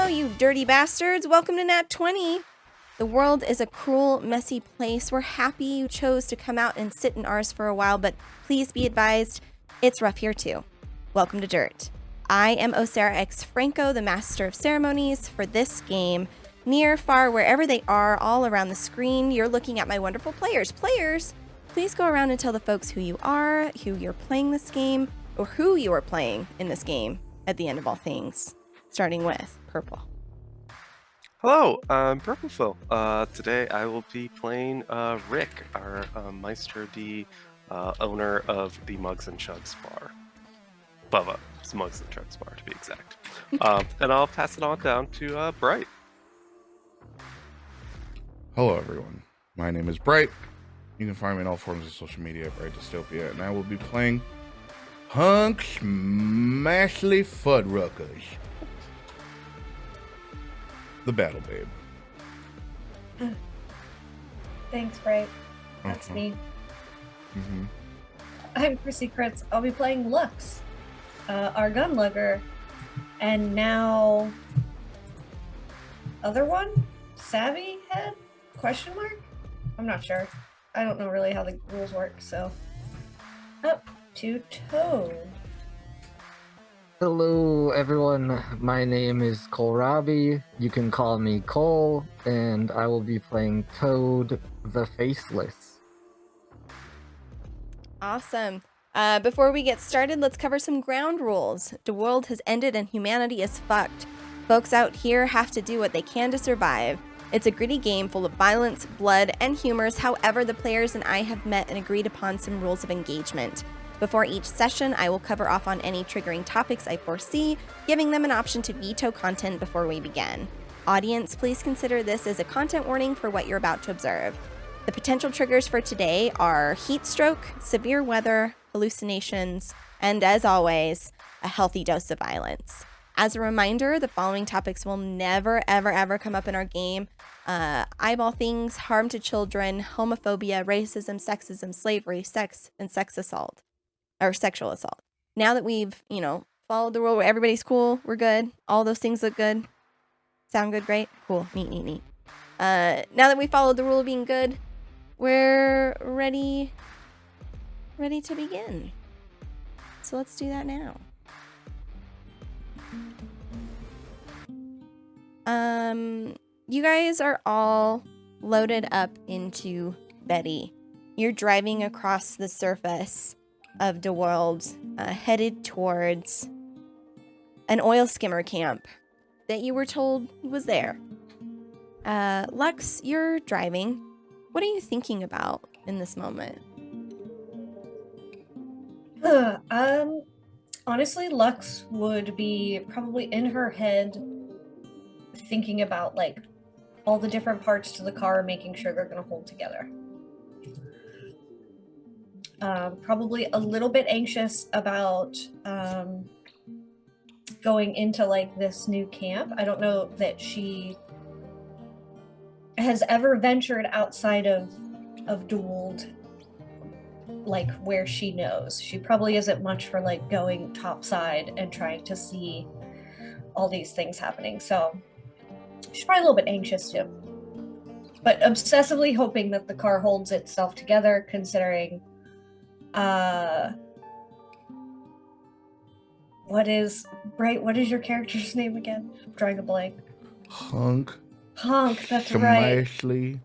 you dirty bastards. Welcome to Nat 20. The world is a cruel, messy place. We're happy you chose to come out and sit in ours for a while, but please be advised, it's rough here too. Welcome to Dirt. I am Osara X Franco, the Master of Ceremonies for this game. Near, far, wherever they are, all around the screen, you're looking at my wonderful players. Players, please go around and tell the folks who you are, who you're playing this game, or who you are playing in this game at the end of all things. Starting with Purple. Hello, I'm Purple Phil. Today I will be playing Rick, our Meister D, owner of the Mugs and Chugs bar. Bubba, it's Mugs and Chugs bar to be exact. And I'll pass it on down to Bright. Hello everyone, my name is Bright. You can find me in all forms of social media at Bright Dystopia, and I will be playing Hunk Smashly Fuddruckers, the Battle Babe. Thanks, Bright. That's me. I'm Chrissy Kritz. I'll be playing Lux, our gun lugger, and now other one? Savvy Head? Question mark? I'm not sure. I don't know really how the rules work, so. Up to Toad. Hello everyone, my name is Kohlrabi. You can call me Cole, and I will be playing Toad the Faceless. Awesome. Before we get started, let's cover some ground rules. Dewuld has ended and humanity is fucked. Folks out here have to do what they can to survive. It's a gritty game full of violence, blood, and humors. However, the players and I have met and agreed upon some rules of engagement. Before each session, I will cover off on any triggering topics I foresee, giving them an option to veto content before we begin. Audience, please consider this as a content warning for what you're about to observe. The potential triggers for today are heat stroke, severe weather, hallucinations, and as always, a healthy dose of violence. As a reminder, the following topics will never, ever, ever come up in our game. Eyeball things, harm to children, homophobia, racism, sexism, slavery, sex, and sex assault. Or sexual assault. Now that we've, followed the rule where everybody's cool, we're good, all those things look good, sound good, great, cool, neat. Now that we followed the rule of being good, we're ready to begin. So let's do that now. You guys are all loaded up into Betty. You're driving across the surface of Dewuld, headed towards an Oilskimmer camp that you were told was there. Lux, you're driving. What are you thinking about in this moment? Honestly, Lux would be probably in her head thinking about, like, all the different parts to the car, making sure they're going to hold together. Probably a little bit anxious about going into like this new camp. I don't know that she has ever ventured outside of Dewuld, like where she knows. She probably isn't much for like going topside and trying to see all these things happening. So she's probably a little bit anxious too, but obsessively hoping that the car holds itself together, considering what is your character's name again? I'm drawing a blank. Hunk, That's right. Smashly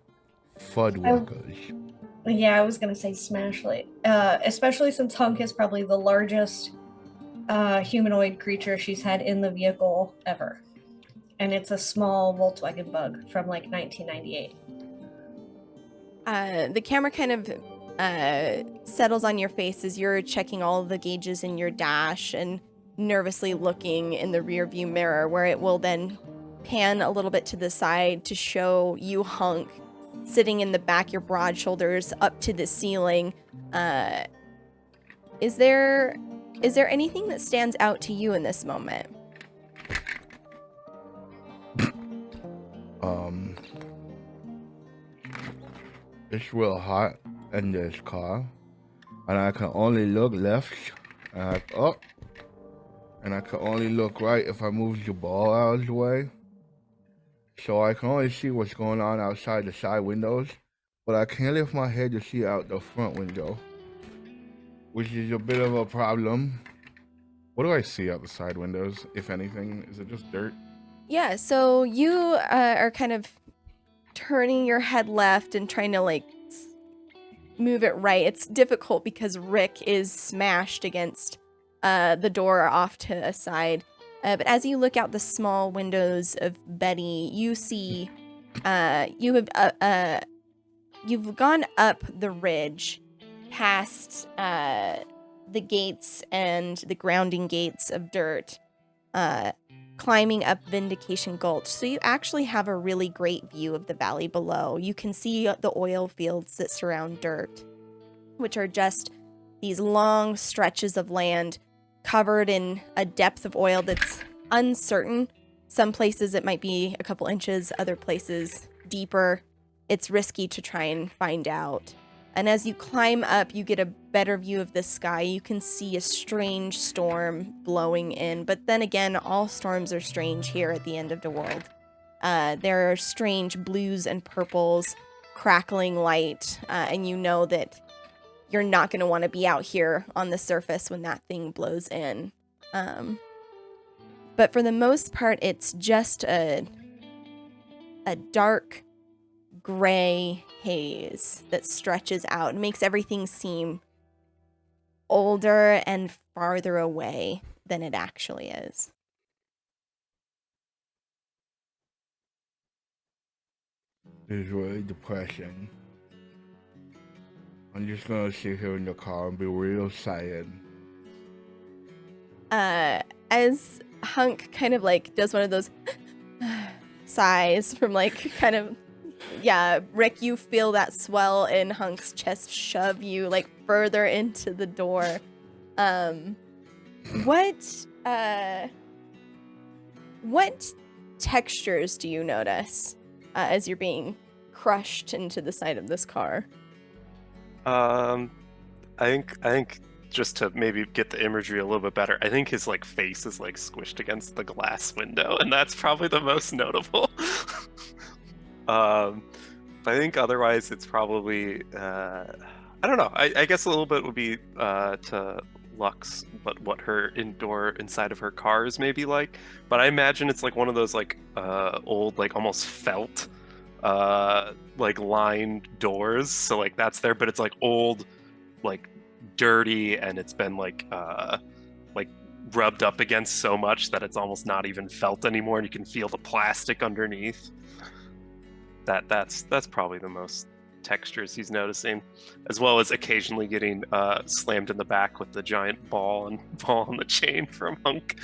Fuddruckers. Yeah, I was gonna say Smashly. Especially since Hunk is probably the largest humanoid creature she's had in the vehicle ever. And it's a small Volkswagen Bug from like 1998. The camera kind of settles on your face as you're checking all of the gauges in your dash and nervously looking in the rear view mirror, where it will then pan a little bit to the side to show you, Hunk, sitting in the back, your broad shoulders up to the ceiling. Is there anything that stands out to you in this moment? It's real hot in this car, and I can only look left and up, and I can only look right if I move the ball out of the way. so I can only see what's going on outside the side windows, but I can't lift my head to see out the front window, which is a bit of a problem. What do I see out the side windows, if anything? Is it just dirt? Yeah, so you are kind of turning your head left and trying to like move it right. It's difficult because Rick is smashed against the door off to a side. But as you look out the small windows of Betty, you see you've gone up the ridge past the gates and the grounding gates of dirt, climbing up Vindication Gulch. So you actually have a really great view of the valley below. You can see the oil fields that surround dirt, which are just these long stretches of land covered in a depth of oil that's uncertain. Some places it might be a couple inches, other places deeper. It's risky to try and find out. And as you climb up, you get a better view of the sky. You can see a strange storm blowing in. But then again, all storms are strange here at the End of Dewuld. There are strange blues and purples, crackling light, and you know that you're not going to want to be out here on the surface when that thing blows in. But for the most part, it's just a dark gray haze that stretches out and makes everything seem older and farther away than it actually is. It's really depressing. I'm just gonna sit here in the car and be real sad. As Hunk kind of like does one of those sighs from like kind of, yeah, Rick, you feel that swell in Hunk's chest shove you like further into the door. What textures do you notice as you're being crushed into the side of this car? I think just to maybe get the imagery a little bit better, I think his like face is like squished against the glass window, and that's probably the most notable. But I think otherwise it's probably I don't know. I guess a little bit would be to Lux, what her inside of her car is maybe like. But I imagine it's like one of those like old like almost felt like lined doors. So like that's there, but it's like old, like dirty, and it's been like rubbed up against so much that it's almost not even felt anymore, and you can feel the plastic underneath. That's probably the most textures he's noticing, as well as occasionally getting slammed in the back with the giant ball on the chain from Hunk.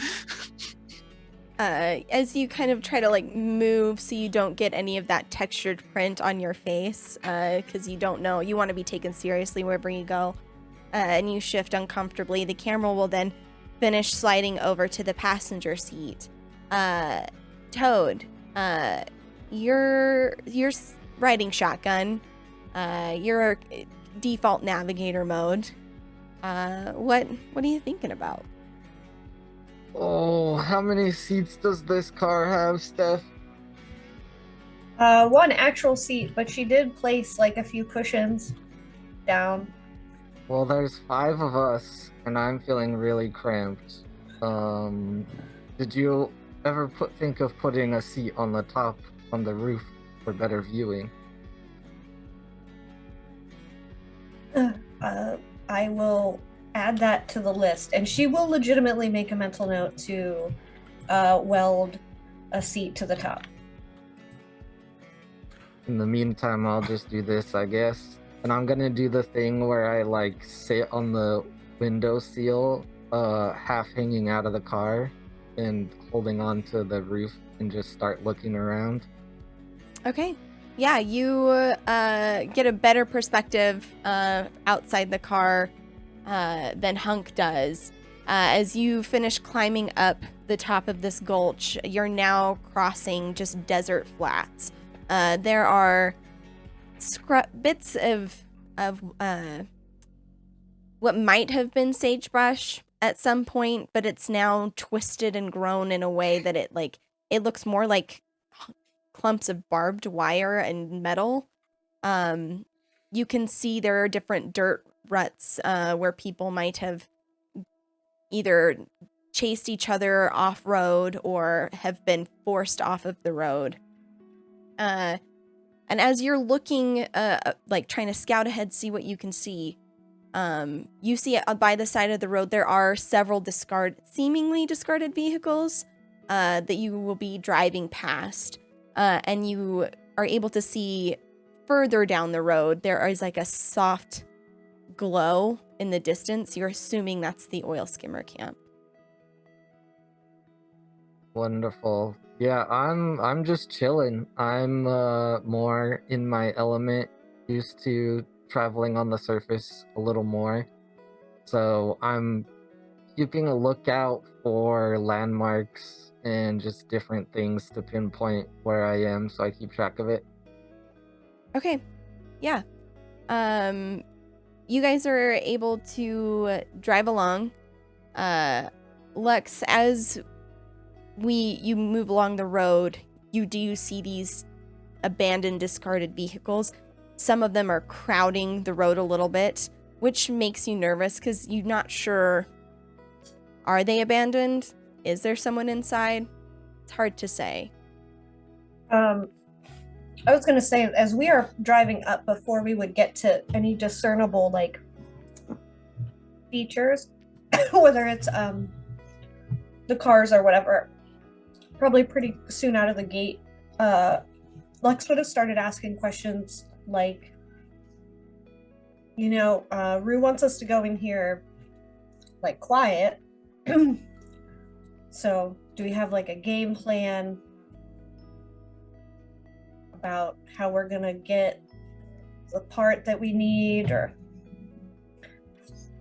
As you kind of try to like move so you don't get any of that textured print on your face, because you don't know, you want to be taken seriously wherever you go, and you shift uncomfortably, the camera will then finish sliding over to the passenger seat. Toad, you're riding shotgun. You're default navigator mode. What are you thinking about? Oh, how many seats does this car have, Stef? One actual seat, but she did place like a few cushions down. Well, there's 5 of us, and I'm feeling really cramped. Did you ever think of putting a seat on the top, on the roof, for better viewing? I will add that to the list, and she will legitimately make a mental note to weld a seat to the top. In the meantime, I'll just do this, I guess. And I'm gonna do the thing where I like sit on the window sill, half hanging out of the car and holding on to the roof and just start looking around. Okay. Yeah, you get a better perspective outside the car than Hunk does. As you finish climbing up the top of this gulch, you're now crossing just desert flats. There are bits of what might have been sagebrush at some point, but it's now twisted and grown in a way that it looks more like clumps of barbed wire and metal. You can see there are different dirt ruts where people might have either chased each other off-road or have been forced off of the road. And as you're looking, like trying to scout ahead, see what you can see, you see by the side of the road there are several seemingly discarded vehicles that you will be driving past, and you are able to see further down the road there is like a soft glow in the distance. You're assuming that's the Oilskimmer camp. Wonderful. Yeah, I'm just chilling. I'm more in my element, used to traveling on the surface a little more. So I'm keeping a lookout for landmarks and just different things to pinpoint where I am so I keep track of it. Okay. Yeah. You guys are able to drive along. Lux, as you move along the road, you do see these abandoned, discarded vehicles. Some of them are crowding the road a little bit, which makes you nervous because you're not sure, are they abandoned? Is there someone inside? It's hard to say. I was going to say, as we are driving up, before we would get to any discernible like features, whether it's the cars or whatever, probably pretty soon out of the gate, Lux would have started asking questions like, Rue wants us to go in here like quiet. So do we have like a game plan about how we're gonna get the part that we need, or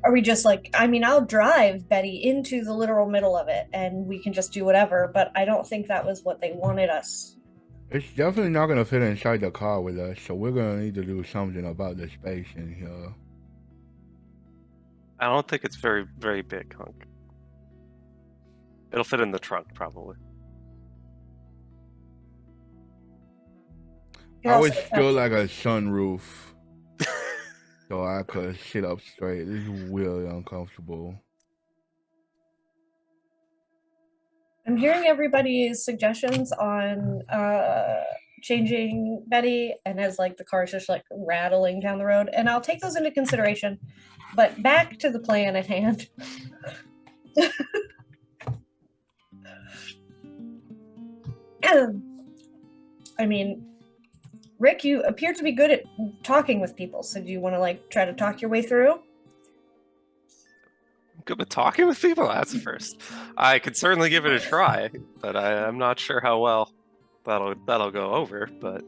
are we just like, I'll drive Betty into the literal middle of it and we can just do whatever, but I don't think that was what they wanted us. It's definitely not gonna fit inside the car with us, so we're gonna need to do something about the space in here. I don't think it's very, very big, Hunk. It'll fit in the trunk, probably. I would still like a sunroof, so I could sit up straight. This is really uncomfortable. I'm hearing everybody's suggestions on changing Betty, and as like the car's just like rattling down the road, and I'll take those into consideration. But back to the plan at hand. Rick, you appear to be good at talking with people, so do you want to like try to talk your way through? Good with talking with people? That's the first. I could certainly give it a try, but I'm not sure how well that'll go over. But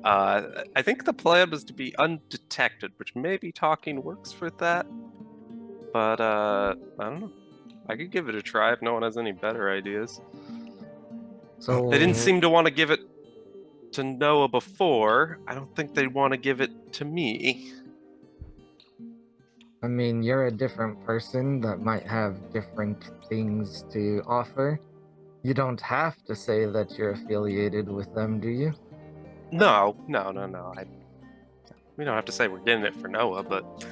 I think the plan was to be undetected, which maybe talking works for that. But I don't know. I could give it a try if no one has any better ideas. So They didn't seem to want to give it to Noah before. I don't think they'd want to give it to me. you're a different person that might have different things to offer. You don't have to say that you're affiliated with them, do you? No. We don't have to say we're getting it for Noah, but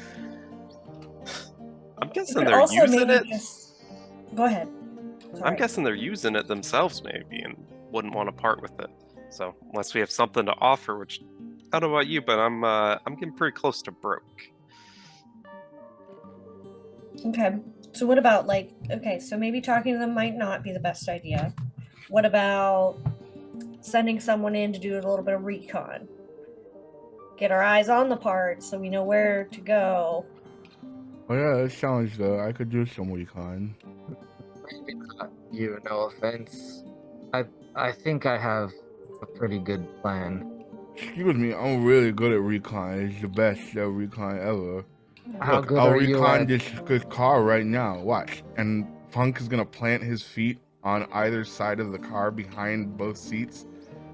I'm guessing they're using it. Go ahead. Sorry. I'm guessing they're using it themselves, maybe, and wouldn't want to part with it. So unless we have something to offer, which I don't know about you, but I'm getting pretty close to broke. Okay. So what about so maybe talking to them might not be the best idea. What about sending someone in to do a little bit of recon? Get our eyes on the part so we know where to go. Oh yeah, that sounds good. I could do some recon. Maybe not you, no offense. I think I have a pretty good plan. Excuse me, I'm really good at recon. It's the best recon ever. How Look, good I'll are you recon at... this car right now. Watch. And Hunk is gonna plant his feet on either side of the car behind both seats,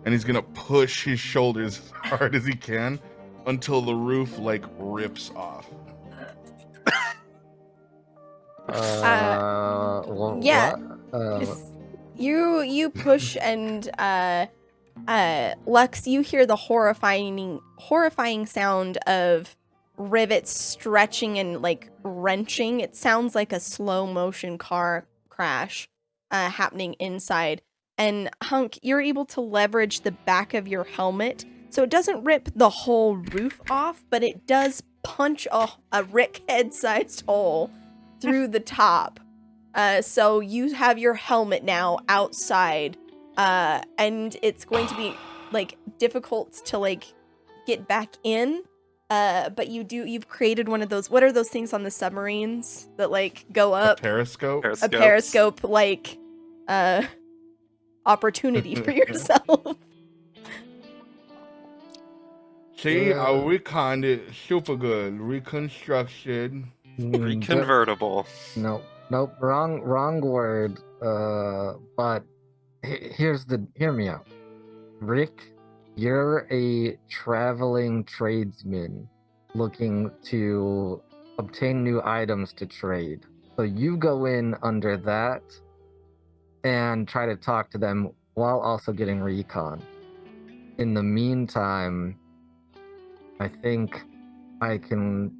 and he's gonna push his shoulders as hard as he can until the roof rips off. Yeah. You push and Lux, you hear the horrifying sound of rivets stretching and like wrenching. It sounds like a slow motion car crash happening inside. And Hunk, you're able to leverage the back of your helmet, so it doesn't rip the whole roof off, but it does punch a Rick head-sized hole through the top. So you have your helmet now outside, and it's going to be like difficult to like get back in. But you've created one of those. What are those things on the submarines that like go up? A periscope. A periscope like opportunity for yourself. See, Yeah. I reconned it super good. Reconstruction. Reconvertible. Nope, wrong word. But hear me out. Rick, you're a traveling tradesman looking to obtain new items to trade. So you go in under that and try to talk to them while also getting recon. In the meantime, I think I can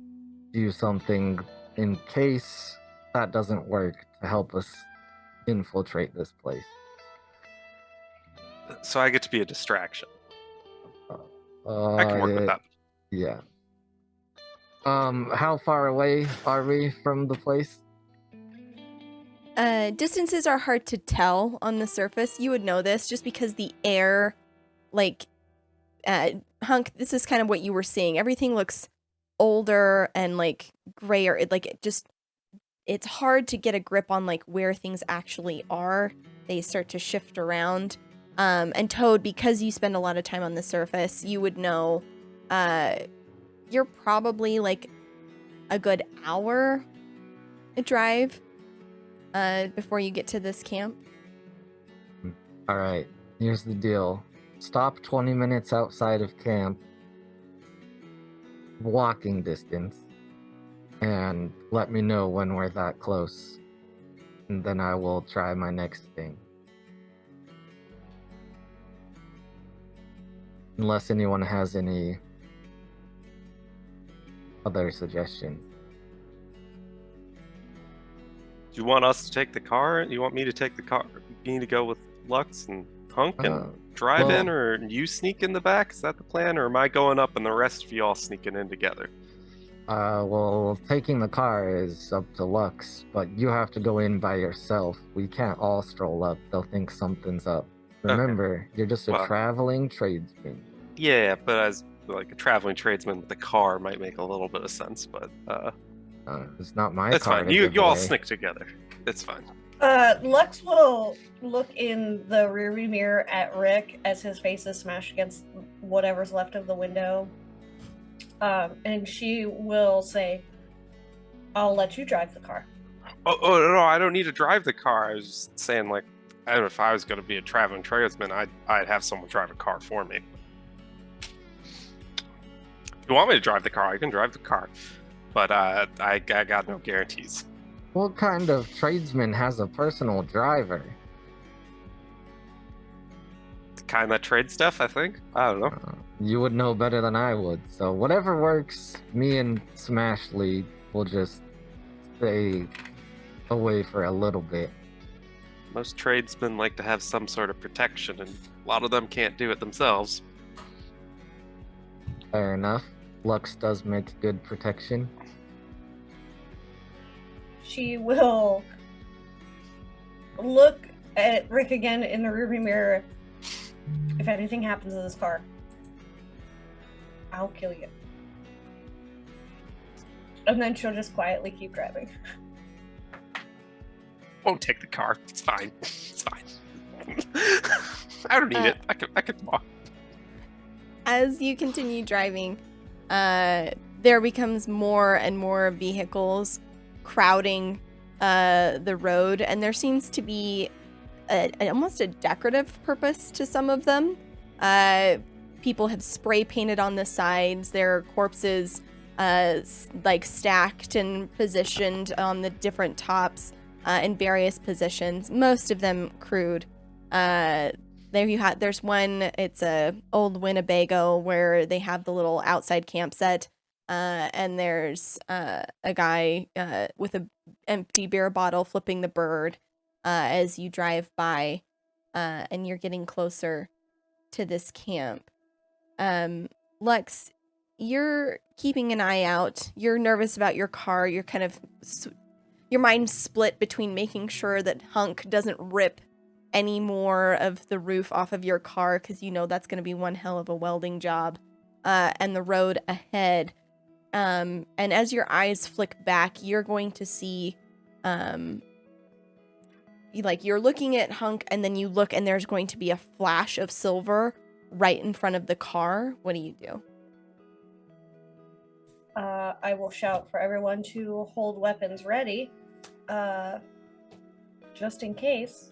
do something in case that doesn't work to help us infiltrate this place. So I get to be a distraction. I I can work with that. Yeah. How far away are we from the place? Distances are hard to tell on the surface. You would know this just because the air, like, Hunk, this is kind of what you were seeing. Everything looks older and like grayer. It's hard to get a grip on like where things actually are. They start to shift around. And Toad, because you spend a lot of time on the surface, you would know, you're probably like a good hour drive before you get to this camp. All right, here's the deal. Stop 20 minutes outside of camp, walking distance, and let me know when we're that close. And then I will try my next thing. Unless anyone has any other suggestions. Do you want us to take the car? You want me to take the car? You need to go with Lux and Hunk and drive in, or you sneak in the back? Is that the plan? Or am I going up and the rest of you all sneaking in together? Well, taking the car is up to Lux, but you have to go in by yourself. We can't all stroll up. They'll think something's up. Remember, you're just a traveling tradesman. Yeah, but as like a traveling tradesman with a car might make a little bit of sense, but it's not my that's car. fine. You all sneak together. It's fine. Lux will look in the rearview mirror at Rick as his face is smashed against whatever's left of the window. And she will say, I'll let you drive the car. Oh no, I don't need to drive the car. I was just saying, like, I don't know, if I was going to be a traveling tradesman, I'd have someone drive a car for me. If you want me to drive the car, I can drive the car. But I got no guarantees. What kind of tradesman has a personal driver? The kind that trades stuff, I think. I don't know. You would know better than I would. So whatever works, me and Smashly will just stay away for a little bit. Most tradesmen like to have some sort of protection, and a lot of them can't do it themselves. Fair enough. Lux does make good protection. She will look at Rick again in the rearview mirror. If anything happens to this car, I'll kill you. And then she'll just quietly keep driving. Won't take the car. It's fine. It's fine. I don't need it. I could walk. As you continue driving, there becomes more and more vehicles crowding the road, and there seems to be almost a decorative purpose to some of them. People have spray painted on the sides. There are corpses like stacked and positioned on the different tops in various positions, most of them crude. The there's one, it's a old Winnebago where they have the little outside camp set. And there's a guy with a empty beer bottle flipping the bird as you drive by, and you're getting closer to this camp. Lux, you're keeping an eye out. You're nervous about your car. You're kind of your mind's split between making sure that Hunk doesn't rip any more of the roof off of your car, because you know that's going to be one hell of a welding job, and the road ahead. And as your eyes flick back, you're going to see, you're looking at Hunk, and then you look, and there's going to be a flash of silver right in front of the car. What do you do? I will shout for everyone to hold weapons ready, just in case.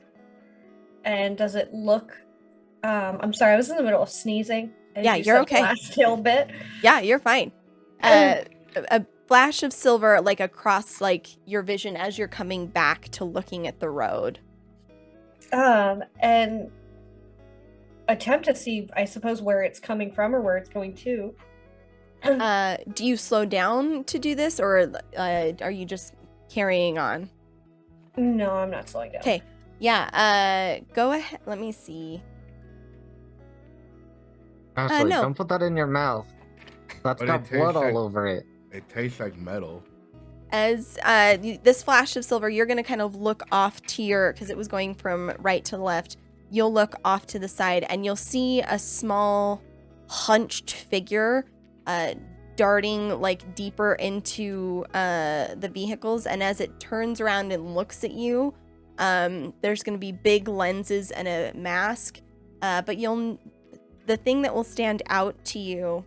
And does it look... I'm sorry, I was in the middle of sneezing. Yeah, you're okay. Last little bit. Yeah, you're fine. A flash of silver, like, across, like, your vision as you're coming back to looking at the road. And attempt to see, I suppose, where it's coming from or where it's going to. Do you slow down to do this, or are you just carrying on? No, I'm not slowing down. Okay. Yeah, go ahead. Let me see. Ashley, no. don't put that in your mouth. That's But got it blood tastes all like- over it. It tastes like metal. As this flash of silver, you're going to kind of look off to your, because it was going from right to left, you'll look off to the side, and you'll see a small hunched figure darting, like, deeper into the vehicles. And as it turns around and looks at you, there's going to be big lenses and a mask. But the thing that will stand out to you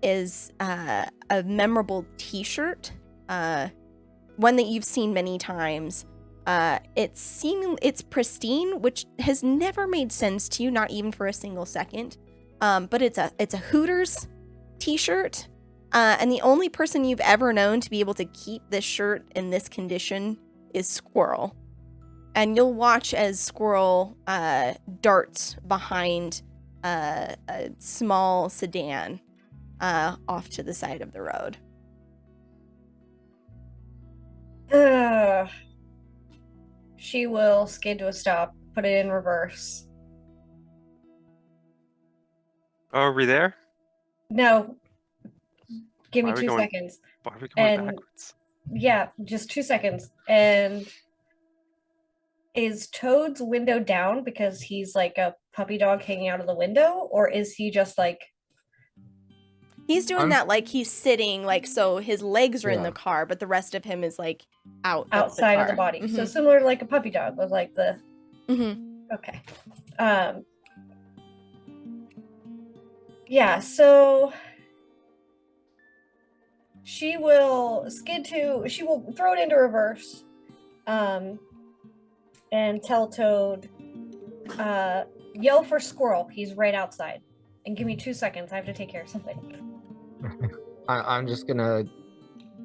is a memorable t-shirt, one that you've seen many times. It's pristine, which has never made sense to you, not even for a single second. But it's a Hooters t-shirt, and the only person you've ever known to be able to keep this shirt in this condition is Squirrel. And you'll watch as Squirrel darts behind a small sedan off to the side of the road. She will skid to a stop, put it in reverse. Oh, are we there? No. Give me Why are we 2 going- seconds. Why are we going And- backwards? Yeah, just 2 seconds. And is Toad's window down because he's like a puppy dog hanging out of the window? Or is he just like... He's doing that like he's sitting, like, so his legs are in Yeah. the car, but the rest of him is, like, outside of the body? So similar to like a puppy dog with like the... Okay. Yeah, so she will throw it into reverse, and tell Toad, yell for Squirrel. He's right outside. And give me 2 seconds. I have to take care of something. I'm just gonna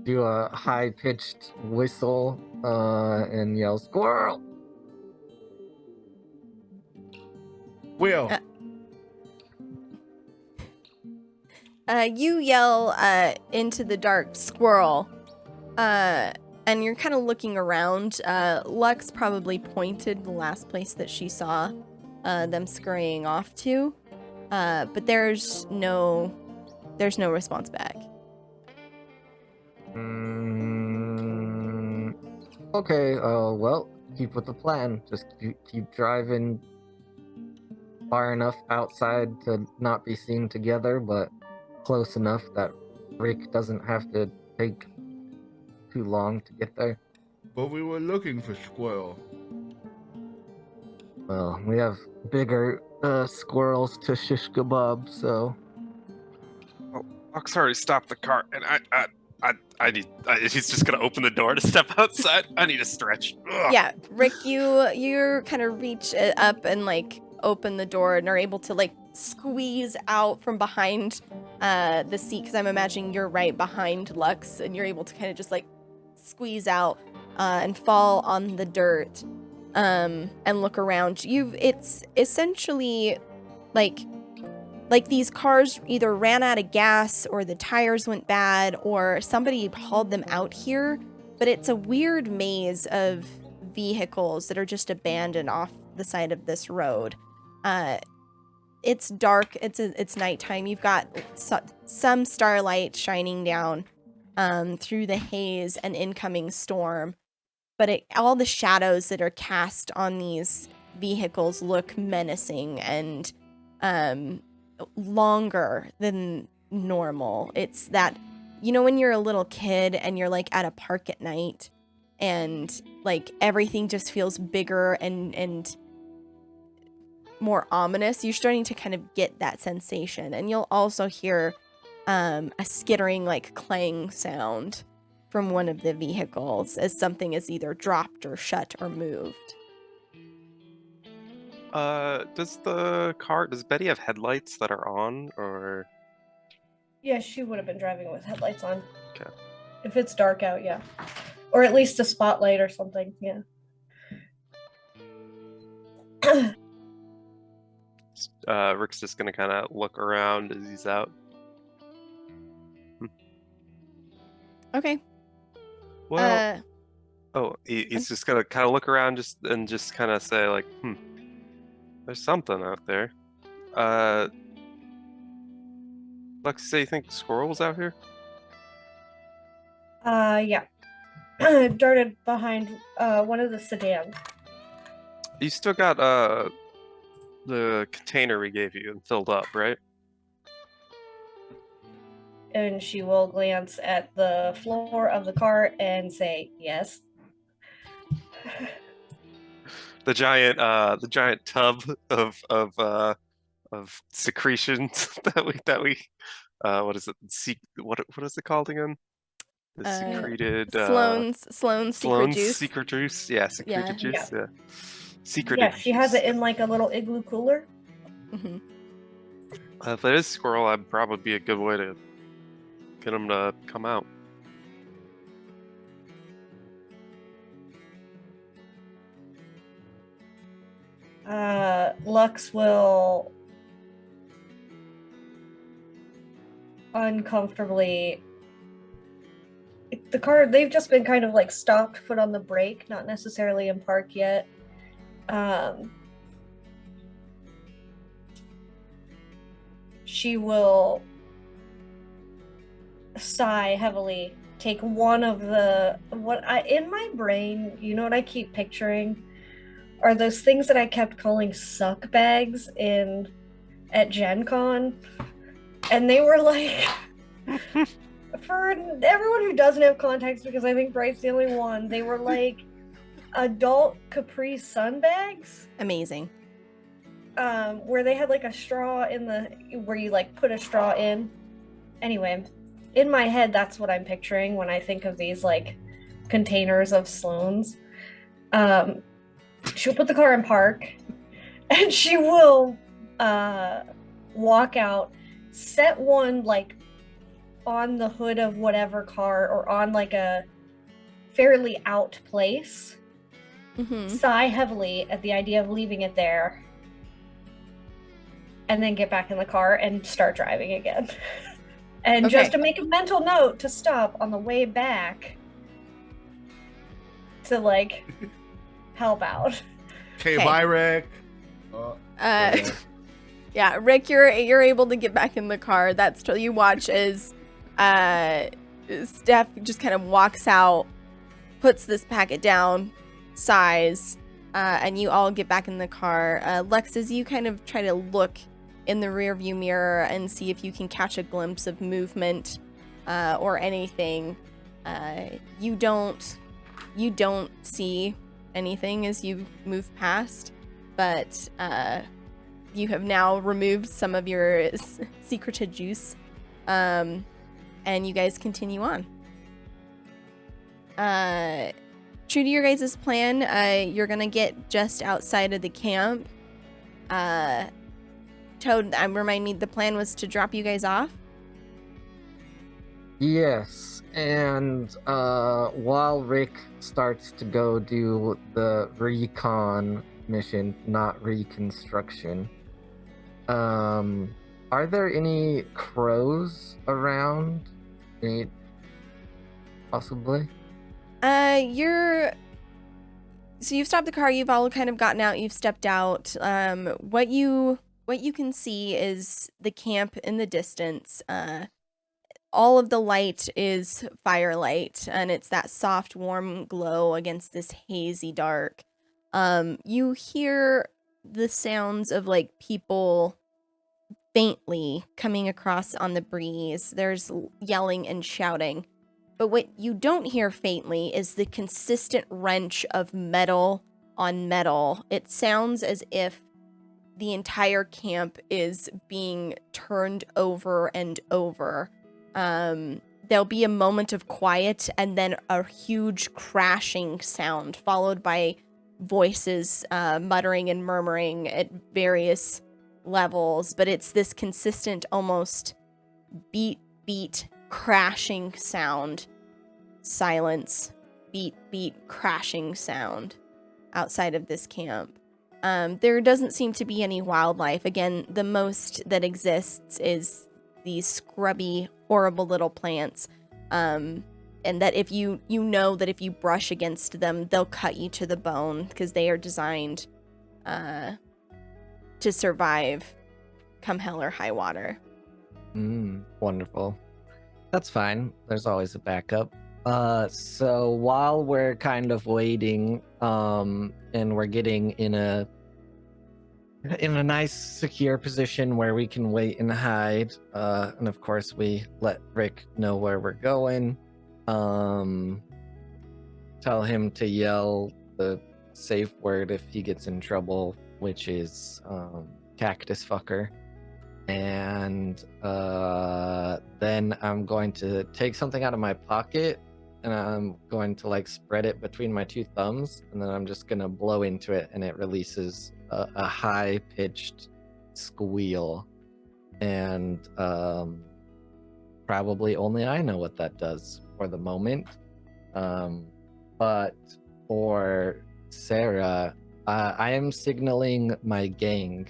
do a high-pitched whistle and yell, "Squirrel!" Will. You yell into the dark, "Squirrel," and you're kind of looking around. Lux probably pointed the last place that she saw them scurrying off to, but there's no response back. Okay, well, keep with the plan. Just keep driving far enough outside to not be seen together, but close enough that Rick doesn't have to take too long to get there. But we were looking for Squirrel. Well, we have bigger squirrels to shish kebab, so... Fox already stopped the car, and he's just gonna open the door to step outside. I need a stretch. Ugh. Yeah, Rick, you kind of reach up and, like, open the door and are able to, like, squeeze out from behind the seat, because I'm imagining you're right behind Lux, and you're able to kind of just, like, squeeze out and fall on the dirt. and look around. It's essentially like these cars either ran out of gas or the tires went bad or somebody hauled them out here, but it's a weird maze of vehicles that are just abandoned off the side of this road. It's dark. It's nighttime. You've got some starlight shining down through the haze and incoming storm, but all the shadows that are cast on these vehicles look menacing and longer than normal. It's that, when you're a little kid and you're like at a park at night and like everything just feels bigger and more ominous, you're starting to kind of get that sensation. And you'll also hear a skittering like clang sound from one of the vehicles as something is either dropped or shut or moved. Does Betty have headlights that are on, or? Yeah, she would have been driving with headlights on. Okay. If it's dark out, yeah. Or at least a spotlight or something, yeah. Rick's just gonna kind of look around as he's out. Okay. Well, he's just gonna kind of look around and just kind of say like, there's something out there. Lex, say you think squirrels out here? Yeah. Darted behind one of the sedans. You still got the container we gave you and filled up, right? And she will glance at the floor of the cart and say, yes. The giant tub of secretions that we what is it? What is it called again? The secreted Sloan's secret juice. Yeah, secreted juice. Yeah. Secreted. Yeah, she has it in like a little igloo cooler. Mm-hmm. If it is squirrel, that'd probably be a good way to get them to come out. Lux will uncomfortably. The car, they've just been kind of like stopped, foot on the brake, not necessarily in park yet. She will sigh heavily, take one of the in my brain, you know what I keep picturing are those things that I kept calling suck bags at Gen Con, and they were like for everyone who doesn't have context, because I think Bright's the only one, they were like adult Capri Sun bags. Amazing. Where they had like a straw where you like put a straw in. Anyway, in my head, that's what I'm picturing when I think of these like containers of Sloan's. She'll put the car in park and she will walk out, set one like on the hood of whatever car or on like a fairly out place, sigh heavily at the idea of leaving it there, and then get back in the car and start driving again. And just to make a mental note to stop on the way back to like help out. Okay, bye, Rick. Yeah, Rick, you're able to get back in the car. That's till you watch as Stef just kind of walks out, puts this packet down, sighs, and you all get back in the car. Lex, as you kind of try to look in the rearview mirror and see if you can catch a glimpse of movement or anything, you don't see anything as you move past, but you have now removed some of your secreted juice, and you guys continue on. True to your guys' plan, you're gonna get just outside of the camp. Toad, remind me, the plan was to drop you guys off? Yes, and while Rick starts to go do the recon mission, not reconstruction, are there any crows around? Any, possibly? You've stopped the car, you've all kind of gotten out, you've stepped out. What you can see is the camp in the distance. All of the light is firelight, and it's that soft, warm glow against this hazy dark. You hear the sounds of like people faintly coming across on the breeze. There's yelling and shouting. But what you don't hear faintly is the consistent wrench of metal on metal. It sounds as if the entire camp is being turned over and over. There'll be a moment of quiet and then a huge crashing sound, followed by voices muttering and murmuring at various levels. But it's this consistent, almost beat, crashing sound. Silence, beat, crashing sound outside of this camp. There doesn't seem to be any wildlife. Again, the most that exists is these scrubby, horrible little plants. And that if you know that if you brush against them, they'll cut you to the bone because they are designed to survive come hell or high water. Wonderful. That's fine. There's always a backup. So while we're kind of waiting, and we're getting in a nice secure position where we can wait and hide, and of course we let Rick know where we're going, tell him to yell the safe word if he gets in trouble, which is cactus fucker. And then I'm going to take something out of my pocket and I'm going to like spread it between my two thumbs, and then I'm just gonna blow into it, and it releases a high-pitched squeal, and probably only I know what that does for the moment. But for Sarah, I am signaling my gang.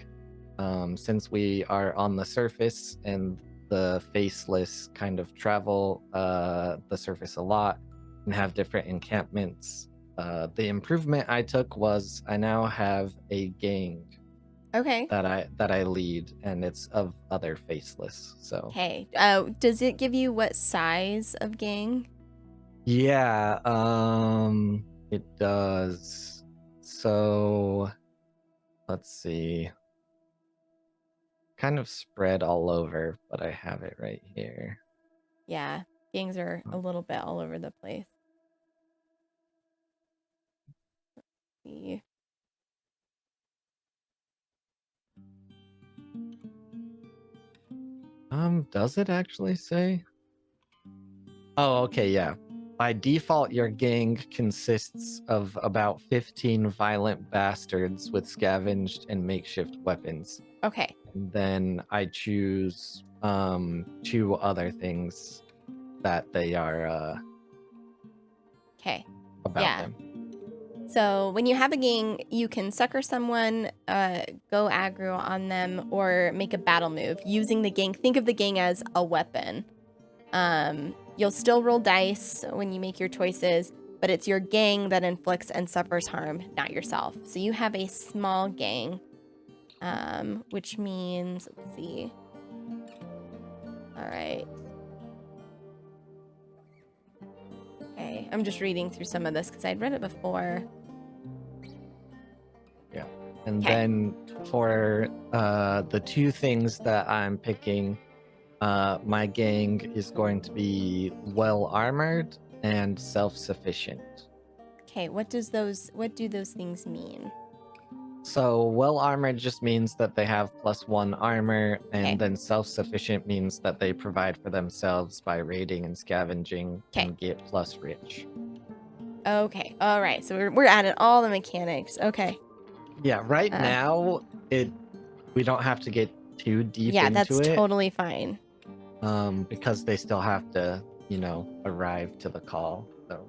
Since we are on the surface and the faceless kind of travel the surface a lot and have different encampments, the improvement I took was I now have a gang Okay. that I lead, and it's of other faceless. So Okay. Does it give you what size of gang? yeah, it does. So let's see. Kind of spread all over, but I have it right here. Yeah, gangs are a little bit all over the place. Let's see. Does it actually say? Oh, okay, yeah. By default, your gang consists of about 15 violent bastards with scavenged and makeshift weapons. Okay. And then I choose 2 other things that they are Okay. about Yeah. them. So when you have a gang, you can sucker someone, go aggro on them, or make a battle move using the gang. Think of the gang as a weapon. You'll still roll dice when you make your choices, but it's your gang that inflicts and suffers harm, not yourself. So you have a small gang, which means, let's see. All right. Okay, I'm just reading through some of this because I'd read it before. Yeah. And Okay. then for the 2 things that I'm picking, my gang is going to be well armored and self-sufficient. Okay, what do those things mean? So well armored just means that they have +1 armor, and Okay. then self-sufficient means that they provide for themselves by raiding and scavenging and get plus rich. Okay, all right. So we're adding all the mechanics. Okay. Yeah, right now we don't have to get too deep into Yeah, that's it. totally fine. Because they still have to arrive to the call. So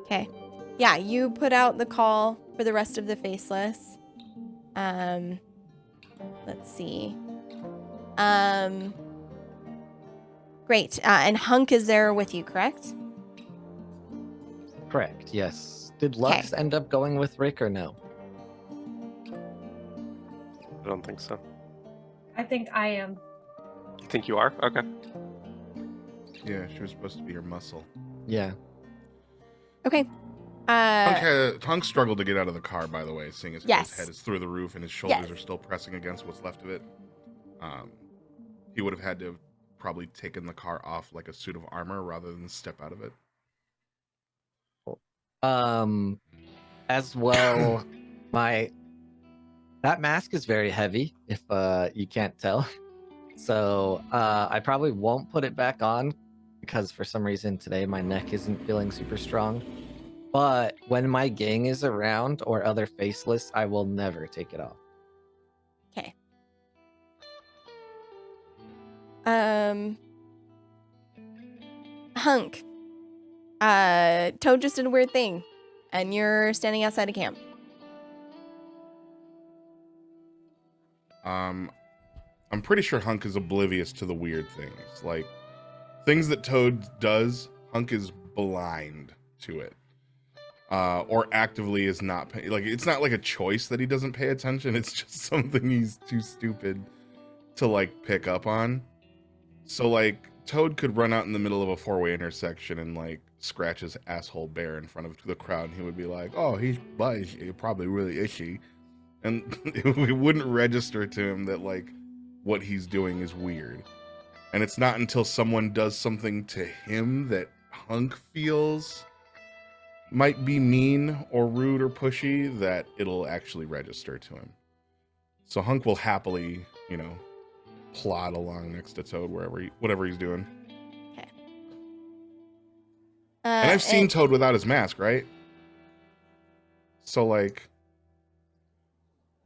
Okay. Yeah, you put out the call for the rest of the faceless. Let's see. Great. And Hunk is there with you, correct? correct, yes. Did Lux end up going with Rick or no? I don't think so. I think I am. You think you are? Okay. Yeah, she was supposed to be your muscle. Yeah. Okay. Hunk struggled to get out of the car, by the way, seeing as Yes. his head is through the roof and his shoulders Yes. are still pressing against what's left of it. He would have had to have probably taken the car off like a suit of armor rather than step out of it. As well, that mask is very heavy, if you can't tell. So I probably won't put it back on because for some reason today my neck isn't feeling super strong. But when my gang is around or other faceless, I will never take it off. Okay. Hunk. Toad just did a weird thing, and you're standing outside a camp. I'm pretty sure Hunk is oblivious to the weird things. Like, things that Toad does, Hunk is blind to it. Or actively is not like, it's not like a choice that he doesn't pay attention. It's just something he's too stupid to like pick up on. So like Toad could run out in the middle of a four-way intersection and like scratch his asshole bare in front of the crowd, and he would be like, "Oh, he's probably really itchy," and it wouldn't register to him that like what he's doing is weird. And it's not until someone does something to him that Hunk feels might be mean or rude or pushy that it'll actually register to him. So Hunk will happily, plod along next to Toad whatever he's doing. Okay. And I've seen Toad without his mask, right? So like,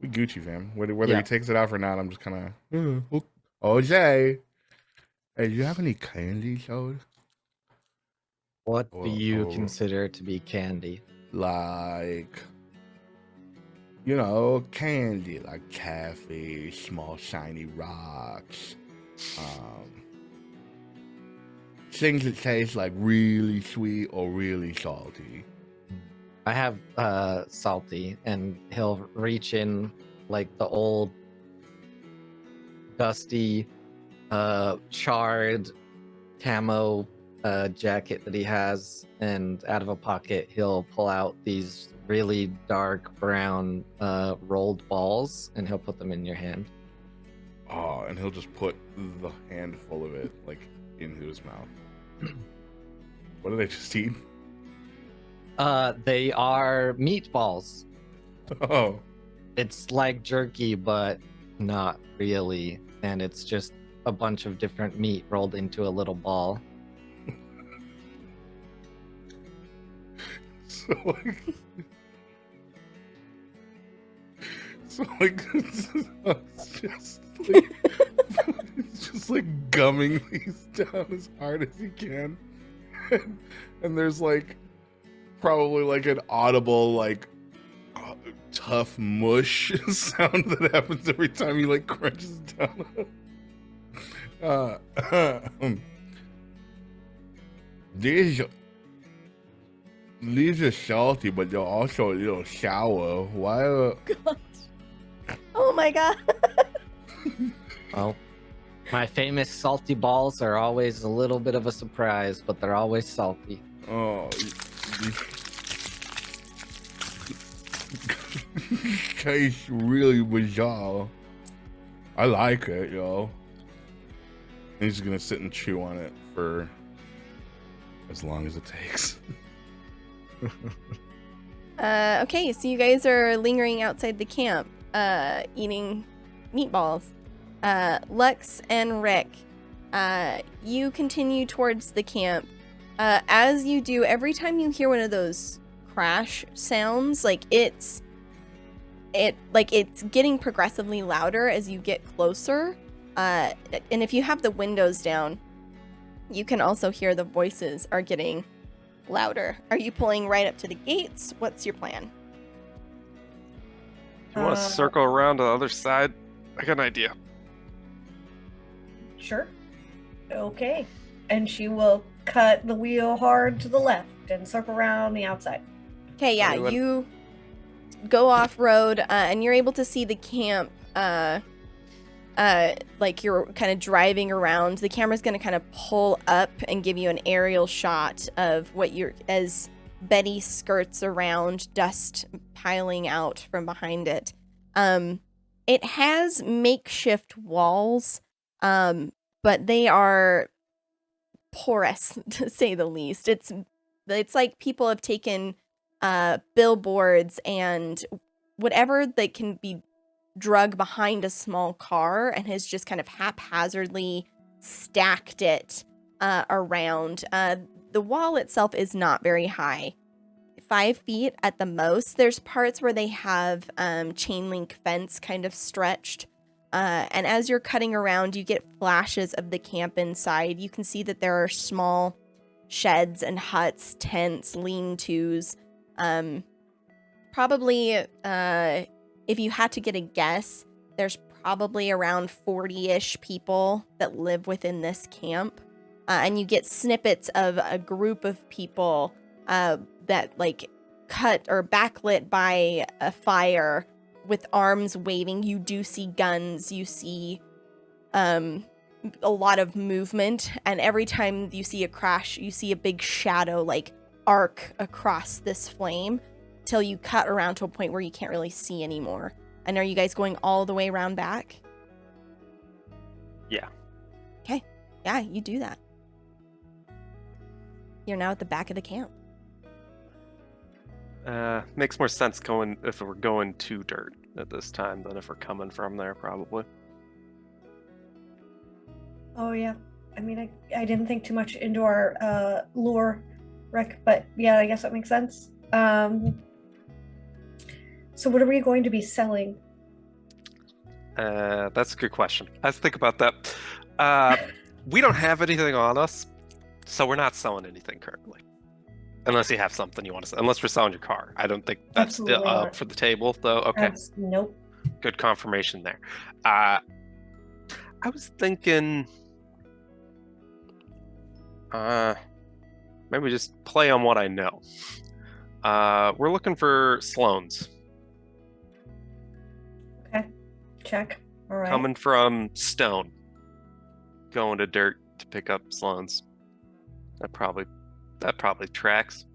we Gucci, fam. Whether he takes it off or not, I'm just kind of, OJ, hey, do you have any candy, Toad? What do you consider to be candy? Like, candy, like taffy, small shiny rocks, things that taste like really sweet or really salty. I have salty, and he'll reach in like the old dusty charred camo jacket that he has, and out of a pocket he'll pull out these really dark brown rolled balls, and he'll put them in your hand. Oh, and he'll just put the handful of it like into his mouth. What did I just eat? They are meatballs. Oh, It's like jerky, but not really, and it's just a bunch of different meat rolled into a little ball. it's just like gumming these down as hard as he can, and there's like probably like an audible like tough mush sound that happens every time he like crunches down. These are salty, but they're also a little sour. Why? Gosh. Oh my god. Well, my famous salty balls are always a little bit of a surprise, but they're always salty. Oh, tastes really bizarre. I like it, yo. And he's gonna sit and chew on it for as long as it takes. Okay, so you guys are lingering outside the camp, eating meatballs. Lux and Rick, you continue towards the camp. As you do, every time you hear one of those crash sounds, it's getting progressively louder as you get closer. And if you have the windows down, You can also hear the voices are getting louder. Are you pulling right up to the gates? What's your plan? You want to circle around to the other side? I got an idea. Sure. Okay. And she will cut the wheel hard to the left and circle around the outside. Okay, yeah, Anyone? you go off-road, and you're able to see the camp, like you're kind of driving around. The camera's going to kind of pull up and give you an aerial shot of as Betty skirts around, dust piling out from behind it. It has makeshift walls, but they are porous, to say the least. It's like people have taken billboards and whatever that can be drug behind a small car and has just kind of haphazardly stacked it around. The wall itself is not very high, 5 feet at the most. There's parts where they have chain link fence kind of stretched. And as you're cutting around, you get flashes of the camp inside. You can see that there are small sheds and huts, tents, lean-tos. Probably, if you had to get a guess, there's probably around 40-ish people that live within this camp. And you get snippets of a group of people that, like, cut or backlit by a fire with arms waving. You do see guns. You see a lot of movement. And every time you see a crash, you see a big shadow, like, arc across this flame till you cut around to a point where you can't really see anymore. And are you guys going all the way around back? Yeah. Okay. Yeah, you do that. You're now at the back of the camp. Makes more sense if we're going to dirt at this time than if we're coming from there, probably. Oh, yeah. I mean, I didn't think too much into our lore rec, but yeah, I guess that makes sense. So what are we going to be selling? That's a good question. Let's think about that. We don't have anything on us, so we're not selling anything currently. Unless you have something you want to sell. Unless we're selling your car. I don't think that's Absolutely up not. for the table, though. Okay. Nope. Good confirmation there. I was thinking... maybe just play on what I know. We're looking for Sloans. Okay. Check. All right. Coming from stone. Going to dirt to pick up Sloans. That probably tracks.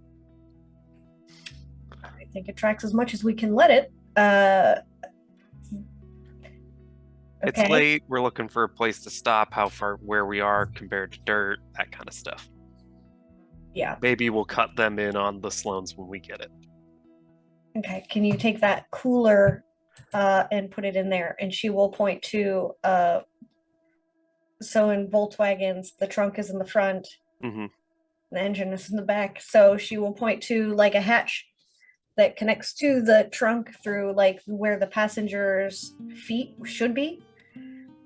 I think it tracks as much as we can let it. It's Okay. late. We're looking for a place to stop. Where we are compared to dirt, that kind of stuff. Yeah. Maybe we'll cut them in on the Sloans when we get it. Okay. Can you take that cooler and put it in there? And she will point to so in Volkswagens, the trunk is in the front, Mm-hmm. the engine is in the back. So she will point to like a hatch that connects to the trunk through like where the passenger's feet should be.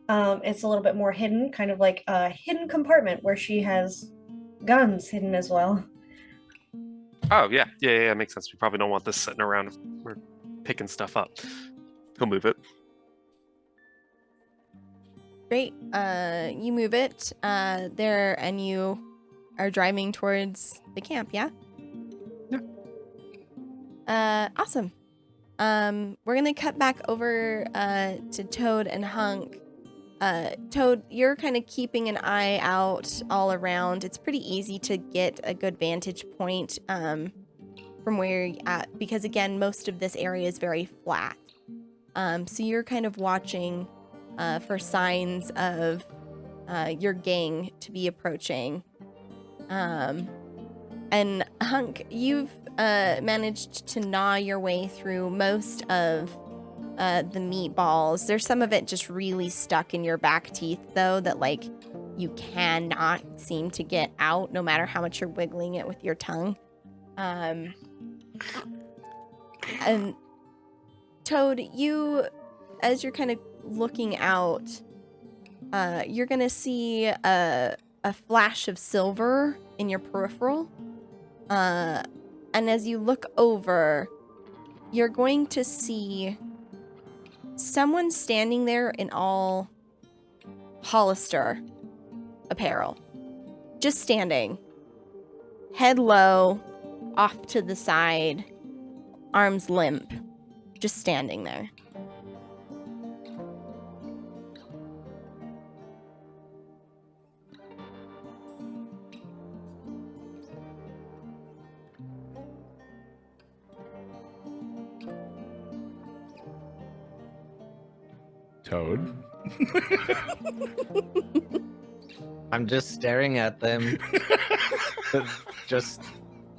It's a little bit more hidden, kind of like a hidden compartment where she has guns hidden as well. Oh, yeah, makes sense. We probably don't want this sitting around if we're picking stuff up. He'll move it. Great. You move it there, and you are driving towards the camp, yeah? Yeah. Awesome. We're gonna cut back over to Toad and Hunk. Toad, you're kind of keeping an eye out all around. It's pretty easy to get a good vantage point from where you're at, because again, most of this area is very flat. So you're kind of watching for signs of your gang to be approaching. And Hunk, you've managed to gnaw your way through most of the meatballs. There's some of it just really stuck in your back teeth, though, that like you cannot seem to get out, no matter how much you're wiggling it with your tongue. And Toad, you, as you're kind of looking out, you're gonna see a flash of silver in your peripheral. And as you look over, you're going to see someone standing there in all Hollister apparel. Just standing. Head low, off to the side, arms limp. Just standing there. Toad. I'm just staring at them. Just,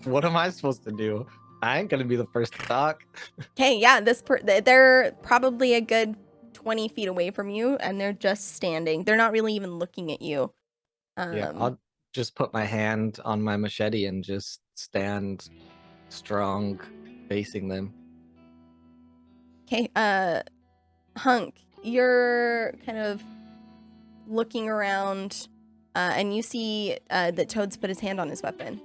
what am I supposed to do? I ain't gonna be the first to talk. Okay, yeah, they're probably a good 20 feet away from you, and they're just standing. They're not really even looking at you. Yeah, I'll just put my hand on my machete and just stand strong, facing them. Okay, Hunk, you're kind of looking around, and you see that Toad's put his hand on his weapon.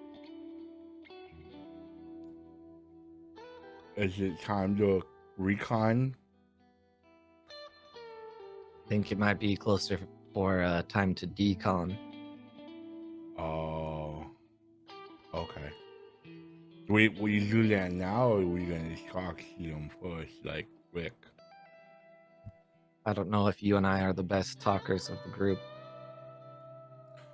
Is it time to recon? I think it might be closer for time to decon. Oh. Okay. Will you do that now, or are we gonna talk to them first, like Rick? I don't know if you and I are the best talkers of the group.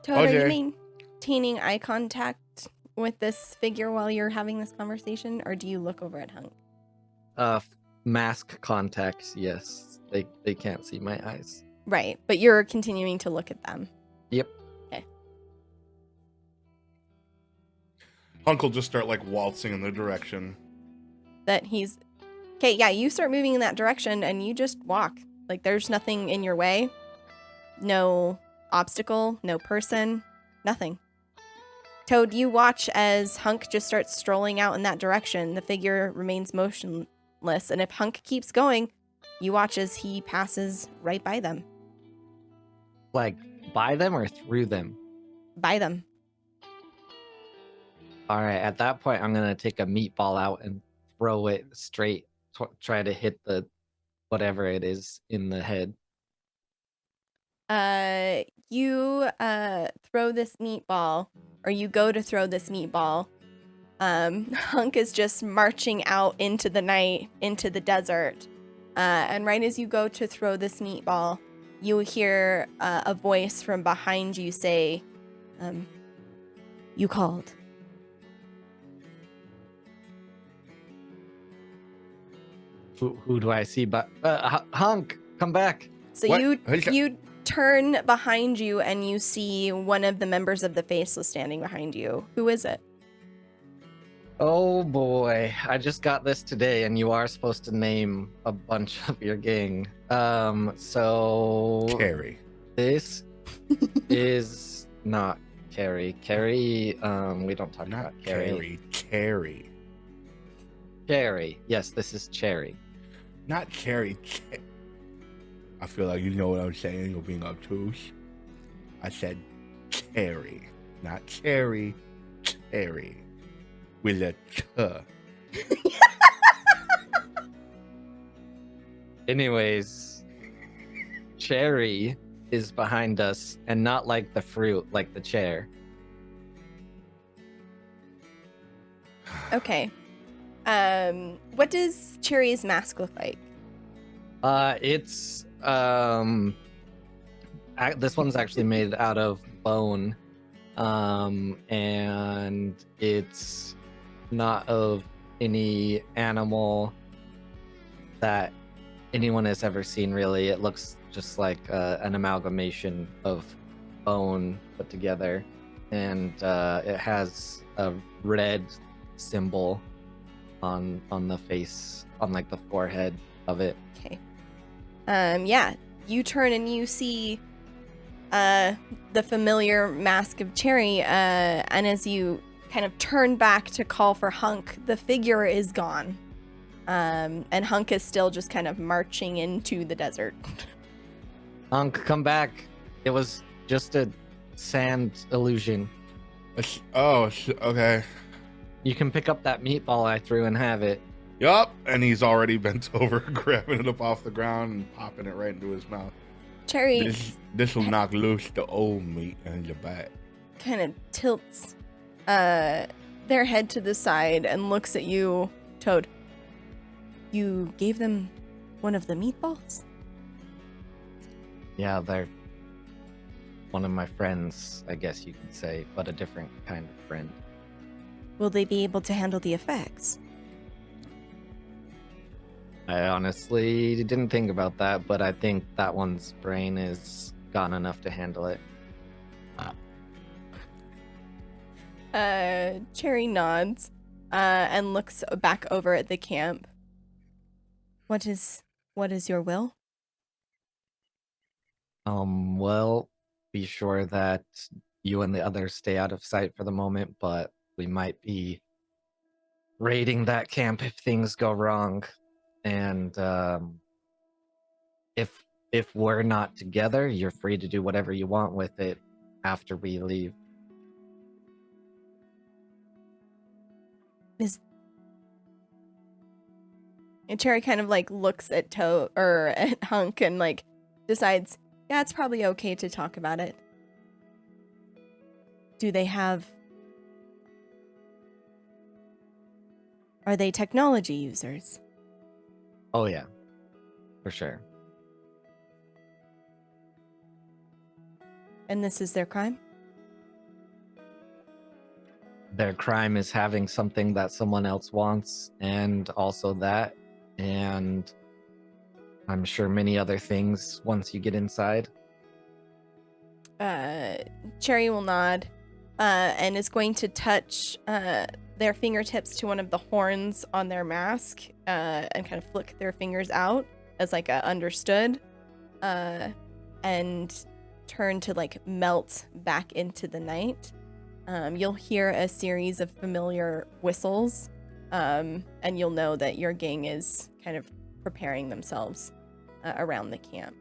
Toad, are you Okay. maintaining eye contact with this figure while you're having this conversation, or do you look over at Hunk? Mask contacts, yes. They can't see my eyes. Right, but you're continuing to look at them. Yep. Hunk will just start like waltzing in the direction. That he's... Okay, yeah, you start moving in that direction, and you just walk. Like, there's nothing in your way. No obstacle, no person, nothing. Toad, you watch as Hunk just starts strolling out in that direction. The figure remains motionless, and if Hunk keeps going, you watch as he passes right by them. Like, by them or through them? By them. All right, at that point, I'm going to take a meatball out and throw it straight, try to hit the whatever it is in the head. You throw this meatball, or you go to throw this meatball. Hunk is just marching out into the night, into the desert. And right as you go to throw this meatball, you hear a voice from behind you say, "You called." Who do I see? But Hunk, come back. So What? you turn behind you and you see one of the members of the Faceless standing behind you. Who is it? Oh boy, I just got this today, and you are supposed to name a bunch of your gang. So Carrie. this is not Carrie. Carrie, we don't talk Not about Carrie. Carrie. Cherry. Yes, this is Cherry. Not Carrie. I feel like you know what I'm saying. You're being obtuse. I said Carrie, not Cherry. Carrie. With a Ch. Anyways, Cherry is behind us, and not like the fruit, like the chair. Okay. What does Cherry's mask look like? It's this one's actually made out of bone, and it's not of any animal that anyone has ever seen. Really, it looks just like an amalgamation of bone put together, and it has a red symbol on the face, on like the forehead of it. Okay. Yeah, you turn and you see the familiar mask of Cherry, and as you kind of turn back to call for Hunk, the figure is gone. And Hunk is still just kind of marching into the desert. Hunk, come back. It was just a sand illusion. Okay. You can pick up that meatball I threw and have it. Yup. And he's already bent over, grabbing it up off the ground and popping it right into his mouth. Cherry This will knock loose the old meat in your back. kind of tilts their head to the side and looks at you, Toad. You gave them one of the meatballs? Yeah, they're one of my friends, I guess you could say, but a different kind of friend. Will they be able to handle the effects? I honestly didn't think about that, but I think that one's brain is gone enough to handle it. Cherry nods and looks back over at the camp. What is your will? Well, be sure that you and the others stay out of sight for the moment, but we might be raiding that camp if things go wrong. And if we're not together, you're free to do whatever you want with it after we leave. And Cherry kind of like looks at Toad or at Hunk and like decides, yeah, it's probably okay to talk about it. Do they have... Are they technology users? Oh yeah, for sure. And this is their crime? Their crime is having something that someone else wants, and also that, and I'm sure many other things once you get inside. Cherry will nod and is going to touch their fingertips to one of the horns on their mask and kind of flick their fingers out as like a understood and turn to like melt back into the night. You'll hear a series of familiar whistles and you'll know that your gang is kind of preparing themselves around the camp.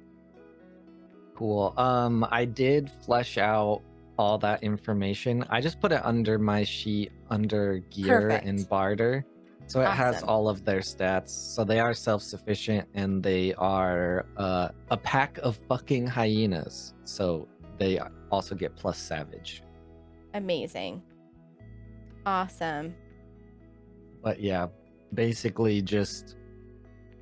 Cool. I did flesh out all that information. I just put it under my sheet under gear Perfect. and barter. So it has Awesome. all of their stats. So they are self-sufficient and they are a pack of fucking hyenas. So they also get plus savage. Amazing. Awesome. But yeah, basically just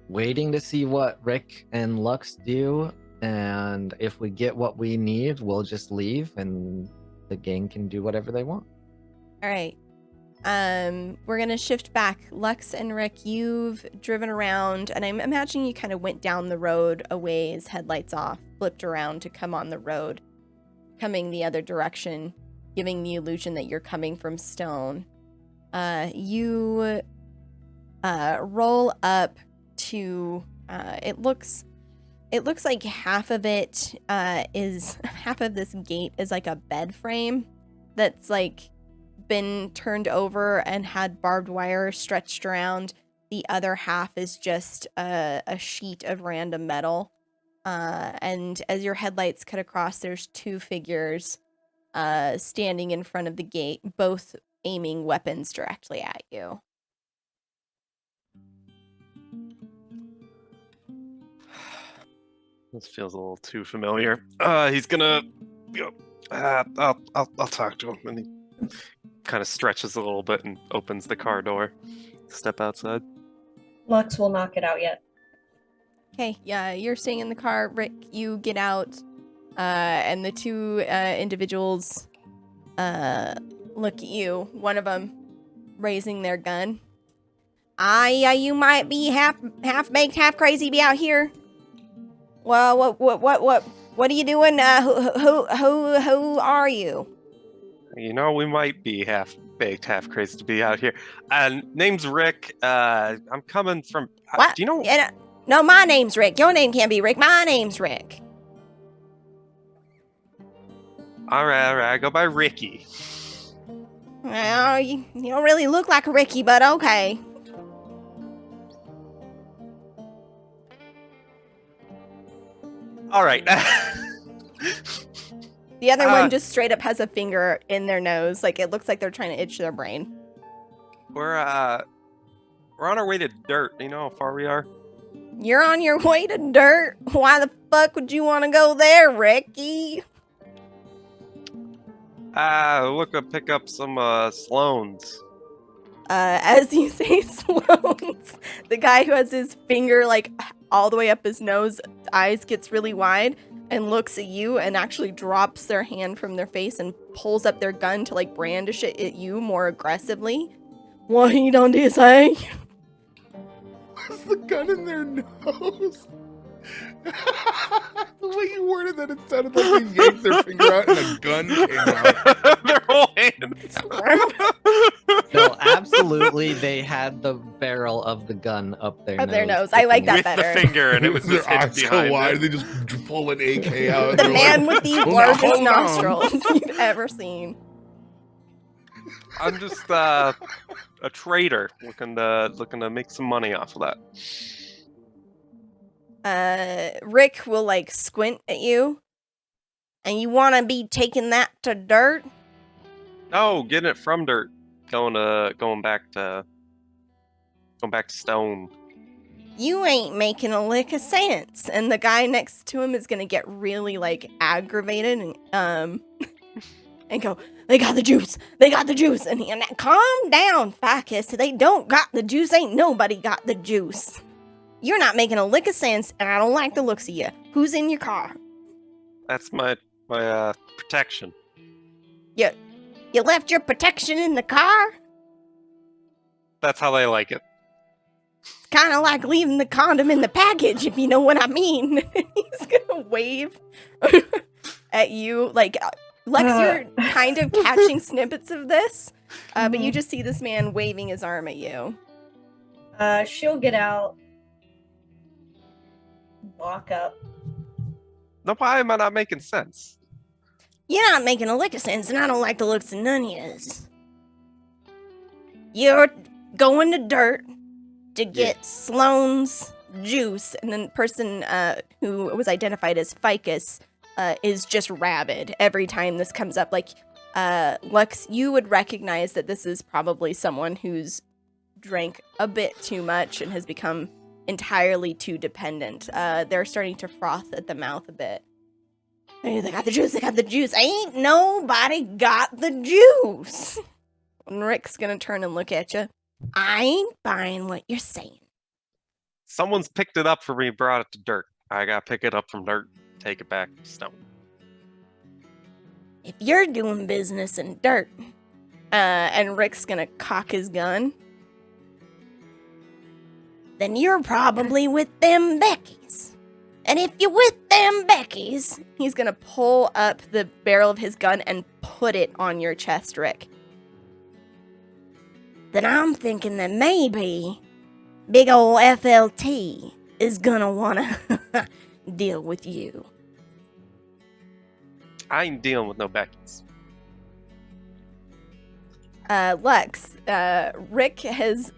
waiting to see what Rick and Lux do. And if we get what we need, we'll just leave and the gang can do whatever they want. All right. We're going to shift back. Lux and Rick, you've driven around, and I'm imagining you kind of went down the road a ways, headlights off, flipped around to come on the road, coming the other direction, giving the illusion that you're coming from stone. You roll up to, it looks like half of this gate is like a bed frame that's like been turned over and had barbed wire stretched around. The other half is just a sheet of random metal. And as your headlights cut across, there's two figures standing in front of the gate, both aiming weapons directly at you. This feels a little too familiar. He's gonna go. I'll talk to him, and he kind of stretches a little bit and opens the car door. Step outside. Lux will not get out yet. Okay, yeah, you're staying in the car. Rick, you get out, and the two individuals look at you. One of them raising their gun. Yeah, you might be half baked, half crazy, be out here. Well, what are you doing? Who are you? You know, we might be half baked, half crazy to be out here. Name's Rick. I'm coming from. What? Do you know? Yeah, no, my name's Rick. Your name can't be Rick. My name's Rick. All right. I go by Ricky. Well, you don't really look like a Ricky, but okay. All right. The other one just straight up has a finger in their nose. Like, it looks like they're trying to itch their brain. We're on our way to dirt. You know how far we are? You're on your way to dirt? Why the fuck would you want to go there, Ricky? Look, pick up some Sloans. As you say Sloan's, the guy who has his finger like all the way up his nose, eyes gets really wide and looks at you and actually drops their hand from their face and pulls up their gun to like brandish it at you more aggressively. What you done do, say? What's the gun in their nose? The way you worded that, it sounded like they yanked their finger out and a gun came out. Their whole hands. No, absolutely, they had the barrel of the gun up their Up nose. their nose. I like that With better. the finger, and it was their just hidden eyes go behind wide. it. They just pull an AK out. The They're man like, with the "Hold on, largest hold on." nostrils you've ever seen. I'm just a trader looking to make some money off of that. Rick will like squint at you. And you want to be taking that to dirt? No, getting it from dirt. Going back to stone. You ain't making a lick of sense. And the guy next to him is gonna get really like aggravated and and go, they got the juice. They got the juice. And calm down, Ficus. They don't got the juice. Ain't nobody got the juice. You're not making a lick of sense, and I don't like the looks of you. Who's in your car? That's my protection. You left your protection in the car? That's how they like it. It's kind of like leaving the condom in the package, if you know what I mean. He's gonna wave at you. Like, Lex, you're kind of catching snippets of this, but you just see this man waving his arm at you. She'll get out, walk up. No, why am I not making sense? You're not making a lick of sense, and I don't like the looks of none of yous. You're going to dirt to get Sloane's juice, and then the person who was identified as Ficus is just rabid every time this comes up. Like, Lex, you would recognize that this is probably someone who's drank a bit too much and has become entirely too dependent. They're starting to froth at the mouth a bit. Hey, they got the juice, they got the juice. Ain't nobody got the juice. And Rick's gonna turn and look at you. I ain't buying what you're saying. Someone's picked it up for me, brought it to dirt. I gotta pick it up from dirt, take it back to stone. If you're doing business in dirt, and Rick's gonna cock his gun, then you're probably with them Beckies. And if you're with them Beckies, he's gonna pull up the barrel of his gun and put it on your chest, Rick. Then I'm thinking that maybe big ol' FLT is gonna wanna deal with you. I ain't dealing with no Beckies. Lex, Rick has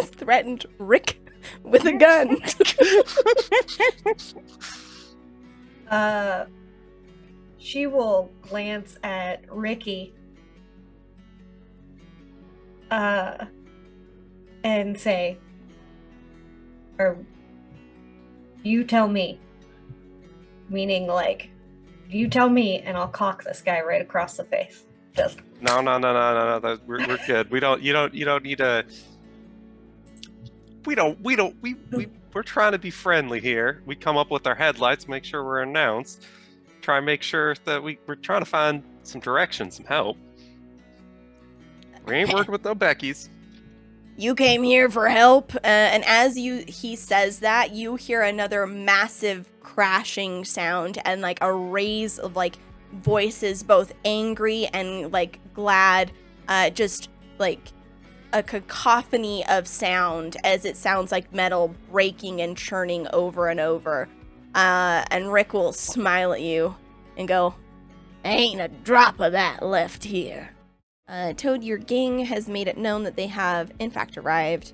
threatened Rick with a gun. She will glance at Ricky and say, or you tell me, meaning like, you tell me and I'll cock this guy right across the face. Just No. We're good. You don't need to. We're trying to be friendly here. We come up with our headlights, make sure we're announced. Try and make sure that we're trying to find some direction, some help. We ain't working with no Beckies. You came here for help, and as he says that, you hear another massive crashing sound and like a raise of like voices, both angry and like glad, just like a cacophony of sound as it sounds like metal breaking and churning over and over. And Rick will smile at you and go, "Ain't a drop of that left here." Toad, your gang has made it known that they have, in fact, arrived.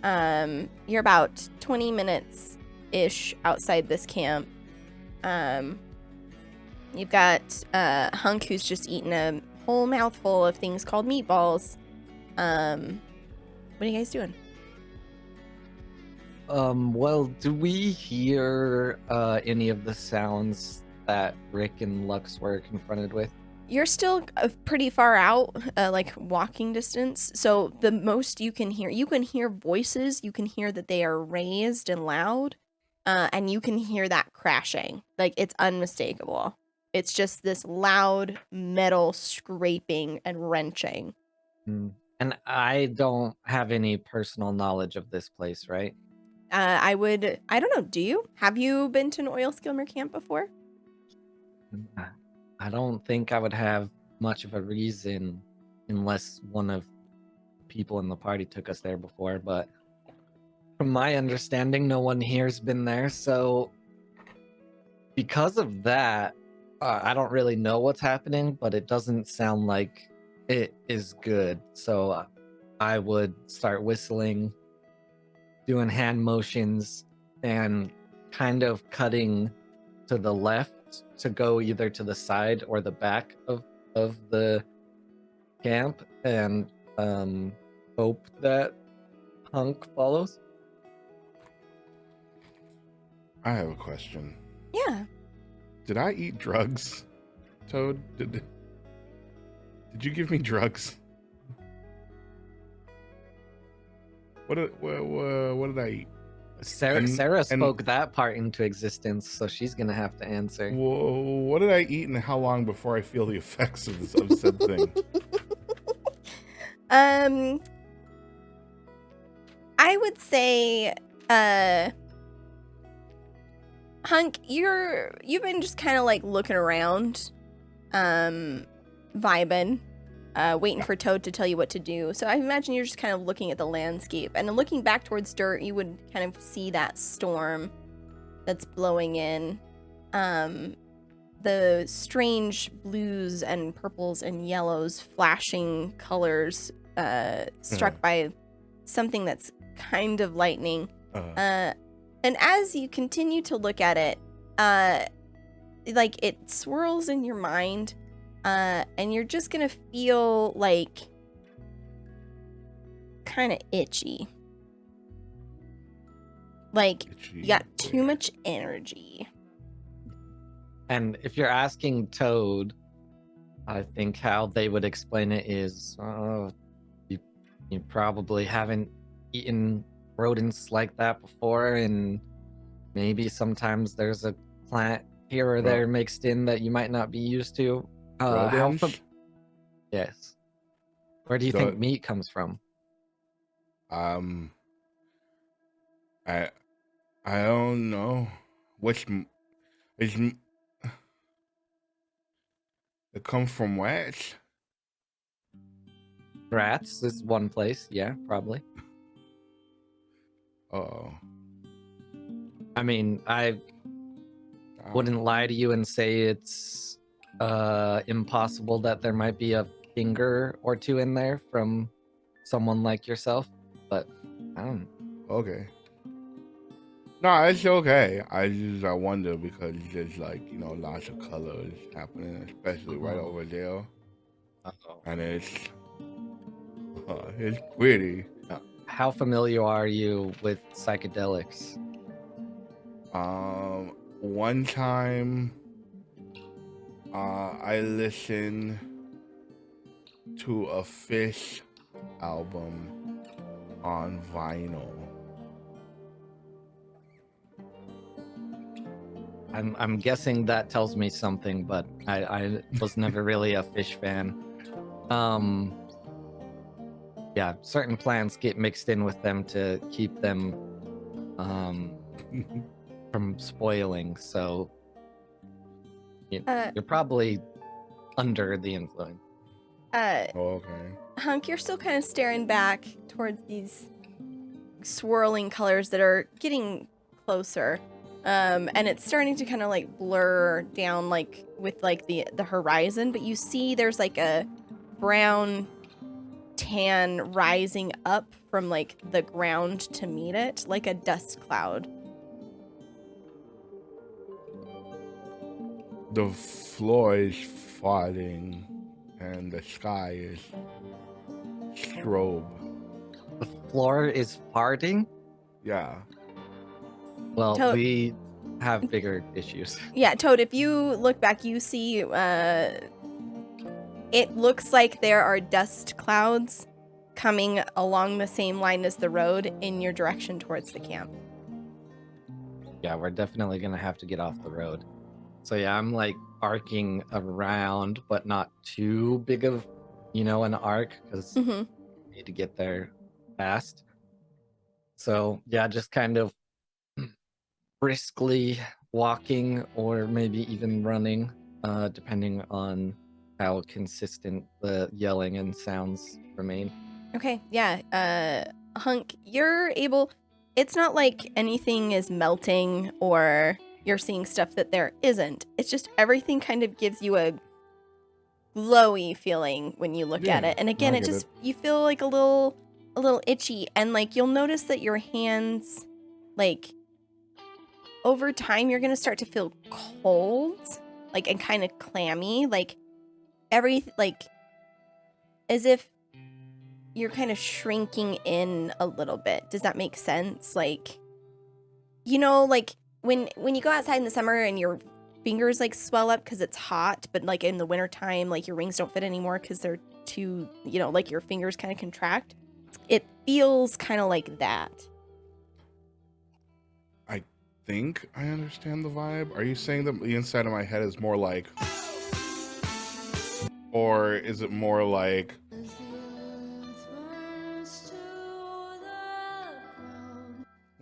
You're about 20 minutes-ish outside this camp. You've got Hunk, who's just eaten a whole mouthful of things called meatballs. What are you guys doing? Well, do we hear any of the sounds that Rick and Lux were confronted with? You're still pretty far out, like walking distance. So the most you can hear voices. You can hear that they are raised and loud, and you can hear that crashing. Like it's unmistakable. It's just this loud metal scraping and wrenching. And I don't have any personal knowledge of this place, right? I don't know. Do you? Have you been to an Oilskimmer camp before? I don't think I would have much of a reason unless one of the people in the party took us there before, but from my understanding, no one here's been there, so because of that, I don't really know what's happening, but it doesn't sound like it is good, so I would start whistling, doing hand motions, and kind of cutting to the left to go either to the side or the back of the camp, and hope that Hunk follows. I have a question. Yeah. Did I eat drugs, Toad? Did you give me drugs? What did I eat? Sarah spoke that part into existence, so she's gonna have to answer. What did I eat, and how long before I feel the effects of said thing? I would say, Hunk, you've been just kind of like looking around, vibing, waiting for Toad to tell you what to do. So I imagine you're just kind of looking at the landscape, and then looking back towards dirt, you would kind of see that storm that's blowing in. The strange blues and purples and yellows, flashing colors, struck by something that's kind of lightning. And as you continue to look at it, like it swirls in your mind, and you're just gonna feel like kind of itchy. Like you got too much energy. And if you're asking Toad, I think how they would explain it is, you probably haven't eaten rodents like that before, and maybe sometimes there's a plant here or there mixed in that you might not be used to. Yes. Where do you think meat comes from? I don't know. It comes from rats? Rats is one place, yeah, probably. Uh-oh. I mean, I wouldn't lie to you and say it's impossible that there might be a finger or two in there from someone like yourself, but I don't know. Okay. No, it's okay. I wonder because there's like, lots of colors happening, especially right over there. And it's pretty. How familiar are you with psychedelics? One time, I listened to a Fish album on vinyl. I'm guessing that tells me something, but I was never really a Fish fan. Yeah, certain plants get mixed in with them to keep them from spoiling, so you're probably under the influence. Okay. Hunk, you're still kind of staring back towards these swirling colors that are getting closer. And it's starting to kind of like blur down like with like the horizon, but you see there's like a brown tan rising up from like the ground to meet it, like a dust cloud. The floor is falling, and the sky is strobe. The floor is farting? Yeah. Well, Toad. we have bigger issues. Yeah, Toad, if you look back, you see it looks like there are dust clouds coming along the same line as the road in your direction towards the camp. Yeah, we're definitely gonna have to get off the road. So yeah, I'm like arcing around, but not too big of, an arc, because Mm-hmm. we need to get there fast. So yeah, just kind of briskly walking or maybe even running, depending on how consistent the yelling and sounds remain. Okay, yeah. Hunk, you're able. It's not like anything is melting or you're seeing stuff that there isn't. It's just everything kind of gives you a glowy feeling when you look at Yeah, it. And again, I it get just you feel like a little itchy, and like you'll notice that your hands, like over time, you're gonna start to feel cold, like and kind of clammy, like as if you're kind of shrinking in a little bit. Does that make sense? Like, like when you go outside in the summer and your fingers like swell up because it's hot, but like in the wintertime, like your rings don't fit anymore because they're too, like your fingers kind of contract. It feels kind of like that. I think I understand the vibe. Are you saying that the inside of my head is more like, or is it more like,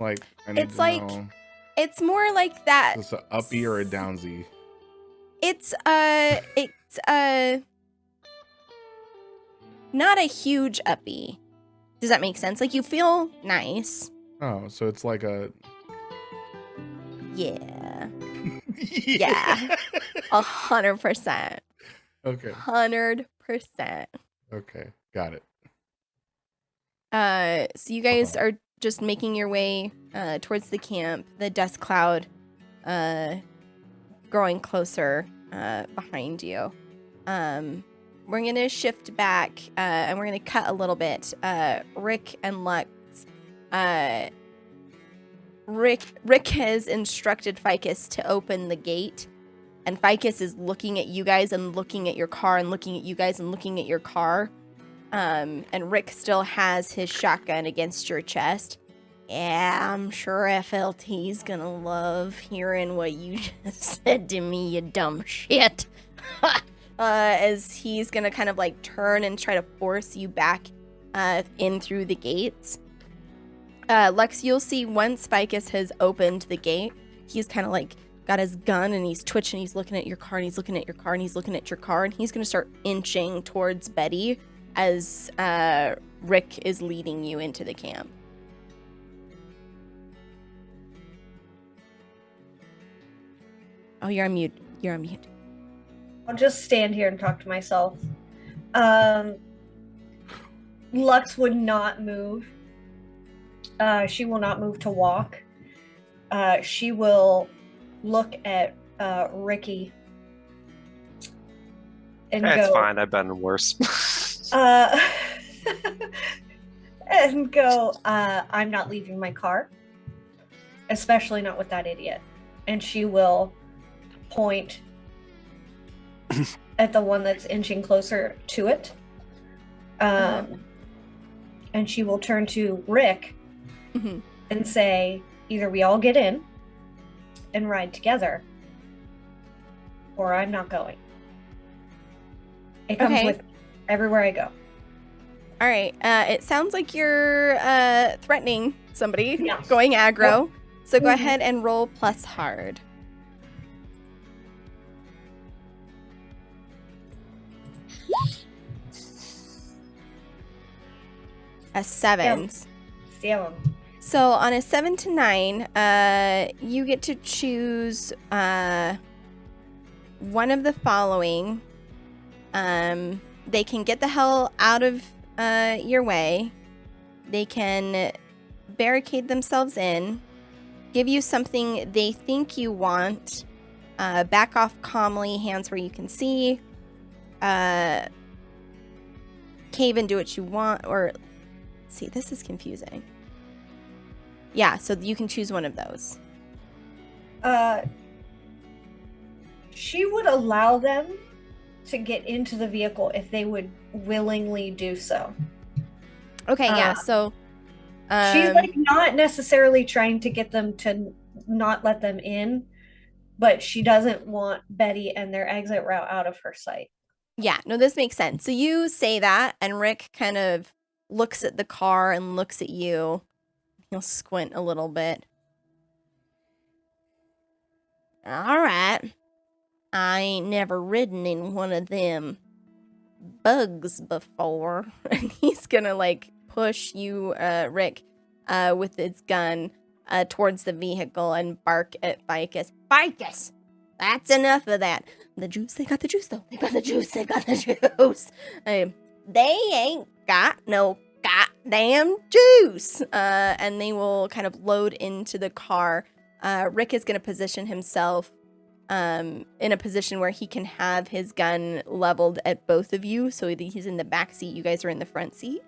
I need It's to like- know. It's more like that. Is it an uppy or a downsy? It's not a huge uppy. Does that make sense? Like you feel nice. Oh, so it's like a Yeah. Yeah. 100%. Okay. 100%. Okay. Got it. So you guys are just making your way towards the camp. The dust cloud growing closer behind you. We're going to shift back and we're going to cut a little bit. Rick and Lux. Rick has instructed Ficus to open the gate. And Ficus is looking at you guys and looking at your car and looking at you guys and looking at your car. And Rick still has his shotgun against your chest. Yeah, I'm sure FLT's gonna love hearing what you just said to me, you dumb shit. As he's gonna kind of like turn and try to force you back in through the gates. Lux, you'll see once Ficus has opened the gate, he's kind of like got his gun and he's twitching, he's looking at your car and he's looking at your car and he's looking at your car and he's gonna start inching towards Betty as Rick is leading you into the camp. Oh, you're on mute. You're on mute. I'll just stand here and talk to myself. Lux would not move. She will not move to walk. She will look at Ricky and It's go, fine. I've been worse. and go, I'm not leaving my car, especially not with that idiot. And she will point at the one that's inching closer to it. And she will turn to Rick and say, either we all get in and ride together, or I'm not going. It comes with everywhere I go. All right. It sounds like you're threatening somebody, Yes. going aggro. Yep. So go ahead and roll plus hard. A 7. 7. So on a 7 to 9, you get to choose one of the following. They can get the hell out of your way. They can barricade themselves in, give you something they think you want, Back off calmly, hands where you can see. Cave and do what you want, or see, this is confusing. Yeah, so you can choose one of those. She would allow them to get into the vehicle if they would willingly do so. Okay, yeah, so she's like not necessarily trying to get them to not let them in, but she doesn't want Betty and their exit route out of her sight. Yeah, no, this makes sense. So you say that, and Rick kind of looks at the car and looks at you. He'll squint a little bit. All right. I ain't never ridden in one of them bugs before. And he's gonna, like, push you, Rick, with his gun towards the vehicle and bark at Ficus. Ficus! That's enough of that. The juice, they got the juice, though. They got the juice, they got the juice. They ain't got no goddamn juice. And they will kind of load into the car. Rick is going to position himself in a position where he can have his gun leveled at both of you. So he's in the back seat, you guys are in the front seat.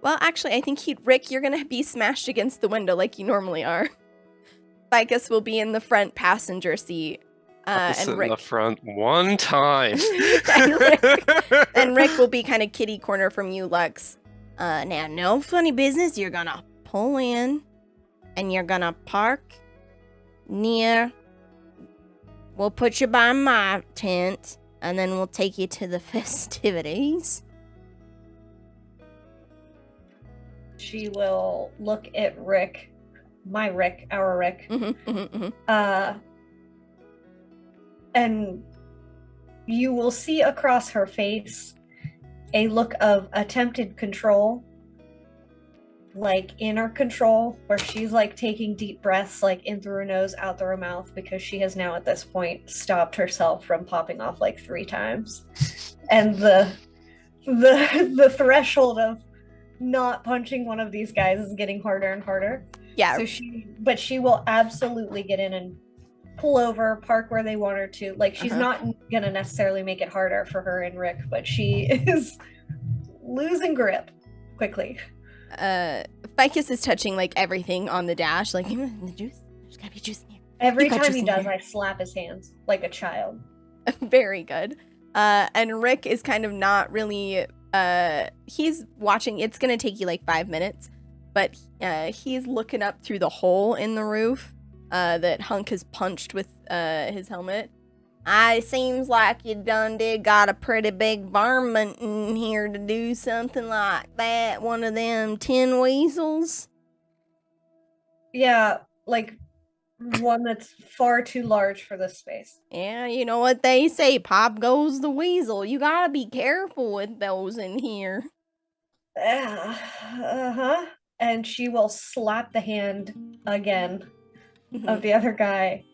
Well, actually, I think Rick, you're going to be smashed against the window like you normally are. Ficus will be in the front passenger seat. And Rick in the front one time. and Rick will be kind of kitty corner from you, Lux. Now, no funny business. You're going to pull in and you're going to park near. We'll put you by my tent and then we'll take you to the festivities. She will look at Rick, my Rick, our Rick, and you will see across her face a look of attempted control, like inner control, where she's like taking deep breaths, like in through her nose, out through her mouth, because she has now at this point stopped herself from popping off like 3 times, and the threshold of not punching one of these guys is getting harder and harder. Yeah. So she will absolutely get in and pull over, park where they want her to. Like, she's not gonna necessarily make it harder for her and Rick, but she is losing grip quickly. Ficus is touching like everything on the dash, like the juice. There's gotta be juice in here. Every time he does, I slap his hands like a child. Very good. And Rick is kind of not really. He's watching. It's gonna take you like 5 minutes, but he's looking up through the hole in the roof that Hunk has punched with his helmet. It seems like you done got a pretty big varmint in here to do something like that. One of them tin weasels. Yeah, like one that's far too large for this space. Yeah, you know what they say, pop goes the weasel. You gotta be careful with those in here. And she will slap the hand again of the other guy.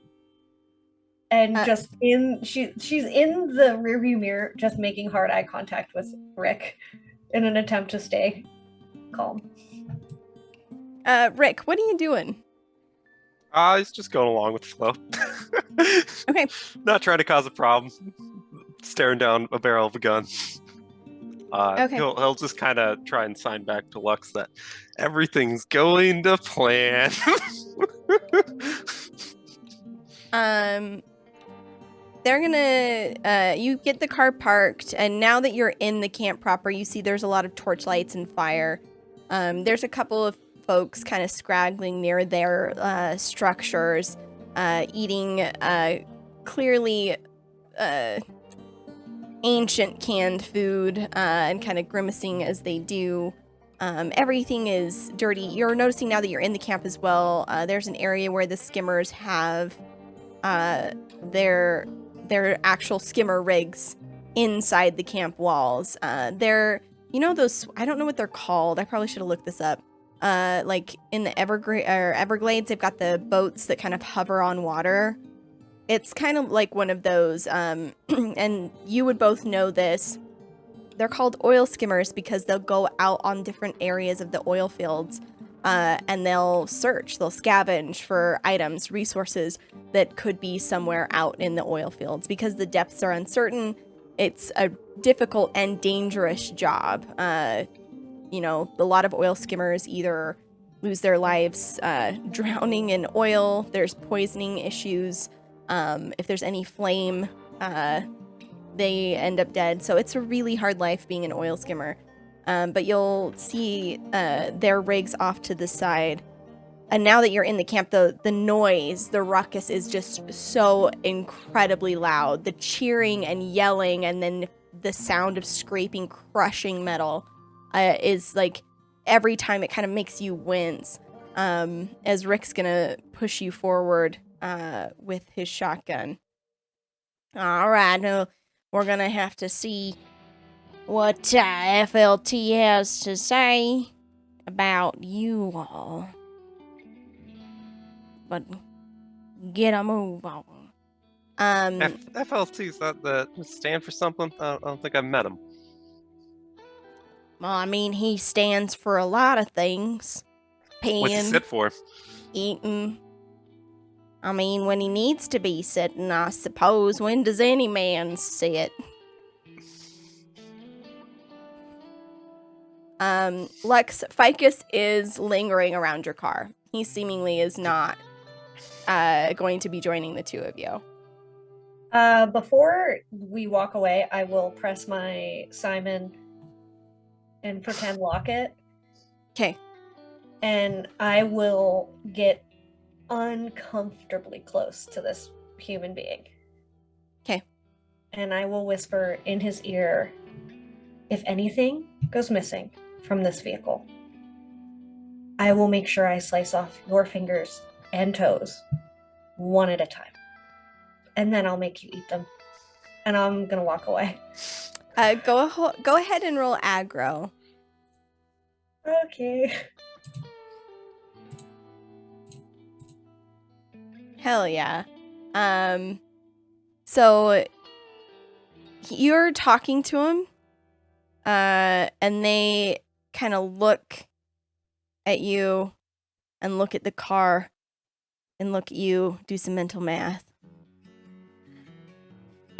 And just she's in the rearview mirror, just making hard eye contact with Rick in an attempt to stay calm. Rick, what are you doing? He's just going along with the flow. Okay. Not trying to cause a problem. Staring down a barrel of a gun. Okay. He'll just kind of try and sign back to Lux that everything's going to plan. They're gonna, you get the car parked, and now that you're in the camp proper, you see there's a lot of torchlights and fire. There's a couple of folks kind of scraggling near their structures, eating clearly ancient canned food and kind of grimacing as they do. Everything is dirty. You're noticing now that you're in the camp as well, there's an area where the skimmers have their actual skimmer rigs inside the camp walls. They're, you know, those, I don't know what they're called. I probably should have looked this up. Like in the Everglades, they've got the boats that kind of hover on water. It's kind of like one of those, and you would both know this. They're called oil skimmers because they'll go out on different areas of the oil fields and they'll search, they'll scavenge for items, resources that could be somewhere out in the oil fields. Because the depths are uncertain, it's a difficult and dangerous job. You know, a lot of oil skimmers either lose their lives drowning in oil, there's poisoning issues, if there's any flame, they end up dead. So it's a really hard life being an oil skimmer. But you'll see their rigs off to the side. And now that you're in the camp, the noise, the ruckus is just so incredibly loud. The cheering and yelling, and then the sound of scraping, crushing metal is like every time it kind of makes you wince. As Rick's gonna push you forward with his shotgun. All right, now we're gonna have to see what FLT has to say about you all. But get a move on. FLT, is that the stand for something? I don't think I've met him. Well, I mean, he stands for a lot of things. What's he Peeing, sit for? eating. I mean, when he needs to be sitting, I suppose. When does any man sit? Lux, Ficus is lingering around your car. He seemingly is not going to be joining the two of you. Before we walk away, I will press my Simon and pretend lock it. Okay. And I will get uncomfortably close to this human being. Okay. And I will whisper in his ear, if anything goes missing from this vehicle, I will make sure I slice off your fingers and toes one at a time. And then I'll make you eat them. And I'm gonna walk away. Go ahead and roll aggro. Okay. Hell yeah. So you're talking to him, and they kind of look at you and look at the car and look at you, do some mental math.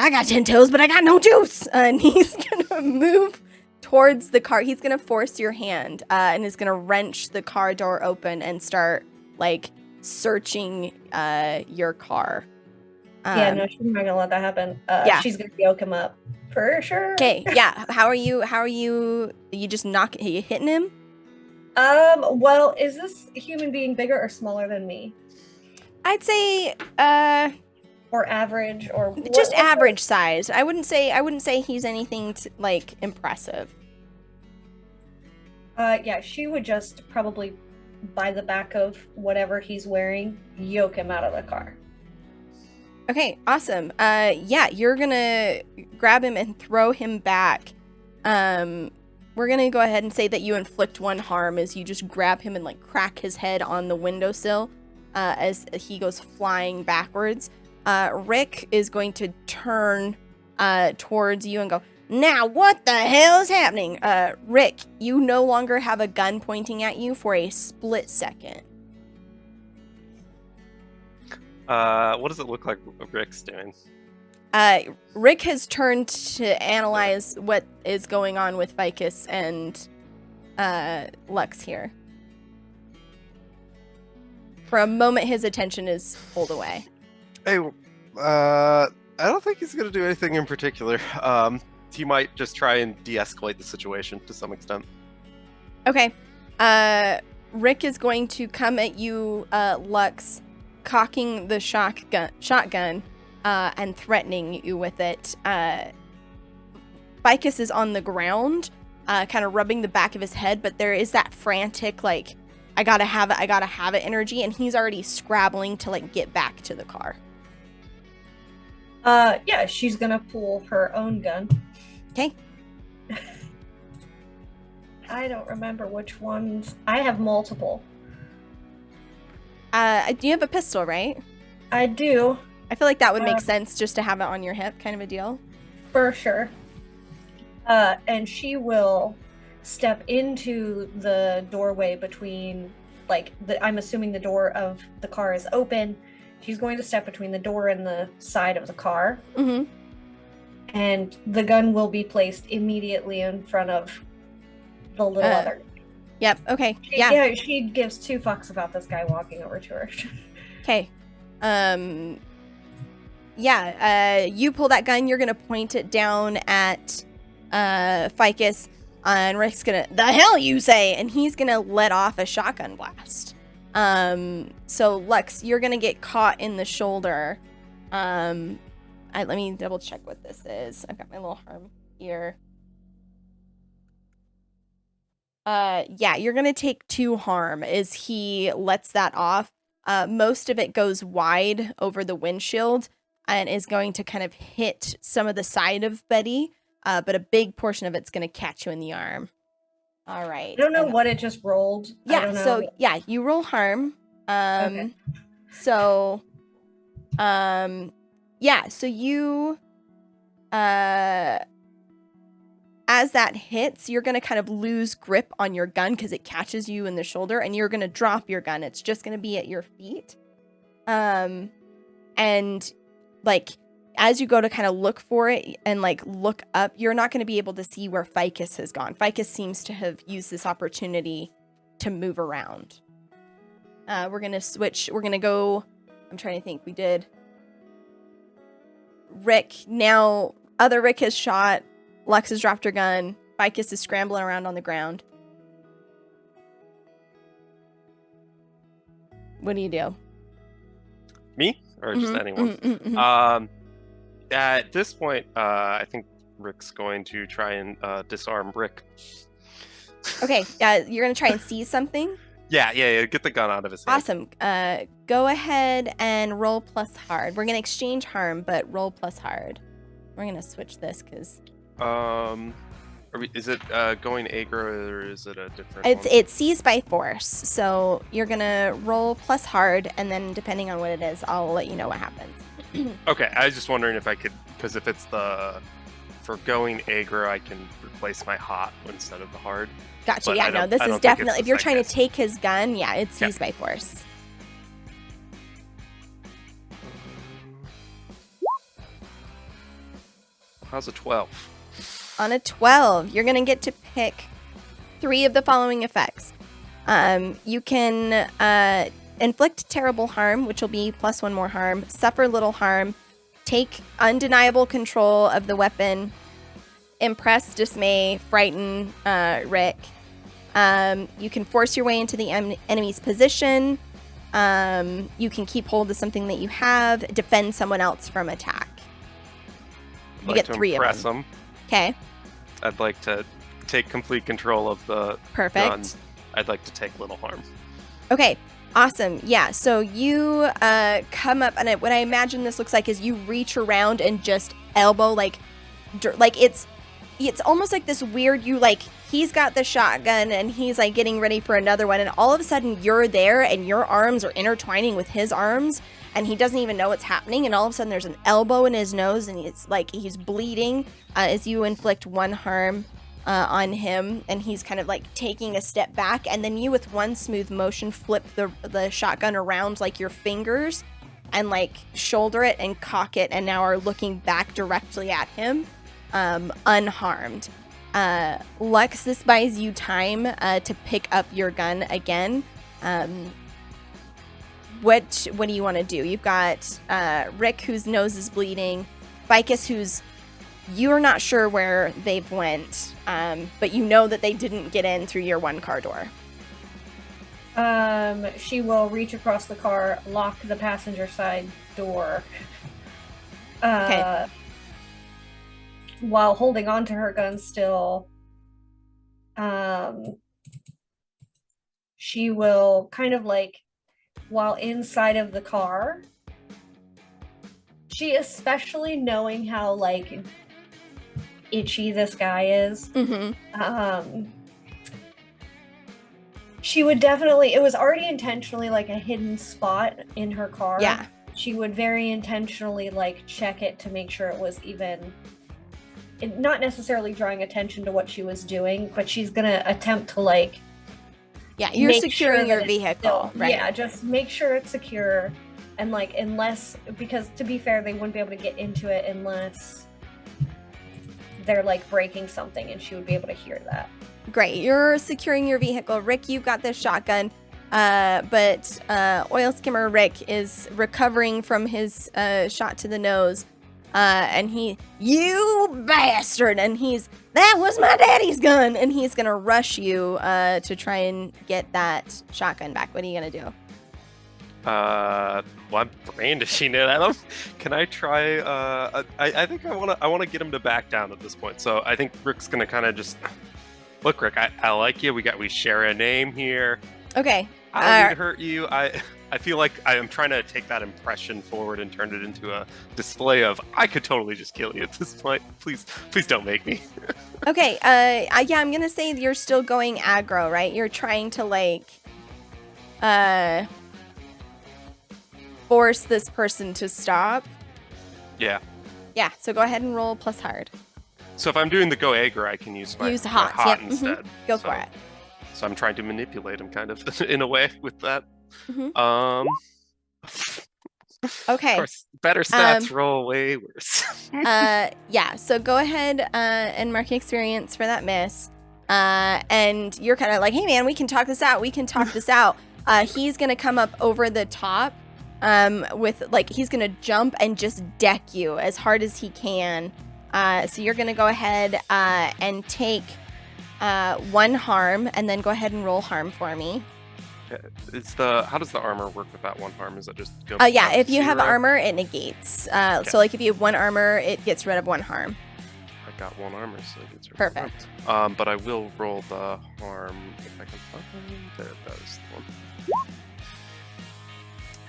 I got 10 toes, but I got no juice. And he's gonna move towards the car. He's gonna force your hand, and is gonna wrench the car door open and start like searching your car. Yeah, no, she's not gonna let that happen. Yeah. She's gonna yoke him up for sure. Okay, yeah. How are you? You just are you hitting him? Well, is this human being bigger or smaller than me? I'd say Or average, or just average size. I wouldn't say he's anything like impressive. Yeah, she would just probably by the back of whatever he's wearing, yoke him out of the car. Okay, awesome. Yeah, you're gonna grab him and throw him back. We're gonna go ahead and say that you inflict one harm as you just grab him and like crack his head on the windowsill as he goes flying backwards. Rick is going to turn towards you and go, now what the hell is happening? Rick, you no longer have a gun pointing at you for a split second. What does it look like Rick's doing? Rick has turned to analyze what is going on with Ficus and Lux here. For a moment, his attention is pulled away. Hey, I don't think he's gonna do anything in particular. He might just try and de-escalate the situation to some extent. Okay. Rick is going to come at you, Lux, cocking the shotgun and threatening you with it. Ficus is on the ground, kind of rubbing the back of his head, but there is that frantic, like, I gotta have it energy, and he's already scrabbling to, like, get back to the car. Yeah, she's gonna pull her own gun. Okay. I don't remember which ones. I have multiple. You have a pistol, right? I do. I feel like that would make sense just to have it on your hip, kind of a deal. For sure. And she will step into the doorway between like I'm assuming the door of the car is open. She's going to step between the door and the side of the car. Mm-hmm. And the gun will be placed immediately in front of the little other. Yep. Okay. Yeah, she gives 2 fucks about this guy walking over to her. Okay. You pull that gun. You're gonna point it down at Ficus, and Rick's gonna, the hell you say, and he's gonna let off a shotgun blast. So Lux, you're gonna get caught in the shoulder. Let me double check what this is. I've got my little harm here. You're gonna take 2 harm as he lets that off. Most of it goes wide over the windshield and is going to kind of hit some of the side of Betty, but a big portion of it's gonna catch you in the arm. All right. I don't know what it just rolled. I don't know. So you roll harm. Okay. So you as that hits, you're going to kind of lose grip on your gun because it catches you in the shoulder, and you're going to drop your gun. It's just going to be at your feet. And like, as you go to kind of look for it and like look up, you're not going to be able to see where Ficus has gone. Ficus seems to have used this opportunity to move around. We're going to switch. We're going to go. I'm trying to think. We did Rick. Now, other Rick has shot. Lux has dropped her gun. Ficus is scrambling around on the ground. What do you do? Me? Or just anyone? At this point, I think Rick's going to try and disarm Rick. Okay, you're going to try and seize something? Yeah, get the gun out of his hand. Awesome. Go ahead and roll plus hard. We're going to exchange harm, but roll plus hard. We're going to switch this because... is it going aggro, or is it a different It's seized by force, so you're gonna roll plus hard, and then depending on what it is, I'll let you know what happens. Okay, I was just wondering if I could, because if it's for going aggro, I can replace my hot instead of the hard. Gotcha. But Yeah, no, this is definitely, if you're trying to take his gun, it's seized by force. How's a 12? On a 12, you're going to get to pick 3 of the following effects. You can inflict terrible harm, which will be plus 1 more harm, suffer little harm, take undeniable control of the weapon, impress, dismay, frighten Rick. You can force your way into the enemy's position. You can keep hold of something that you have, defend someone else from attack. You get 3 of them. Okay. I'd like to take complete control of the gun. I'd like to take little harm. Okay, awesome. Yeah, so you come up, and what I imagine this looks like is you reach around and just elbow, like it's almost like this weird, he's got the shotgun, and he's, like, getting ready for another one, and all of a sudden you're there, and your arms are intertwining with his arms, and he doesn't even know what's happening, and all of a sudden there's an elbow in his nose, and it's like he's bleeding as you inflict 1 harm on him, and he's kind of like taking a step back, and then you with one smooth motion flip the shotgun around like your fingers and like shoulder it and cock it, and now are looking back directly at him unharmed. Lux, this buys you time to pick up your gun again. What do you want to do? You've got Rick, whose nose is bleeding, Ficus, you're not sure where they've went, but you know that they didn't get in through your 1-car door. She will reach across the car, lock the passenger side door. Okay. While holding on to her gun still, she will kind of like, while inside of the car, she, especially knowing how like itchy this guy is, she would definitely, it was already intentionally like a hidden spot in her car. Yeah. She would very intentionally like check it to make sure it was even, not necessarily drawing attention to what she was doing, but she's gonna attempt to like Yeah, you're make sure securing your that it's vehicle, right? Yeah, just make sure it's secure. And like, because to be fair, they wouldn't be able to get into it unless they're like breaking something, and she would be able to hear that. Great. You're securing your vehicle. Rick, you've got this shotgun. But Oilskimmer Rick is recovering from his shot to the nose. And you bastard! And that was my daddy's gun! And he's gonna rush you to try and get that shotgun back. What are you gonna do? What brandishing it at him? Can I try? I think I wanna get him to back down at this point. So I think Rick's gonna kind of just look. Rick, I like you. We share a name here. Okay. I don't need to hurt you. I feel like I am trying to take that impression forward and turn it into a display of I could totally just kill you at this point. Please don't make me. Okay. Yeah, I'm gonna say you're still going aggro, right? You're trying to like force this person to stop. Yeah. Yeah. So go ahead and roll plus hard. So if I'm doing the go aggro, I can use my hot. hot Yep. instead. Go for it. So I'm trying to manipulate him kind of in a way with that. Mhm. Okay. Of course, better stats roll way worse. Yeah, so go ahead and mark experience for that miss. And you're kind of like, hey man, we can talk this out. He's going to come up over the top with like, he's going to jump and just deck you as hard as he can. So you're going to go ahead and take 1 harm, and then go ahead and roll harm for me. How does the armor work with that 1 harm? Is it just go? Yeah, if you have 0? armor, it negates. Okay. So like if you have 1 armor, it gets rid of 1 harm. I got 1 armor, so it gets rid of Perfect. 1. But I will roll the harm if I can find it. There it goes.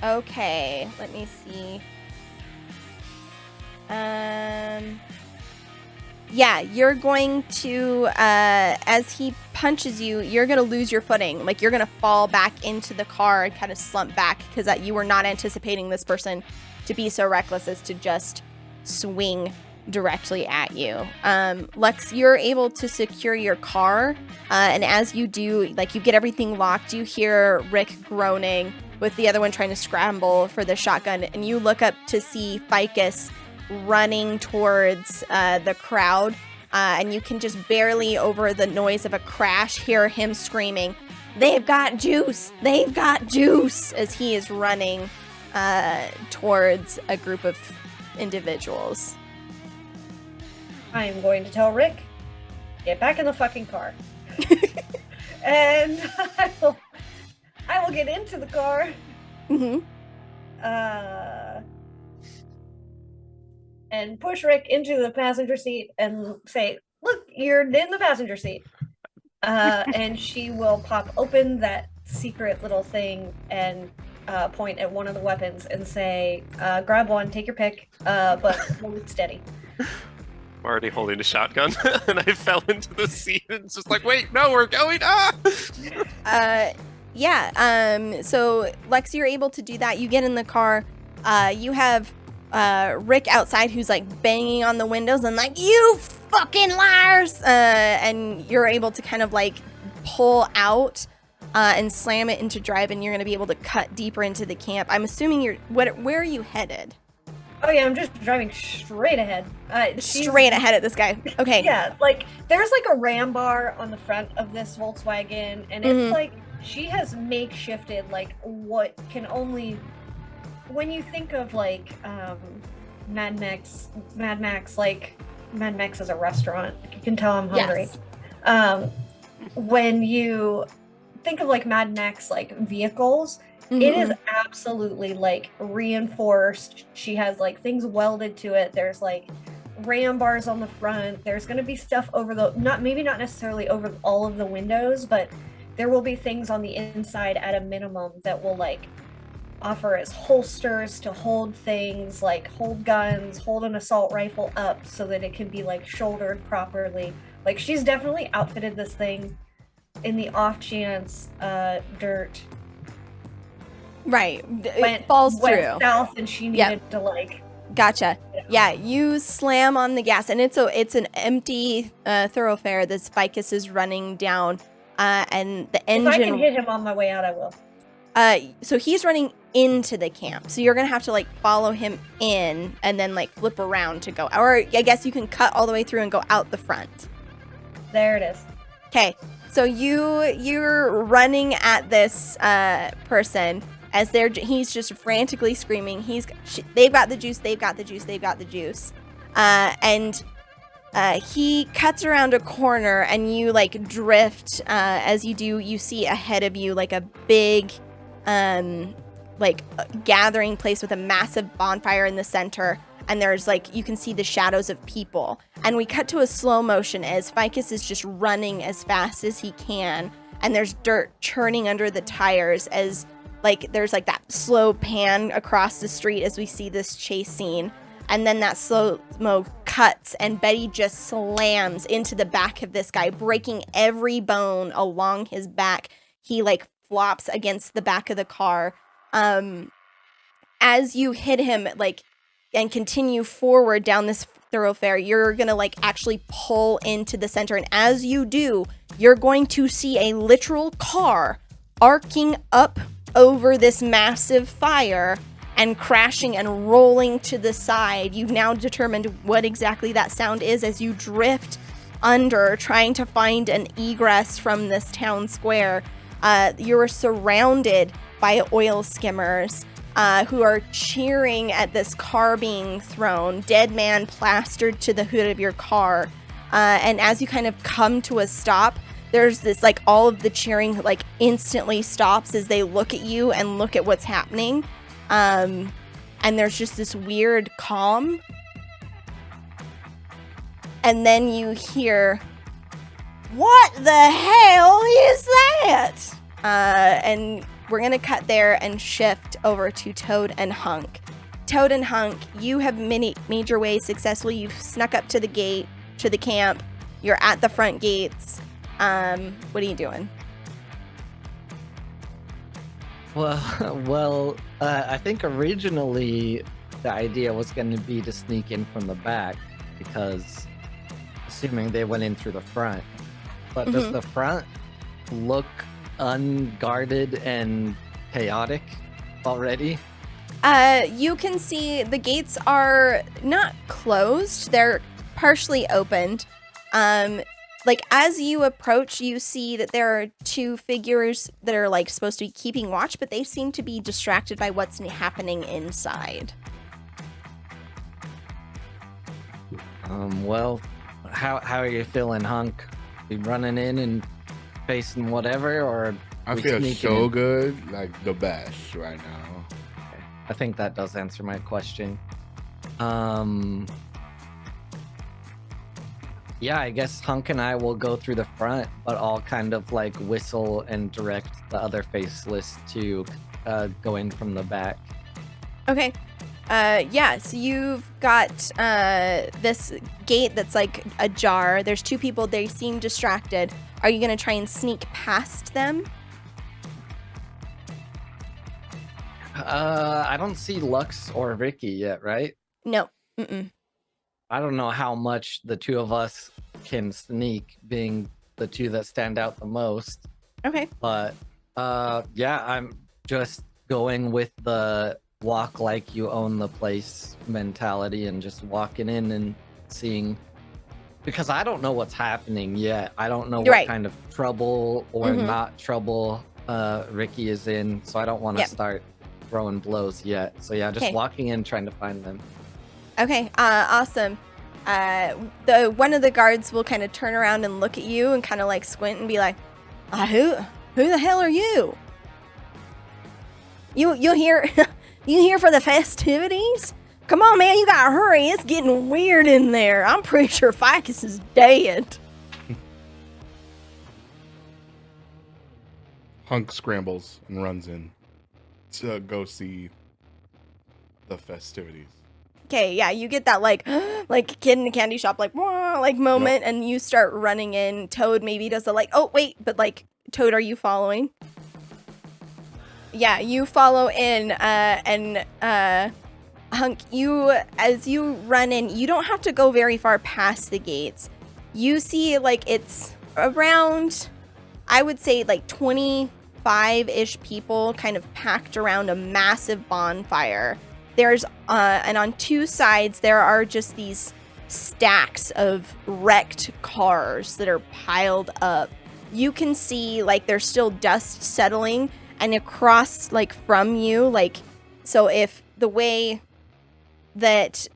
Okay, let me see. Yeah, you're going to, as he punches you, you're going to lose your footing. Like, you're going to fall back into the car and kind of slump back because you were not anticipating this person to be so reckless as to just swing directly at you. Lex, you're able to secure your car, and as you do, like, you get everything locked. You hear Rick groaning with the other one trying to scramble for the shotgun, and you look up to see Ficus running towards the crowd, and you can just barely, over the noise of a crash, hear him screaming, "They've got juice! They've got juice!" as he is running towards a group of individuals. I am going to tell Rick, get back in the fucking car. And I will get into the car. Mm-hmm. And push Rick into the passenger seat and say, "Look, you're in the passenger seat." And she will pop open that secret little thing and point at one of the weapons and say, "Grab one, take your pick, but hold it steady." I'm already holding a shotgun, and I fell into the seat, and it's just like, wait, no, we're going, Yeah, so Lex, you're able to do that. You get in the car, you have Rick outside who's like banging on the windows and like, "You fucking liars!" And you're able to kind of like pull out and slam it into drive, and you're going to be able to cut deeper into the camp. I'm assuming where are you headed? Oh yeah, I'm just driving straight ahead. Straight ahead at this guy. Okay. Yeah, like there's like a ram bar on the front of this Volkswagen, and it's like she has makeshifted like what can only, when you think of like Mad Max, like Mad Max is a restaurant. You can tell I'm hungry. Yes. When you think of like Mad Max like vehicles, it is absolutely like reinforced. She has like things welded to it. There's like ram bars on the front. There's going to be stuff over maybe not necessarily over all of the windows, but there will be things on the inside at a minimum that will like offer as holsters to hold things, like hold guns, hold an assault rifle up so that it can be like shouldered properly. Like she's definitely outfitted this thing in the off chance dirt Right. It falls through. South, and she needed to like. Gotcha. Yeah, you slam on the gas, and it's an empty thoroughfare. This Ficus is running down, and the If I can engine. hit him on my way out, I will. So he's running into the camp. So you're gonna have to like follow him in and then like flip around to go. Or I guess you can cut all the way through and go out the front. There it is. Okay. So you're running at this person as he's just frantically screaming. They've got the juice. They've got the juice. They've got the juice. And he cuts around a corner and you like drift. As you do, you see ahead of you like a big like gathering place with a massive bonfire in the center, and there's like you can see the shadows of people, and we cut to a slow motion as Ficus is just running as fast as he can, and there's dirt churning under the tires as like there's like that slow pan across the street as we see this chase scene, and then that slow-mo cuts and Betty just slams into the back of this guy, breaking every bone along his back. He like flops against the back of the car. As you hit him like and continue forward down this thoroughfare, you're gonna like actually pull into the center, and as you do, you're going to see a literal car arcing up over this massive fire and crashing and rolling to the side. You've now determined what exactly that sound is as you drift under, trying to find an egress from this town square. You're surrounded by oil skimmers who are cheering at this car being thrown, dead man plastered to the hood of your car. And as you kind of come to a stop, there's this like all of the cheering like instantly stops as they look at you and look at what's happening. And there's just this weird calm. And then you hear, "What the hell is that?" And we're going to cut there and shift over to Toad and Hunk. Toad and Hunk, you have made your way successfully. You've snuck up to the gate, to the camp. You're at the front gates. What are you doing? Well, I think originally the idea was going to be to sneak in from the back, because assuming they went in through the front. But does the front look unguarded and chaotic already? You can see the gates are not closed. They're partially opened. Like as you approach, you see that there are two figures that are like supposed to be keeping watch, but they seem to be distracted by what's happening inside. Well, how are you feeling, Hunk? You running in and facing whatever, or I we feel sneaking so in? good, like the best right now. I think that does answer my question. Yeah, I guess Hunk and I will go through the front, but I'll kind of like whistle and direct the other faceless to go in from the back. Okay. Yeah, so you've got this gate that's like ajar. There's two people. They seem distracted. Are you going to try and sneak past them? I don't see Lux or Ricky yet, right? No. Mm-mm. I don't know how much the two of us can sneak, being the two that stand out the most. Okay. But yeah, I'm just going with the walk like you own the place mentality and just walking in and seeing, because I don't know what's happening yet. I don't know what kind of trouble or not trouble Ricky is in, so I don't want to start throwing blows yet. So yeah, just walking in, trying to find them. Okay, awesome. One of the guards will kind of turn around and look at you and kind of like squint and be like, who the hell are you? You here you here for the festivities? Come on, man, you gotta hurry. It's getting weird in there. I'm pretty sure Ficus is dead. Hunk scrambles and runs in to go see the festivities. Okay, yeah, you get that like like kid in a candy shop like wah, like moment, and you start running in. Toad maybe does a like, oh wait, but like Toad, are you following? Yeah, you follow in, and Hunk, as you run in, you don't have to go very far past the gates. You see like it's around I would say like 25-ish people kind of packed around a massive bonfire. There's and on two sides there are just these stacks of wrecked cars that are piled up. You can see like there's still dust settling, and across like from you, like, so if the way that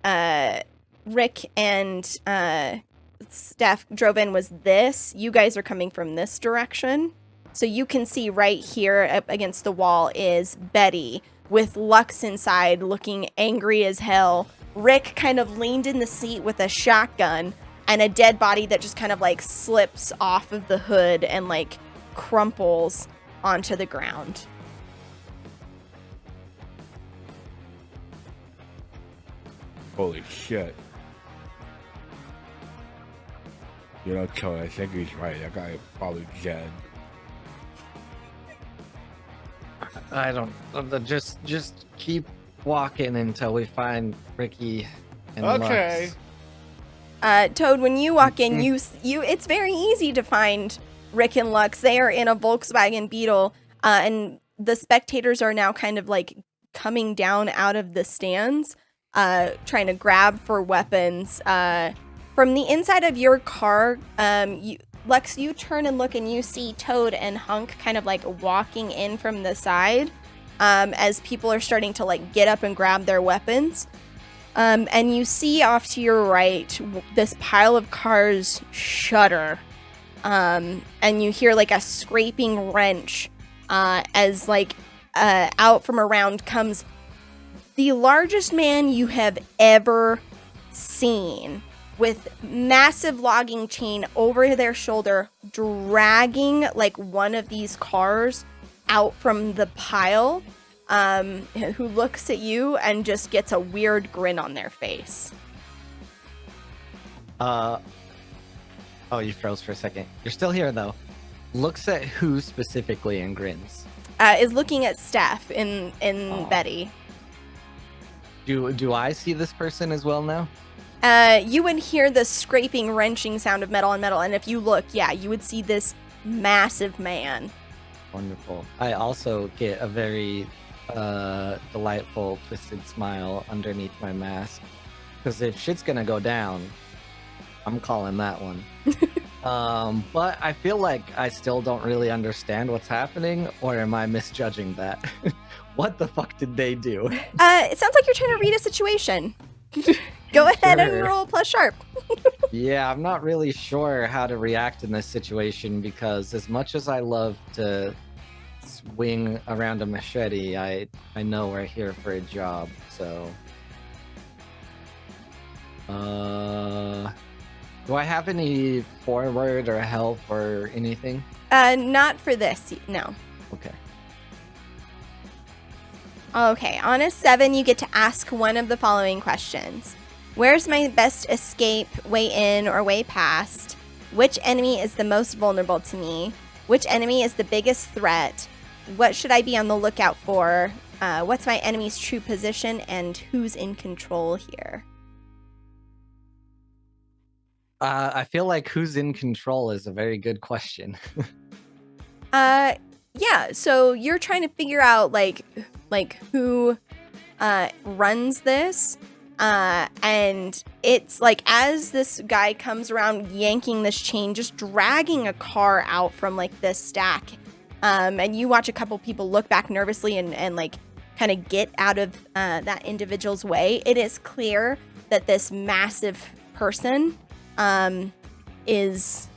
Rick and Stef drove in was this, you guys are coming from this direction. So you can see right here up against the wall is Betty with Lux inside looking angry as hell. Rick kind of leaned in the seat with a shotgun, and a dead body that just kind of like slips off of the hood and like crumples onto the ground. Holy shit. You know, Joe, I think he's right. That guy is probably dead. I don't. Just keep walking until we find Ricky and Okay. Lux. Toad, when you walk in, you it's very easy to find Rick and Lux. They are in a Volkswagen Beetle, and the spectators are now kind of like coming down out of the stands, trying to grab for weapons. From the inside of your car, Lux, you turn and look and you see Toad and Hunk kind of like walking in from the side, as people are starting to like get up and grab their weapons. And you see off to your right this pile of cars shudder, and you hear like a scraping wrench, as like out from around comes the largest man you have ever seen, with massive logging chain over their shoulder, dragging like one of these cars out from the pile, who looks at you and just gets a weird grin on their face. Oh, you froze for a second. You're still here though. Looks at who specifically and grins. Is looking at Stef in Betty. Do I see this person as well now? You would hear the scraping, wrenching sound of metal on metal, and if you look, yeah, you would see this massive man. Wonderful. I also get a very delightful, twisted smile underneath my mask. Because if shit's gonna go down, I'm calling that one. But I feel like I still don't really understand what's happening, or am I misjudging that? What the fuck did they do? It sounds like you're trying to read a situation. Go ahead and Sure. roll plus sharp. Yeah, I'm not really sure how to react in this situation, because as much as I love to swing around a machete, I know we're here for a job, so... Do I have any forward or help or anything? Not for this, no. Okay. Okay, on a 7, you get to ask one of the following questions. Where's my best escape, way in or way past? Which enemy is the most vulnerable to me? Which enemy is the biggest threat? What should I be on the lookout for? What's my enemy's true position? And who's in control here? I feel like who's in control is a very good question. Yeah, so you're trying to figure out like who runs this, and it's like as this guy comes around yanking this chain, just dragging a car out from like this stack, and you watch a couple people look back nervously and like kind of get out of that individual's way. It is clear that this massive person is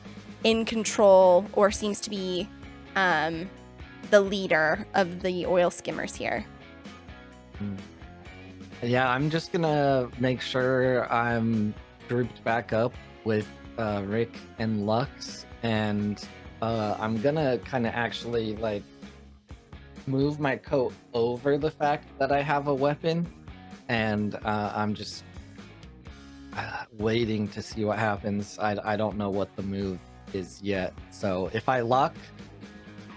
in control, or seems to be the leader of the Oilskimmers here. Yeah, I'm just gonna make sure I'm grouped back up with Rick and Lux, and I'm gonna kind of actually like move my coat over the fact that I have a weapon, and I'm just waiting to see what happens. I don't know what the move is yet, so if I luck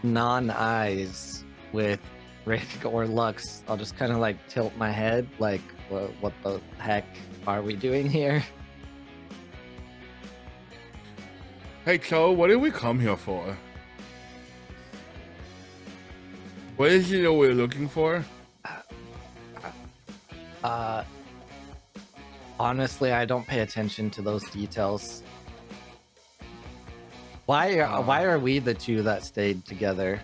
non-eyes with Rick or Lux, I'll just kind of like tilt my head like, what the heck are we doing here? Hey, Joe, what did we come here for? What is it that we're looking for? Honestly, I don't pay attention to those details. Why are we the two that stayed together?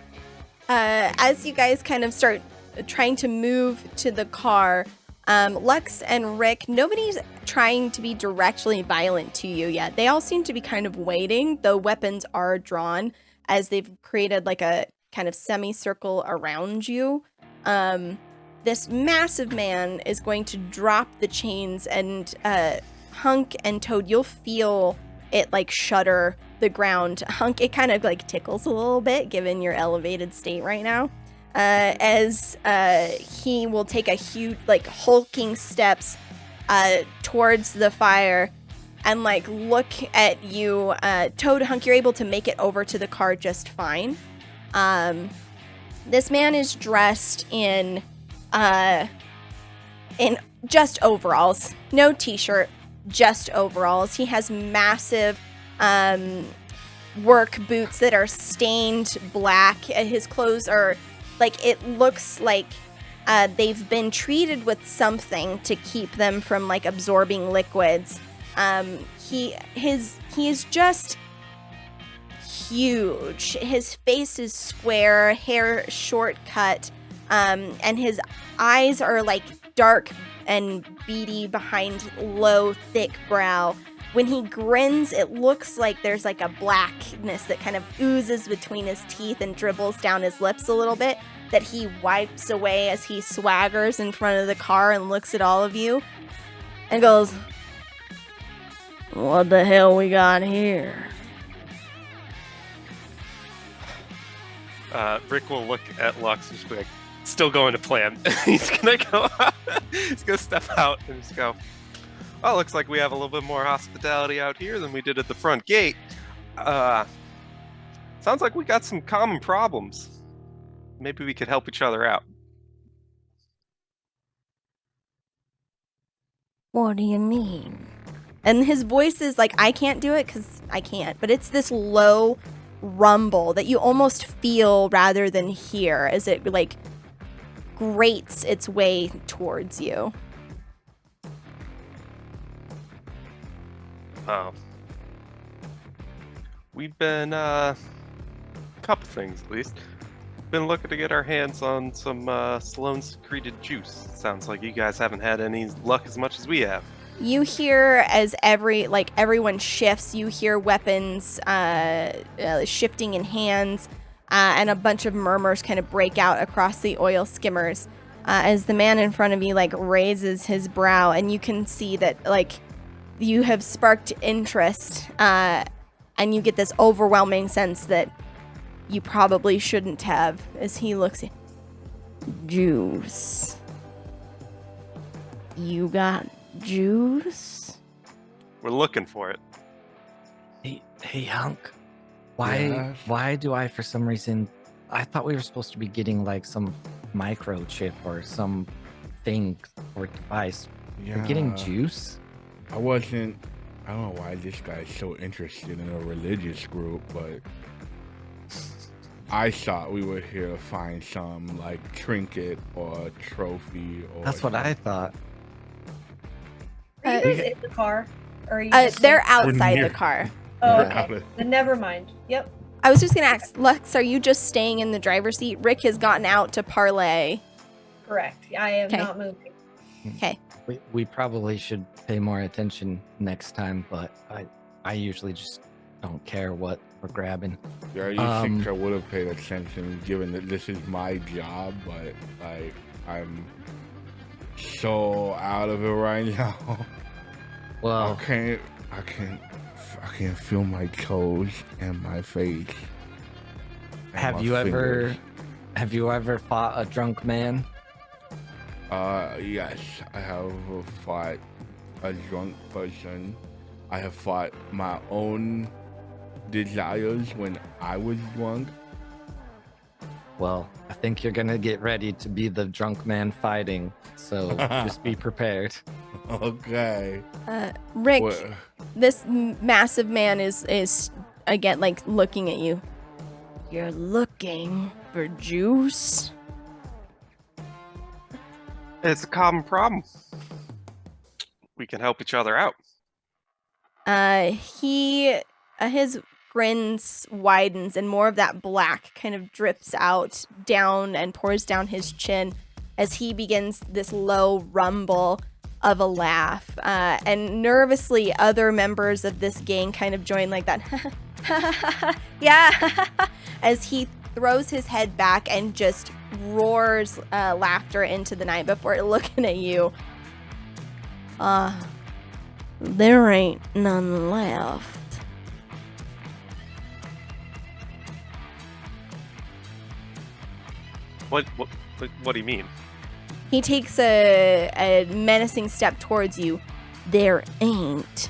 As you guys kind of start trying to move to the car, Lux and Rick, nobody's trying to be directly violent to you yet. They all seem to be kind of waiting, though weapons are drawn as they've created like a kind of semicircle around you. This massive man is going to drop the chains, and Hunk and Toad, you'll feel it like shudder the ground. Hunk, it kind of like tickles a little bit given your elevated state right now. As he will take a huge, like, hulking steps towards the fire and, like, look at you. Toad, Hunk, you're able to make it over to the car just fine. This man is dressed in just overalls. No t-shirt, just overalls. He has massive work boots that are stained black. His clothes are... like, it looks like they've been treated with something to keep them from, like, absorbing liquids. He is just huge. His face is square, hair short cut, and his eyes are, like, dark and beady behind low, thick brow. When he grins, it looks like there's like a blackness that kind of oozes between his teeth and dribbles down his lips a little bit that he wipes away as he swaggers in front of the car and looks at all of you and goes, "What the hell we got here?" Rick will look at Lux and just be like, still going to plan. He's gonna go he's gonna step out and just go, "Oh, looks like we have a little bit more hospitality out here than we did at the front gate. Sounds like we got some common problems. Maybe we could help each other out." "What do you mean?" And his voice is like, I can't do it because I can't, but it's this low rumble that you almost feel rather than hear as it, like, grates its way towards you. We've been, a couple things at least. Been looking to get our hands on some Sloan secreted juice. Sounds like you guys haven't had any luck as much as we have. You hear as everyone shifts, you hear weapons shifting in hands, and a bunch of murmurs kind of break out across the oil skimmers as the man in front of you, like, raises his brow, and you can see that, like, you have sparked interest, and you get this overwhelming sense that you probably shouldn't have as he looks at juice. You got juice? We're looking for it. Hey, Hunk. Yes? Why do I, for some reason, I thought we were supposed to be getting like some microchip or some thing or device. We're getting juice? I don't know why this guy's so interested in a religious group, but I thought we were here to find some, like, trinket or trophy or... That's what I thought. Are you guys in the car? Or are you They're outside the car. Oh, We're out okay. of- Then never mind. Yep. I was just gonna ask, Lux, are you just staying in the driver's seat? Rick has gotten out to parlay. Correct. I am Okay. not moving. Okay. We probably should pay more attention next time, but I usually just don't care what we're grabbing. Yeah, you think I would have paid attention given that this is my job, but, like, I'm so out of it right now. Well, I can't feel my toes and my face. and have my you fingers. ever fought a drunk man? Yes, I have fought a drunk person. I have fought my own desires when I was drunk. Well, I think you're gonna get ready to be the drunk man fighting, so just be prepared. Okay. Rick, What- this massive man is again, like, looking at you. You're looking for juice? It's a common problem. We can help each other out. His grin widens and more of that black kind of drips out down and pours down his chin as he begins this low rumble of a laugh. And nervously, other members of this gang kind of join like that. Yeah, as he throws his head back and just roars laughter into the night before looking at you. There ain't none left. What do you mean? He takes a menacing step towards you. There ain't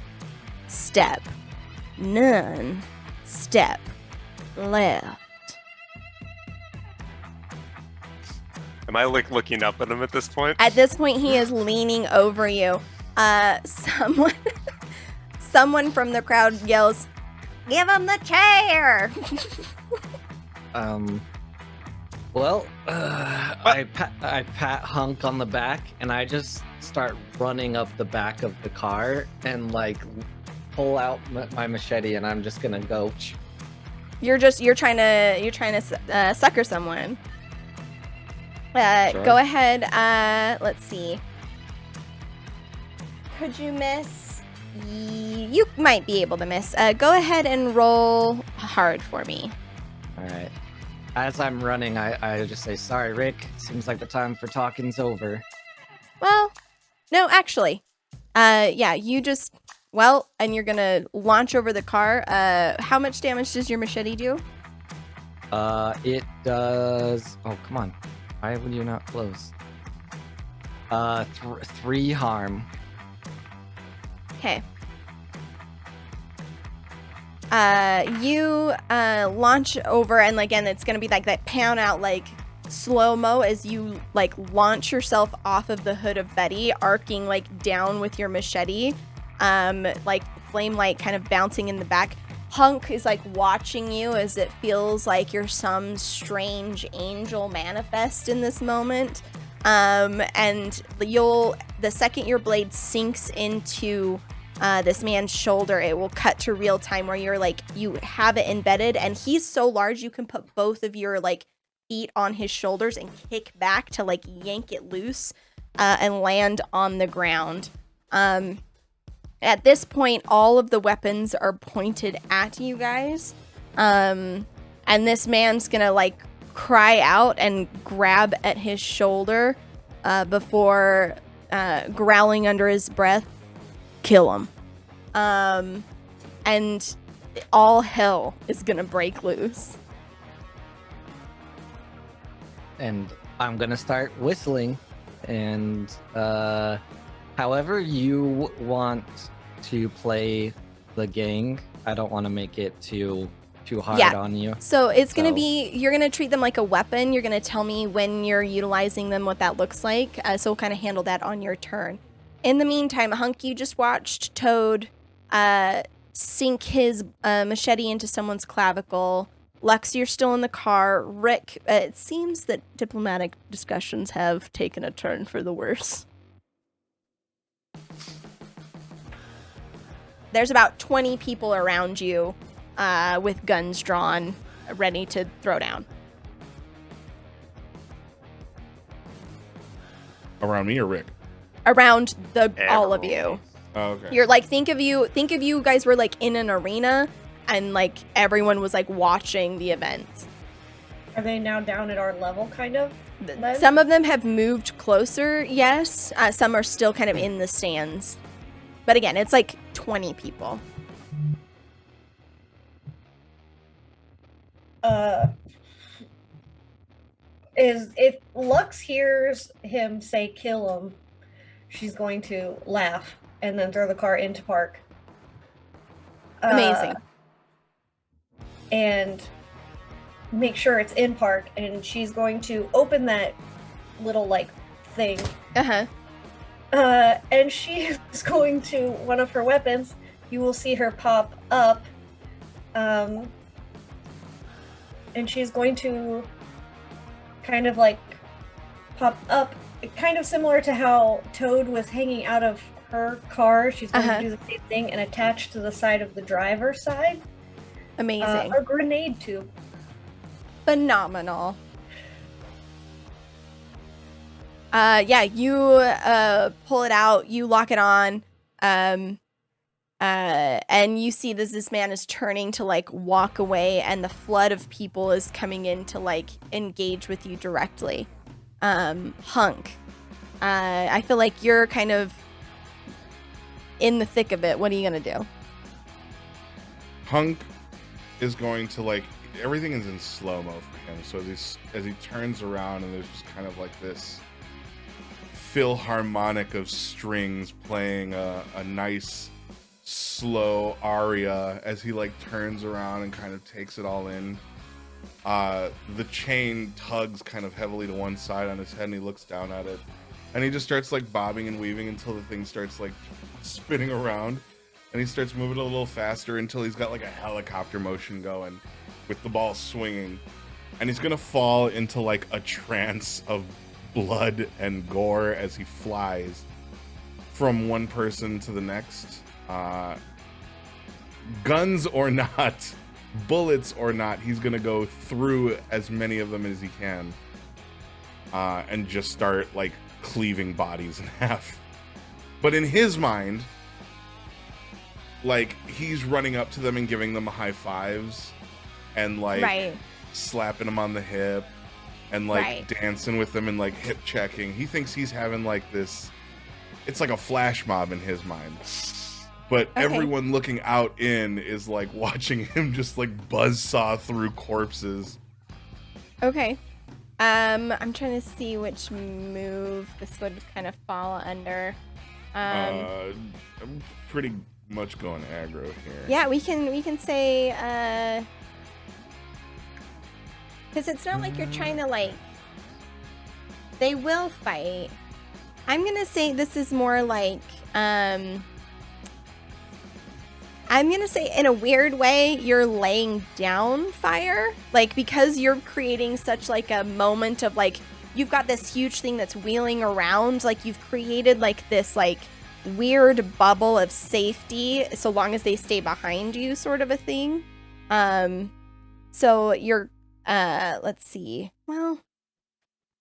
none step left. Am I like looking up at him at this point? At this point, he is leaning over you. Someone from the crowd yells, "Give him the chair!" I pat Hunk on the back, and I just start running up the back of the car and like pull out my machete, and I'm just gonna go. You're trying to sucker someone. Sure. Go ahead. Let's see. Could you miss? You might be able to miss. Go ahead and roll hard for me. All right. As I'm running, I just say, "Sorry, Rick. Seems like the time for talking's over." Well, no, actually. Yeah, you just... Well, and you're gonna launch over the car. How much damage does your machete do? It does... Oh, come on. Why would you not close? 3 harm. Okay. You launch over, and again, it's gonna be like that pan out, like slow-mo as you like launch yourself off of the hood of Betty, arcing like down with your machete, like flame light kind of bouncing in the back. Hunk is like watching you as it feels like you're some strange angel manifest in this moment. And the second your blade sinks into this man's shoulder, it will cut to real time where you're like, you have it embedded, and he's so large you can put both of your like feet on his shoulders and kick back to like yank it loose and land on the ground. At this point, all of the weapons are pointed at you guys. And this man's gonna like cry out and grab at his shoulder before growling under his breath, "Kill him." And all hell is gonna break loose. And I'm gonna start whistling, and however you want to play the gang, I don't want to make it too hard on you. So it's gonna be, you're gonna treat them like a weapon. You're gonna tell me when you're utilizing them what that looks like. So we'll kind of handle that on your turn. In the meantime, Hunk, you just watched Toad sink his machete into someone's clavicle. Lux, you're still in the car. Rick, it seems that diplomatic discussions have taken a turn for the worse. There's about 20 people around you with guns drawn, ready to throw down. Around me or Rick? Around all of you. Oh, okay. You're like, think of you guys were like in an arena, and like everyone was like watching the event. Are they now down at our level, kind of? Then? Some of them have moved closer, yes. Some are still kind of in the stands. But again, it's like 20 people. If Lux hears him say "kill him," she's going to laugh and then throw the car into park. Amazing. And make sure it's in park, and she's going to open that little like thing. Uh-huh. And she is going to, one of her weapons, you will see her pop up, and she's going to kind of like pop up kind of similar to how Toad was hanging out of her car, she's going to do the same thing and attach to the side of the driver's side. Amazing. A grenade tube. Phenomenal. Yeah, you pull it out, you lock it on, and you see this man is turning to like walk away, and the flood of people is coming in to like engage with you directly. Hunk, I feel like you're kind of in the thick of it. What are you gonna do? Hunk is going to like, everything is in slow-mo for him, so as he turns around and there's just kind of like this philharmonic of strings playing a nice slow aria as he like turns around and kind of takes it all in. The chain tugs kind of heavily to one side on his head, and he looks down at it, and he just starts like bobbing and weaving until the thing starts like spinning around, and he starts moving a little faster until he's got like a helicopter motion going with the ball swinging, and he's gonna fall into like a trance of blood and gore as he flies from one person to the next. Guns or not, bullets or not, he's gonna go through as many of them as he can, and just start like cleaving bodies in half. But in his mind, like, he's running up to them and giving them high fives and like slapping them on the hip and like dancing with them and like hip checking. He thinks he's having like this, it's like a flash mob in his mind. But everyone looking out in is like watching him just like buzzsaw through corpses. Okay. I'm trying to see which move this would kind of fall under. I'm pretty much going aggro here. Yeah, we can say because it's not like you're trying to like, they will fight. I'm gonna say this is more like I'm gonna say in a weird way you're laying down fire, like, because you're creating such like a moment of like, you've got this huge thing that's wheeling around, like you've created like this like weird bubble of safety so long as they stay behind you, sort of a thing. So you're let's see, well,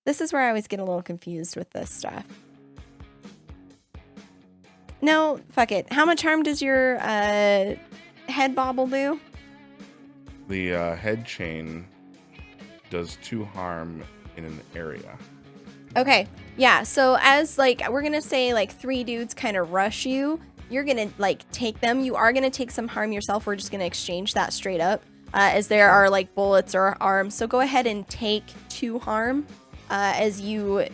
this is where I always get a little confused with this stuff. No, fuck it. How much harm does your head bobble do? The head chain does 2 harm in an area. Okay, yeah, so as like, we're gonna say like 3 dudes kind of rush you, you're gonna like take them. You are gonna take some harm yourself. We're just gonna exchange that straight up, as there are like bullets or arms. So go ahead and take 2 harm as you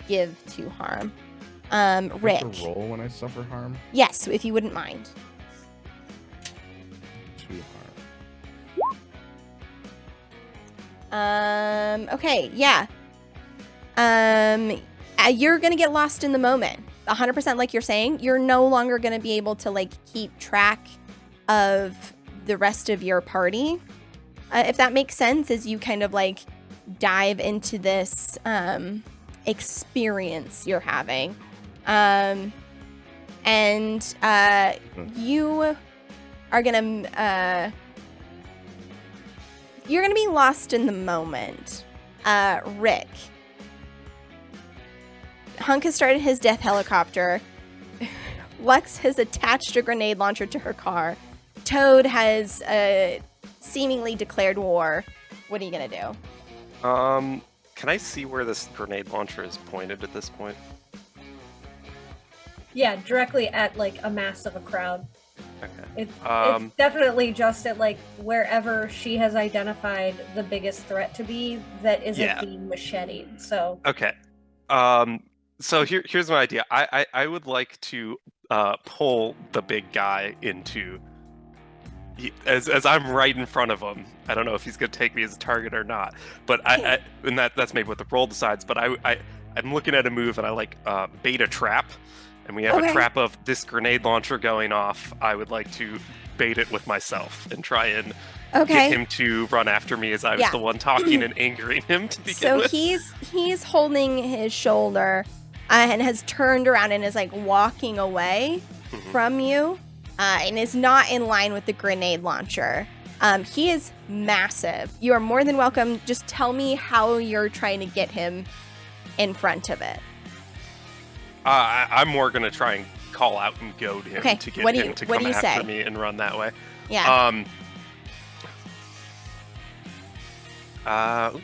give 2 harm. Rick. I have to roll when I suffer harm? Yes, if you wouldn't mind. 2 harm. Okay, yeah. You're gonna get lost in the moment. 100%, like you're saying. You're no longer gonna be able to like keep track of the rest of your party, if that makes sense, as you kind of like dive into this experience you're having. You are gonna you're gonna be lost in the moment. Rick. Hunk has started his death helicopter. Lex has attached a grenade launcher to her car. Toad has seemingly declared war. What are you gonna do? Can I see where this grenade launcher is pointed at this point? Yeah, directly at like a mass of a crowd. Okay. It's definitely just at like wherever she has identified the biggest threat to be that isn't being macheted. So okay. So here's my idea. I would like to pull the big guy into, as I'm right in front of him. I don't know if he's gonna take me as a target or not, but and that's maybe what the roll decides. But I'm looking at a move, and I like bait a trap, and we have Okay. a trap of this grenade launcher going off, I would like to bait it with myself and try and Okay. get him to run after me as I was Yeah. the one talking and angering him to begin So with. he's holding his shoulder and has turned around and is like walking away Mhm. from you and is not in line with the grenade launcher. He is massive. You are more than welcome. Just tell me how you're trying to get him in front of it. I'm more going to try and call out and goad him Okay, to get what do him you- to what come do you after say? me and run that way. Yeah.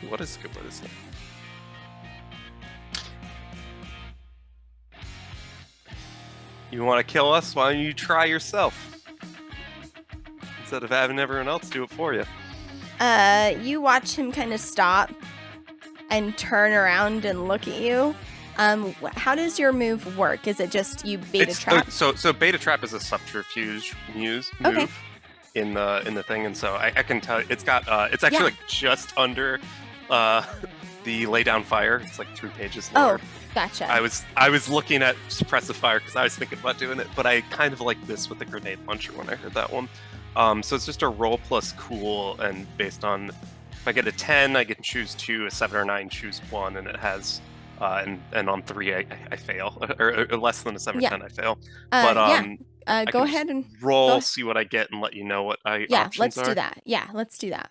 What is good? What is it? You want to kill us? Why don't you try yourself? Instead of having everyone else do it for you. You watch him kind of stop and turn around and look at you. How does your move work? Is it just you bait a trap? So beta trap is a subterfuge move Okay. in the thing, and so I can tell it's got it's actually Yeah. like just under the lay down fire. It's like 3 pages Oh, lower. gotcha. I was looking at suppressive fire because I was thinking about doing it, but I kind of like this with the grenade launcher when I heard that one. So it's just a roll plus cool, and based on if I get a 10, I can choose 2, a 7 or 9, choose 1, and it has and on 3 I fail, or less than a 7 Yeah. or 10 I fail. Yeah. But I Go can ahead and roll, go- see what I get, and let you know what I yeah. options Let's are. do that. Yeah, let's do that.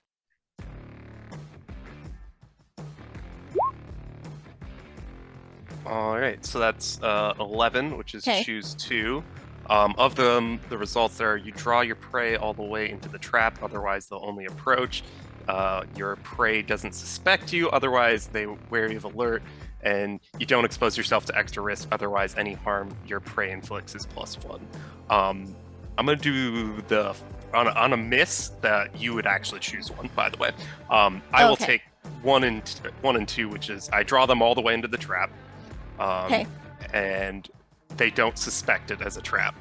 All right, so that's 11, which is 'Kay. choose 2. Of them, the results are you draw your prey all the way into the trap, otherwise they'll only approach. Your prey doesn't suspect you, otherwise they wary of alert, and you don't expose yourself to extra risk, otherwise any harm your prey inflicts is +1. I'm gonna do the on a miss that you would actually choose 1, by the way. I will Okay. take 1 and 2, which is I draw them all the way into the trap. Okay. And they don't suspect it as a trap.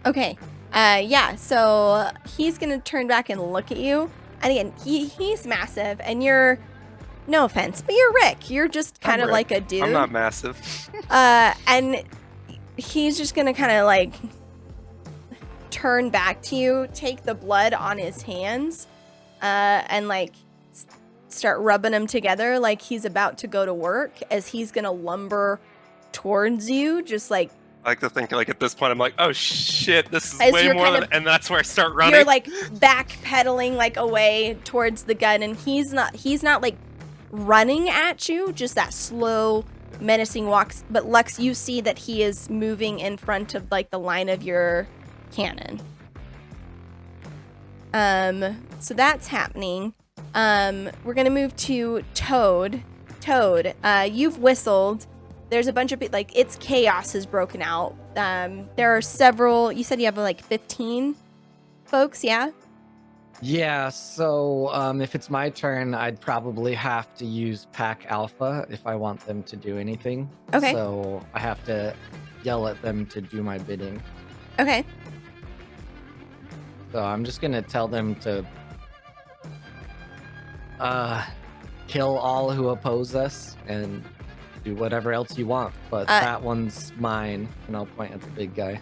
Okay. Yeah. So he's gonna turn back and look at you, and again, he's massive, and you're, no offense, but you're Rick. You're just kind of Rick. like a dude. I'm not massive. And he's just gonna kind of like turn back to you, take the blood on his hands, and like start rubbing them together like he's about to go to work as he's gonna lumber towards you, just like I like to think like at this point I'm like, oh shit, this is As way you're more kind than, of- and that's where I start running. you're like backpedaling like away towards the gun, and he's not like running at you, just that slow menacing walks. But Lux, you see that he is moving in front of like the line of your cannon. So that's happening. We're gonna move to Toad. Toad, you've whistled. There's a bunch of like it's chaos has broken out. There are several. You said you have like 15 folks, yeah? Yeah, so if it's my turn, I'd probably have to use Pack Alpha if I want them to do anything. Okay. So I have to yell at them to do my bidding. Okay. So I'm just gonna tell them to kill all who oppose us and do whatever else you want. But that one's mine, and I'll point at the big guy.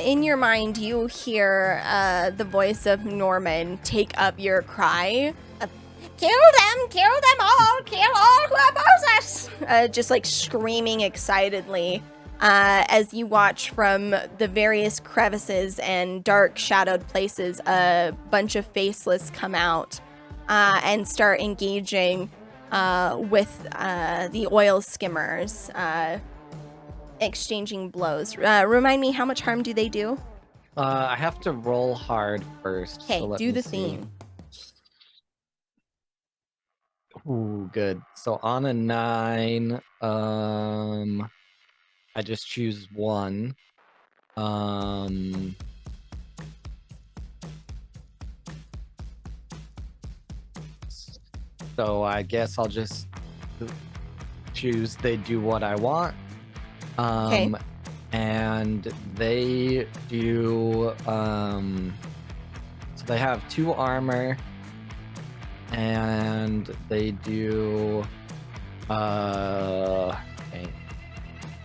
In your mind, you hear the voice of Norman take up your cry. Kill them all, kill all who oppose us! Just like screaming excitedly as you watch from the various crevices and dark shadowed places, a bunch of faceless come out and start engaging with the Oilskimmers. Exchanging blows. Remind me, how much harm do they do? I have to roll hard first. Okay, so let do me the see. theme. Ooh, good. So on a 9, I just choose 1. So I guess I'll just choose they do what I want. Okay. And they do so they have 2 armor, and they do okay.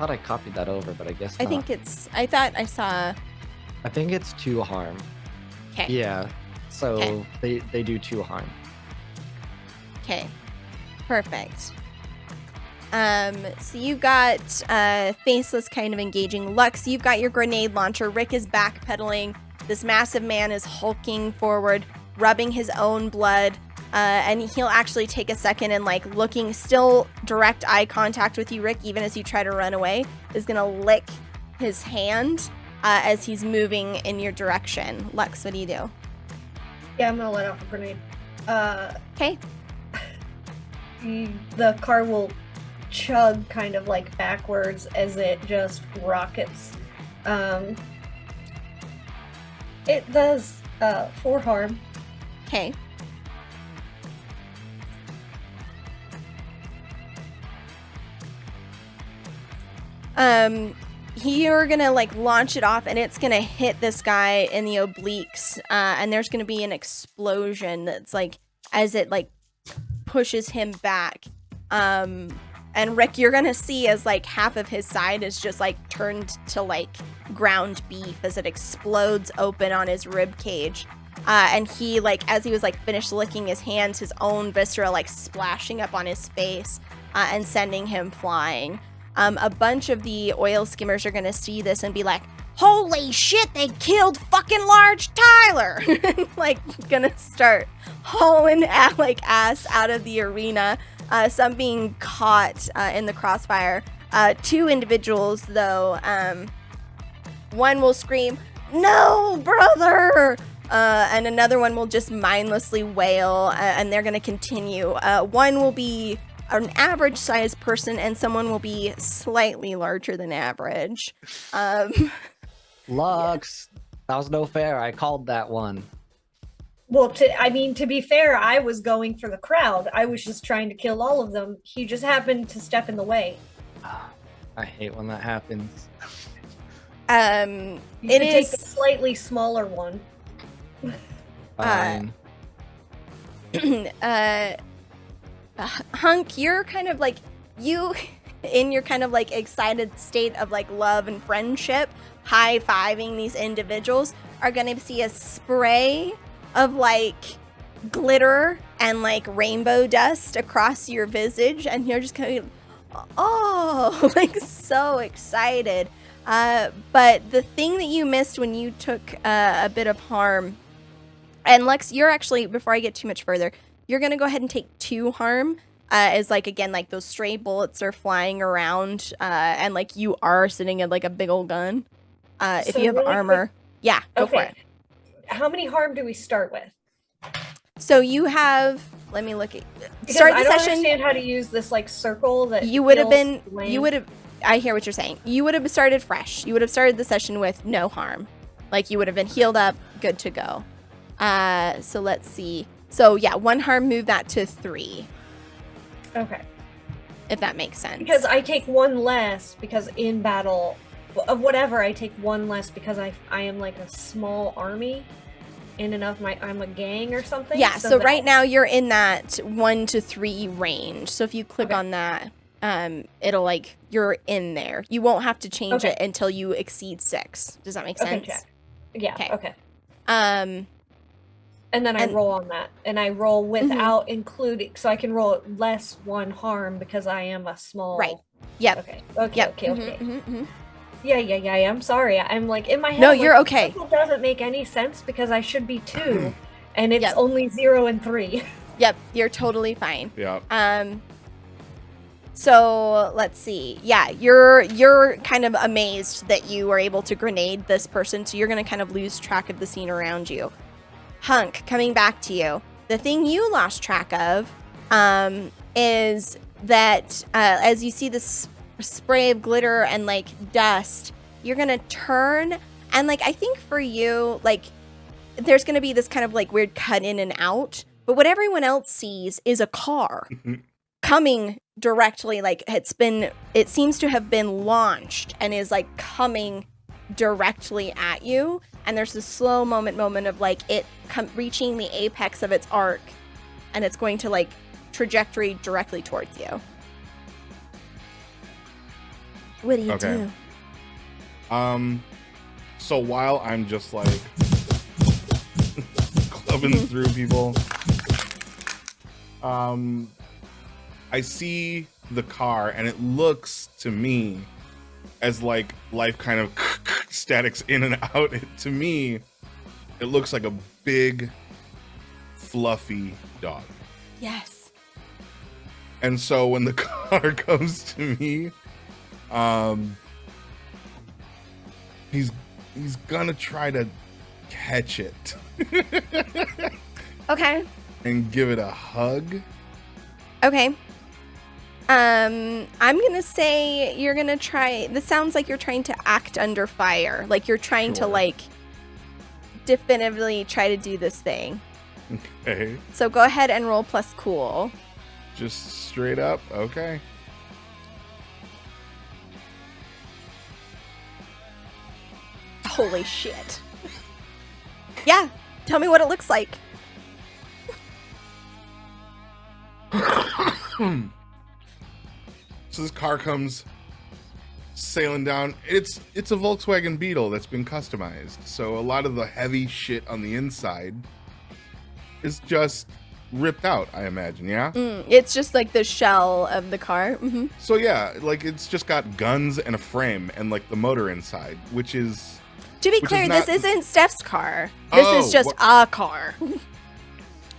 thought I copied that over, but I guess I not. think I thought I saw. I think it's 2 harm. Okay. Yeah. So Okay. they do 2 harm. Okay. Perfect. So you've got Faceless kind of engaging. Lux, you've got your grenade launcher. Rick is backpedaling. This massive man is hulking forward, rubbing his own blood. And he'll actually take a second and, like, looking, still direct eye contact with you, Rick, even as you try to run away, is going to lick his hand as he's moving in your direction. Lux, what do you do? Yeah, I'm gonna let off a grenade. Okay. The car will chug kind of like backwards as it just rockets. It does 4 harm. Okay. You're gonna, like, launch it off, and it's gonna hit this guy in the obliques, and there's gonna be an explosion that's, like, as it, like, pushes him back. And Rick, you're gonna see as, like, half of his side is just, like, turned to, like, ground beef as it explodes open on his rib cage. And he, like, as he was, like, finished licking his hands, his own viscera, like, splashing up on his face and sending him flying. A bunch of the oil skimmers are gonna see this and be like, holy shit, they killed fucking Large Tyler! Like, gonna start hauling ass out of the arena. Some being caught in the crossfire. 2 individuals, though, one will scream, no, brother! And another one will just mindlessly wail, and they're gonna continue. One will be an average sized person, and someone will be slightly larger than average. Lux, that was no fair. I called that one. Well, to be fair, I was going for the crowd. I was just trying to kill all of them. He just happened to step in the way. I hate when that happens. You It could take is the slightly smaller one. Fine. Hunk, you're kind of like, you in your kind of like excited state of like love and friendship, high-fiving these individuals, are gonna see a spray of like glitter and like rainbow dust across your visage, and you're just kind of, oh, like so excited. But the thing that you missed when you took a bit of harm, and Lex, you're actually, before I get too much further, you're gonna go ahead and take 2 harm, as like, again, like those stray bullets are flying around, and like you are sitting at like a big old gun. If So you have really armor, yeah, go for it. How many harm do we start with? So you have, let me look at, Because start I the don't session. understand how to use this like circle that You would have feels been, lame. you would have, I hear what you're saying. You would have started fresh. You would have started the session with no harm. Like you would have been healed up, good to go. So let's see. So yeah, 1 harm, move that to 3, Okay. if that makes sense. Because I take 1 less because in battle of whatever, I take 1 less because I am like a small army in and of I'm a gang or something. Yeah, so that- right now you're in that 1 to 3 range. So if you click Okay. on that, it'll like, you're in there. You won't have to change Okay. it until you exceed 6. Does that make Okay, sense? check. Yeah. Okay. Okay. And And then I And- roll on that, and I roll without including, so I can roll less 1 harm because I am a small. Right. Yep. Okay. Okay. Yep. Okay. Okay. Mhm. Yeah. I'm sorry. I'm like in my head. No, like, you're the okay. circle doesn't make any sense because I should be 2, and it's Yep. only 0 and 3. Yep, you're totally fine. Yeah. So let's see. Yeah, you're kind of amazed that you were able to grenade this person, so you're gonna kind of lose track of the scene around you. Hunk, coming back to you. The thing you lost track of is that as you see this spray of glitter and like dust, you're gonna turn, and like I think for you, like there's gonna be this kind of like weird cut in and out, but what everyone else sees is a car coming directly, like it seems to have been launched and is like coming directly at you, and there's this slow moment of like it reaching the apex of its arc, and it's going to like trajectory directly towards you. What do you Okay. do? So while I'm just like clubbing through people, I see the car and it looks to me as like life kind of statics in and out. To me, it looks like a big, fluffy dog. Yes. And so when the car comes to me, he's gonna try to catch it Okay. and give it a hug. Okay. I'm gonna say you're gonna try. This sounds like you're trying to act under fire. Like you're trying to Sure. like definitively try to do this thing. Okay, So go ahead and roll plus cool. just straight up. Okay. Holy shit. Yeah. Tell me what it looks like. So this car comes sailing down. It's a Volkswagen Beetle that's been customized. So a lot of the heavy shit on the inside is just ripped out, I imagine, yeah? It's just like the shell of the car. Mm-hmm. So yeah, like it's just got guns and a frame and like the motor inside, which is To be Which is clear, not- this isn't Steph's car. This Oh, is just what- a car.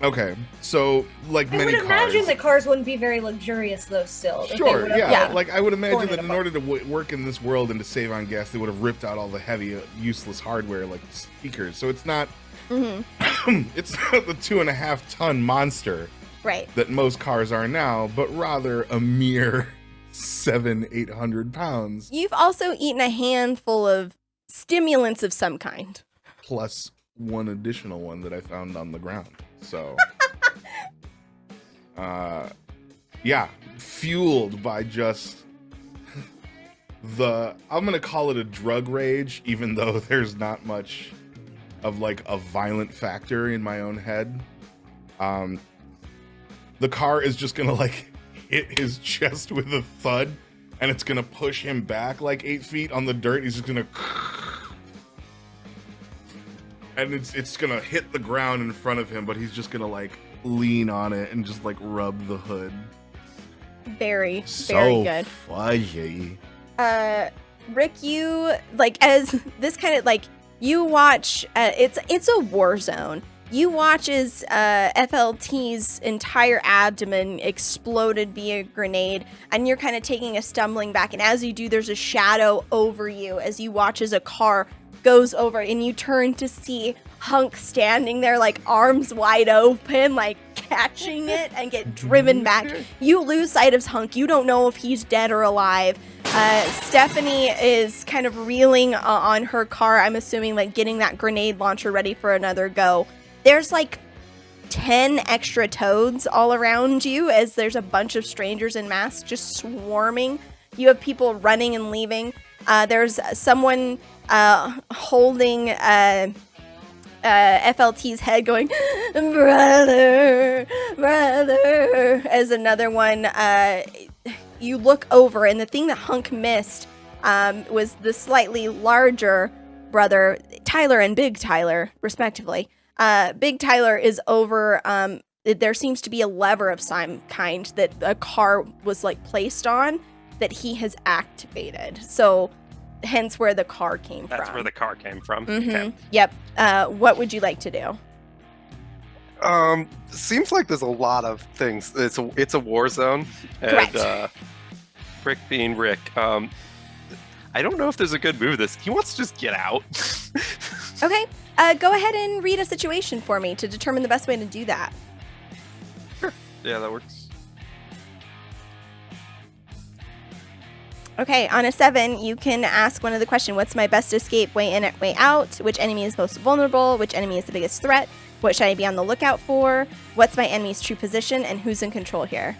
okay. So like I many would imagine cars. that cars wouldn't be very luxurious, though. Still, that they Sure, would have, yeah. Yeah. Like I would imagine torn it that in apart. order to work in this world and to save on gas, they would have ripped out all the heavy, useless hardware like speakers. So it's not, Mm-hmm. it's not the 2.5 ton monster Right. that most cars are now, but rather a mere 700-800 pounds You've also eaten a handful of stimulants of some kind. plus one additional one that I found on the ground. So, yeah, fueled by just I'm gonna call it a drug rage, even though there's not much of like a violent factor in my own head. The car is just gonna like hit his chest with a thud, and it's gonna push him back like 8 feet on the dirt. He's just gonna, and it's gonna hit the ground in front of him, but he's just gonna like lean on it and just like rub the hood. Very, So very good. fuzzy. Rick, you like as this kind of like you watch. It's a war zone. You watch as FLT's entire abdomen exploded via grenade, and you're kind of taking a stumbling back. And as you do, there's a shadow over you as you watch as a car goes over, and you turn to see Hunk standing there, like arms wide open, like catching it, and get driven back. You lose sight of Hunk. You don't know if he's dead or alive. Stephanie is kind of reeling on her car. I'm assuming like getting that grenade launcher ready for another go. There's like 10 extra toads all around you as there's a bunch of strangers in masks just swarming. You have people running and leaving. There's someone holding FLT's head going, brother, brother, as another one. You look over, and the thing that Hunk missed was the slightly larger brother, Tyler and Big Tyler, respectively. Big Tyler is over. There seems to be a lever of some kind that a car was like placed on that he has activated. So, hence where the car came from. That's where the car came from. Mhm. Okay. Yep. What would you like to do? Seems like there's a lot of things. It's a war zone, and Correct. Rick being Rick, I don't know if there's a good move. He wants to just get out. Okay. Go ahead and read a situation for me to determine the best way to do that. Yeah, that works. Okay, on a 7, you can ask one of the question, what's my best escape, way in, way out? Which enemy is most vulnerable? Which enemy is the biggest threat? What should I be on the lookout for? What's my enemy's true position? And who's in control here?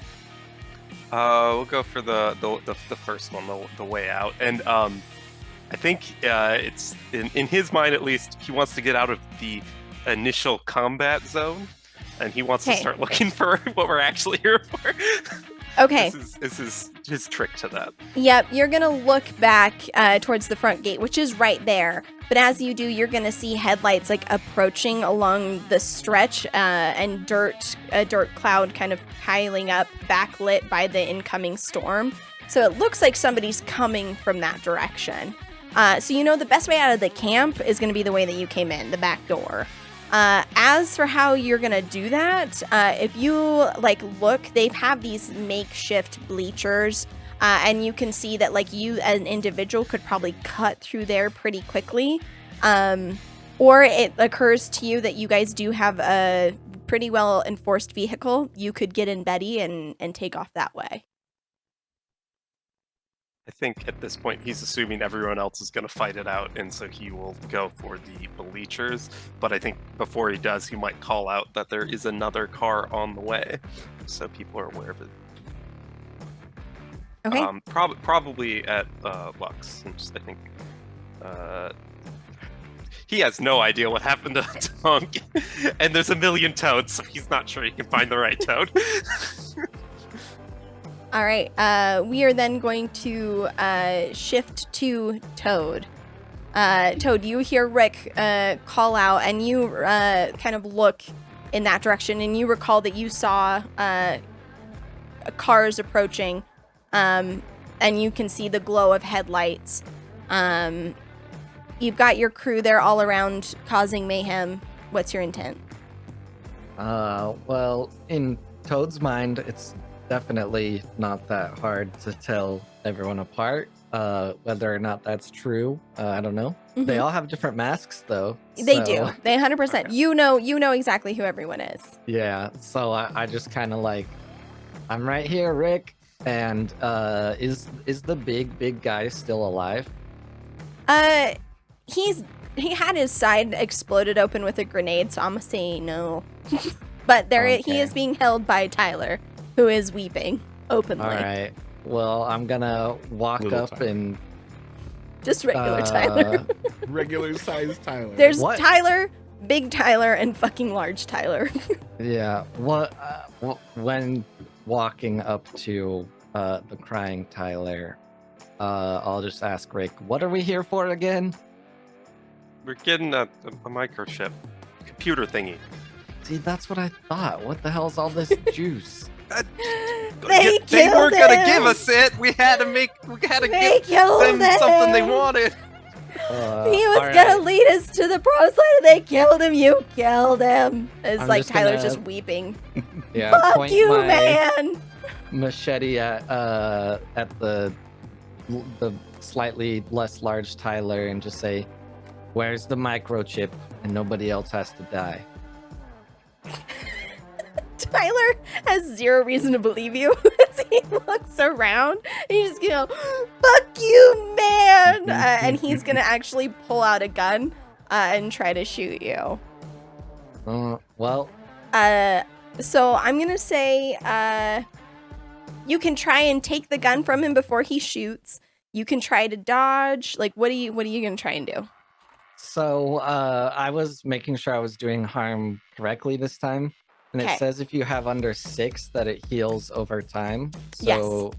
We'll go for the first one, the way out. And I think it's in his mind at least, he wants to get out of the initial combat zone, and he wants to Okay. start looking for what we're actually here for. Okay. This is his trick to that. Yep, you're gonna look back towards the front gate, which is right there. But as you do, you're gonna see headlights like approaching along the stretch, and a dirt cloud kind of piling up, backlit by the incoming storm. So it looks like somebody's coming from that direction. So you know the best way out of the camp is gonna be the way that you came in, the back door. As for how you're gonna do that, if you look, they have these makeshift bleachers, and you can see that you as an individual could probably cut through there pretty quickly. Or it occurs to you that you guys do have a pretty well enforced vehicle. You could get in Betty and take off that way. I think at this point he's assuming everyone else is going to fight it out, and so he will go for the bleachers. But I think before he does, he might call out that there is another car on the way, so people are aware of it. Okay. Probably at Lux. I think he has no idea what happened to Hunk, and there's a million toads, so he's not sure he can find the right toad. All right. We are then going to shift to Toad. Toad, you hear Rick call out, and you kind of look in that direction, and you recall that you saw cars approaching, and you can see the glow of headlights. You've got your crew there all around causing mayhem. What's your intent? Well, in Toad's mind, it's definitely not that hard to tell everyone apart. Whether or not that's true, I don't know. Mhm. They all have different masks, though. They so- do. They 100%. You know exactly who everyone is. Yeah, so I just kind of I'm right here, Rick. And is the big guy still alive? He had his side exploded open with a grenade, so I'm gonna say no. But he Okay. is being held by Tyler, who is weeping openly. All right. Well, I'm gonna walk Little up Tyler. and Just regular Tyler. Regular size Tyler. There's What? Tyler, big Tyler, and fucking large Tyler. Yeah. What? When walking up to the crying Tyler, I'll just ask Rick, "What are we here for again?" We're getting a microchip computer thingy. See, that's what I thought. What the hell's all this juice? They They killed weren't gonna him! give us it. We had to They give killed them something they him! wanted. He was All gonna right. lead us to the promised land, and they killed him. You killed him. It's I'm like just Tyler's gonna- just weeping. Yeah. Fuck point you, my man. machete at the slightly less large Tyler and just say, "Where's the microchip?" And nobody else has to die. Tyler has zero reason to believe you as he looks around. He's just gonna, fuck you, man! And he's gonna actually pull out a gun and try to shoot you. Well, So I'm gonna say you can try and take the gun from him before he shoots. You can try to dodge. What are you gonna try and do? so I was making sure I was doing harm correctly this time. And Okay. it says if you have under 6 that it heals over time. So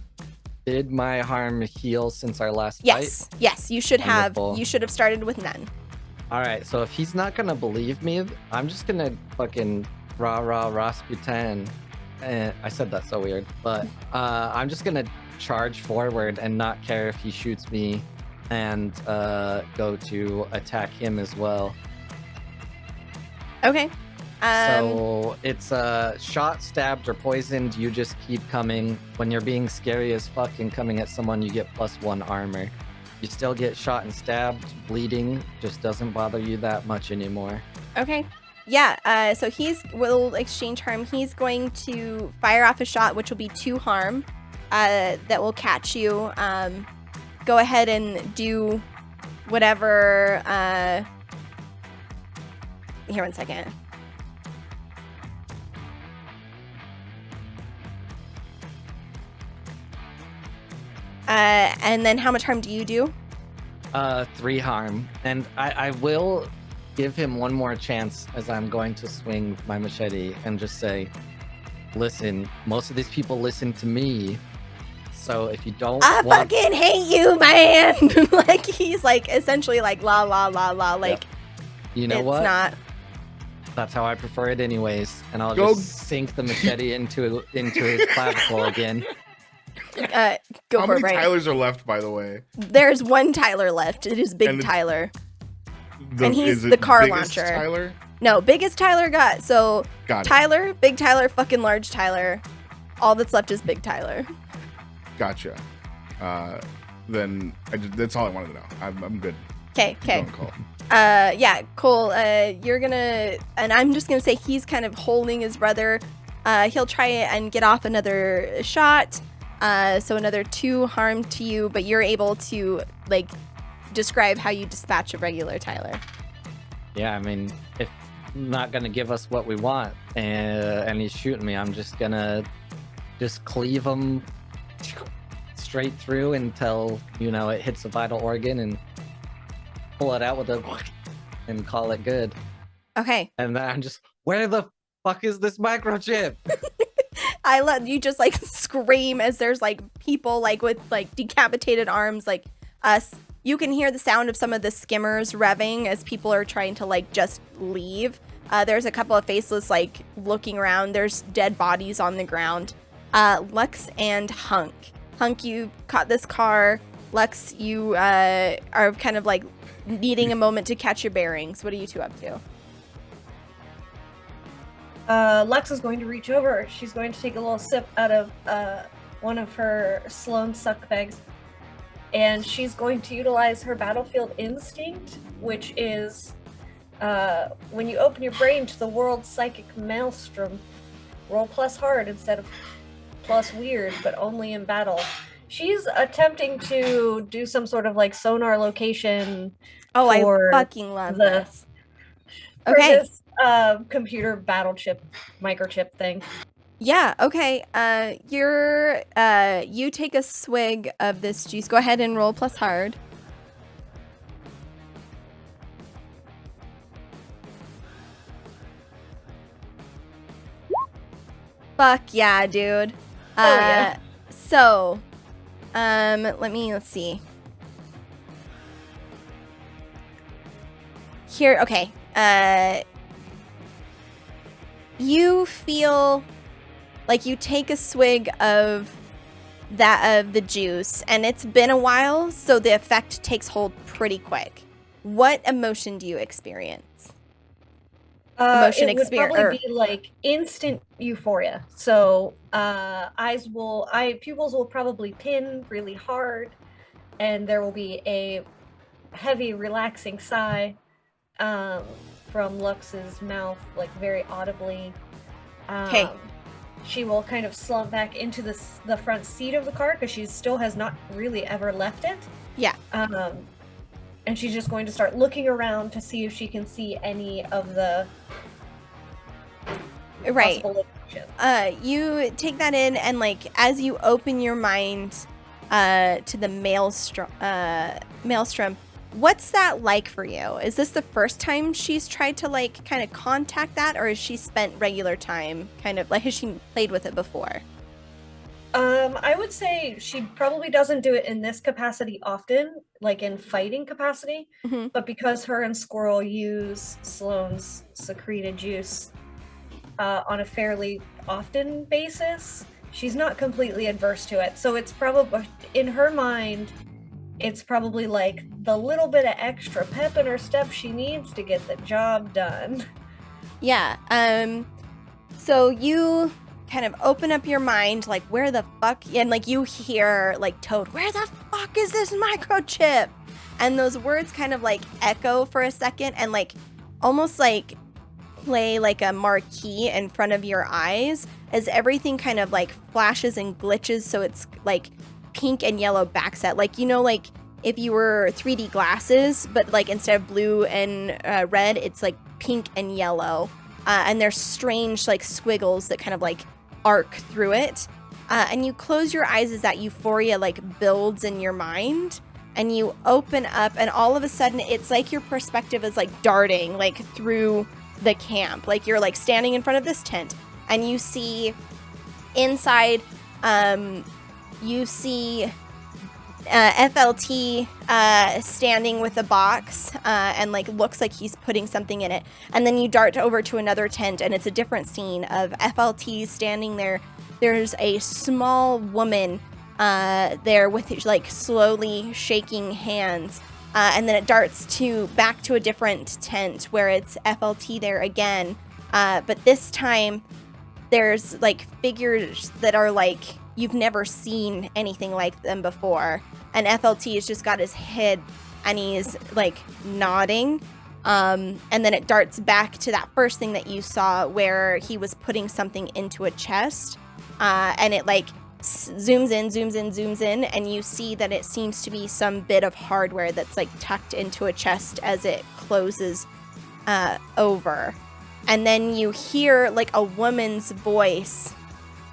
did my harm heal since our last fight? Yes, you should have. Wonderful. You should have started with none. All right, so if he's not gonna believe me, I'm just gonna fucking rah Rasputin. I said that so weird, but I'm just gonna charge forward and not care if he shoots me, and go to attack him as well. Okay. So it's shot, stabbed, or poisoned. You just keep coming. When you're being scary as fuck and coming at someone, you get +1 armor. You still get shot and stabbed. Bleeding just doesn't bother you that much anymore. Okay. Yeah. So we'll exchange harm. He's going to fire off a shot, which will be 2 harm. That will catch you. Go ahead and do whatever. Here, 1 second. And then how much harm do you do? 3 harm. And I will give him one more chance as I'm going to swing my machete and just say, listen, most of these people listen to me. So if you don't I want... fucking hate you, man. Like, he's like essentially like la la la la. Like, you know it's what? not. That's how I prefer it anyways. And I'll Go- just sink the machete into his clavicle again. Go How for many it, right? Tylers are left, by the way? There's one Tyler left. It is Big And it's- Tyler. And he's is it the car biggest launcher. Tyler? No, biggest Tyler got. So Got it. Tyler, Big Tyler, fucking large Tyler. All that's left is Big Tyler. Gotcha. Then that's all I wanted to know. I'm good. Okay, okay. Don't call. Yeah, Cole, you're gonna, and I'm just gonna say he's kind of holding his brother. He'll try and get off another shot. So another 2 harm to you, but you're able to, like, describe how you dispatch a regular Tyler. Yeah, I mean, if not gonna give us what we want and he's shooting me, I'm just gonna cleave him straight through until, you know, it hits a vital organ and pull it out with a and call it good. Okay. And then I'm just, where the fuck is this microchip? I let you just like scream as there's like people like with like decapitated arms, like us. You can hear the sound of some of the skimmers revving as people are trying to like just leave. There's a couple of faceless like looking around. There's dead bodies on the ground. Lux and Hunk. Hunk, you caught this car. Lux, you are kind of like needing a moment to catch your bearings. What are you two up to? Lux is going to reach over. She's going to take a little sip out of one of her Sloan suck bags. And she's going to utilize her battlefield instinct, which is when you open your brain to the world's psychic maelstrom, roll plus hard instead of plus weird, but only in battle. She's attempting to do some sort of like sonar location. Oh, I for fucking love the- this. for Okay. this computer battle chip, microchip thing. Yeah, okay. You take a swig of this juice. Go ahead and roll plus hard. Fuck yeah, dude. Yeah. So, let's see. Here, okay. You feel like you take a swig of the juice, and it's been a while, so the effect takes hold pretty quick. What emotion do you experience? Emotion it would probably be like instant euphoria. So pupils will probably pin really hard, and there will be a heavy, relaxing sigh from Lux's mouth, like very audibly. Okay. She will kind of slump back into the front seat of the car because she still has not really ever left it. Yeah. And she's just going to start looking around to see if she can see any of the Right. possible locations. You take that in, and like as you open your mind to the maelstrom, what's that like for you? Is this the first time she's tried to like kind of contact that, or has she spent regular time kind of like, has she played with it before? I would say she probably doesn't do it in this capacity often, like in fighting capacity, Mhm. but because her and Squirrel use Sloane's secreted juice on a fairly often basis, she's not completely adverse to it. So it's probably, in her mind, it's probably like the little bit of extra pep in her step she needs to get the job done. Yeah. So you kind of open up your mind, like, where the fuck, and like you hear like Toad, where the fuck is this microchip? And those words kind of like echo for a second and like almost like play like a marquee in front of your eyes as everything kind of like flashes and glitches, so it's like pink and yellow backset, like, you know, like if you were 3D glasses, but like instead of blue and red, it's like pink and yellow, and there's strange like squiggles that kind of like arc through it, and you close your eyes as that euphoria like builds in your mind, and you open up, and all of a sudden it's like your perspective is like darting like through the camp, like you're like standing in front of this tent, and you see Inside, you see FLT standing with a box and like looks like he's putting something in it. And then you dart over to another tent and it's a different scene of FLT standing there. There's a small woman there with like slowly shaking hands. And then it darts back to a different tent where it's FLT there again. But this time there's like figures that are like you've never seen anything like them before. And FLT has just got his head and he's like nodding. And then it darts back to that first thing that you saw where he was putting something into a chest. And it like zooms in, and you see that it seems to be some bit of hardware that's like tucked into a chest as it closes over. And then you hear like a woman's voice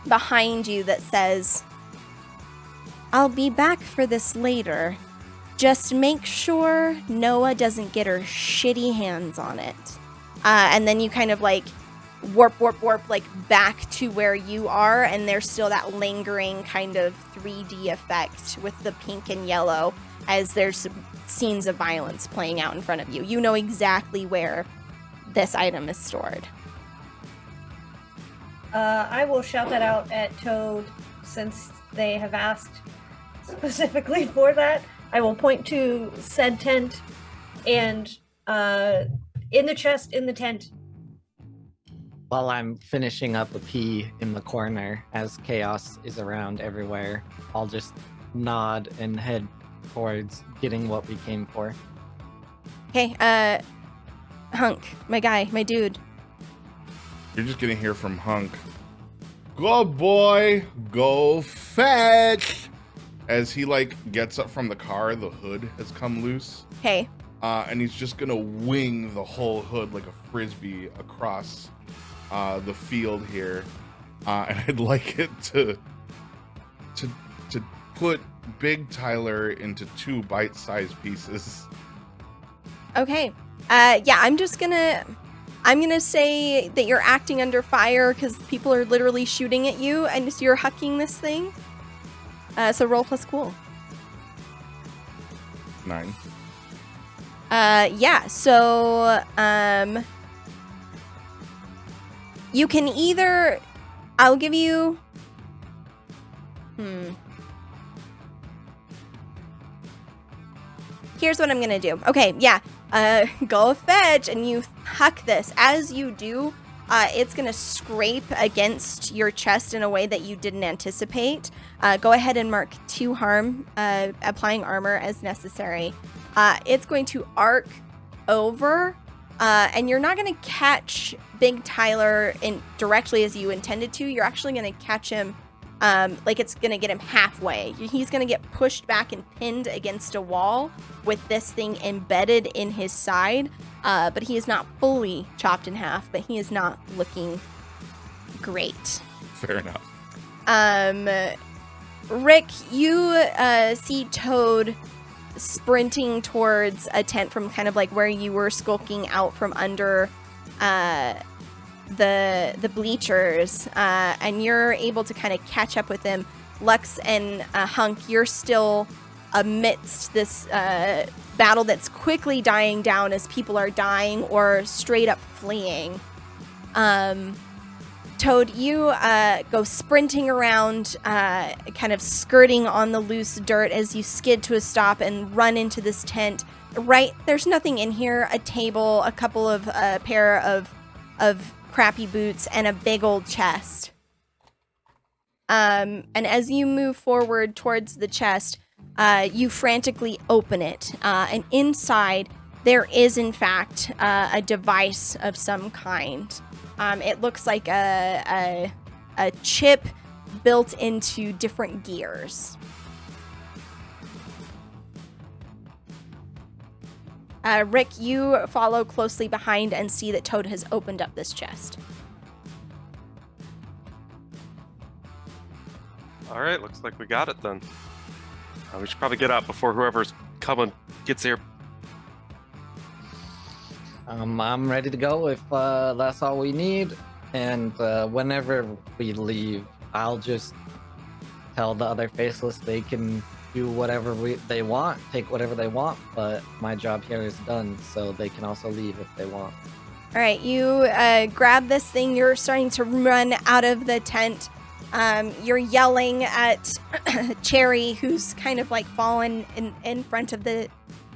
behind you that says, "I'll be back for this later. Just make sure Noah doesn't get her shitty hands on it." And then you kind of like warp like back to where you are, and there's still that lingering kind of 3D effect with the pink and yellow as there's scenes of violence playing out in front of you. You know exactly where this item is stored. I will shout that out at Toad since they have asked specifically for that. I will point to said tent and in the chest in the tent. While I'm finishing up a pee in the corner as chaos is around everywhere, I'll just nod and head towards getting what we came for. Okay, Hunk, my guy, my dude. You're just gonna hear from Hunk. Good boy, go fetch! As he like gets up from the car, the hood has come loose. Okay. And he's just gonna wing the whole hood like a frisbee across the field here. And I'd like it to put Big Tyler into 2 bite-sized pieces. Okay. Yeah, I'm gonna say that you're acting under fire because people are literally shooting at you and you're hucking this thing. So roll plus cool. 9. Yeah, so you can either I'll give you Here's what I'm gonna do. Okay, yeah. Go fetch, and you huck this. As you do, it's gonna scrape against your chest in a way that you didn't anticipate. Go ahead and mark 2 harm, applying armor as necessary. It's going to arc over, and you're not gonna catch Big Tyler directly as you intended to. You're actually gonna catch him like it's gonna get him halfway. He's gonna get pushed back and pinned against a wall with this thing embedded in his side, but he is not fully chopped in half, but he is not looking great. Fair enough. Rick, you see Toad sprinting towards a tent from kind of like where you were skulking out from under the bleachers, and you're able to kind of catch up with him. Lux and Hunk, you're still amidst this battle that's quickly dying down as people are dying or straight up fleeing. Toad, you go sprinting around, kind of skirting on the loose dirt as you skid to a stop and run into this tent. Right, there's nothing in here. A table, a couple of pair of crappy boots, and a big old chest. And as you move forward towards the chest, you frantically open it, and inside there is in fact a device of some kind. It looks like a chip built into different gears. Rick, you follow closely behind and see that Toad has opened up this chest. All right, looks like we got it then. We should probably get out before whoever's coming gets here. I'm ready to go if that's all we need. And whenever we leave, I'll just tell the other faceless they can do whatever they want, take whatever they want, but my job here is done, so they can also leave if they want. All right, you grab this thing. You're starting to run out of the tent. You're yelling at Cherry, who's kind of like fallen in front of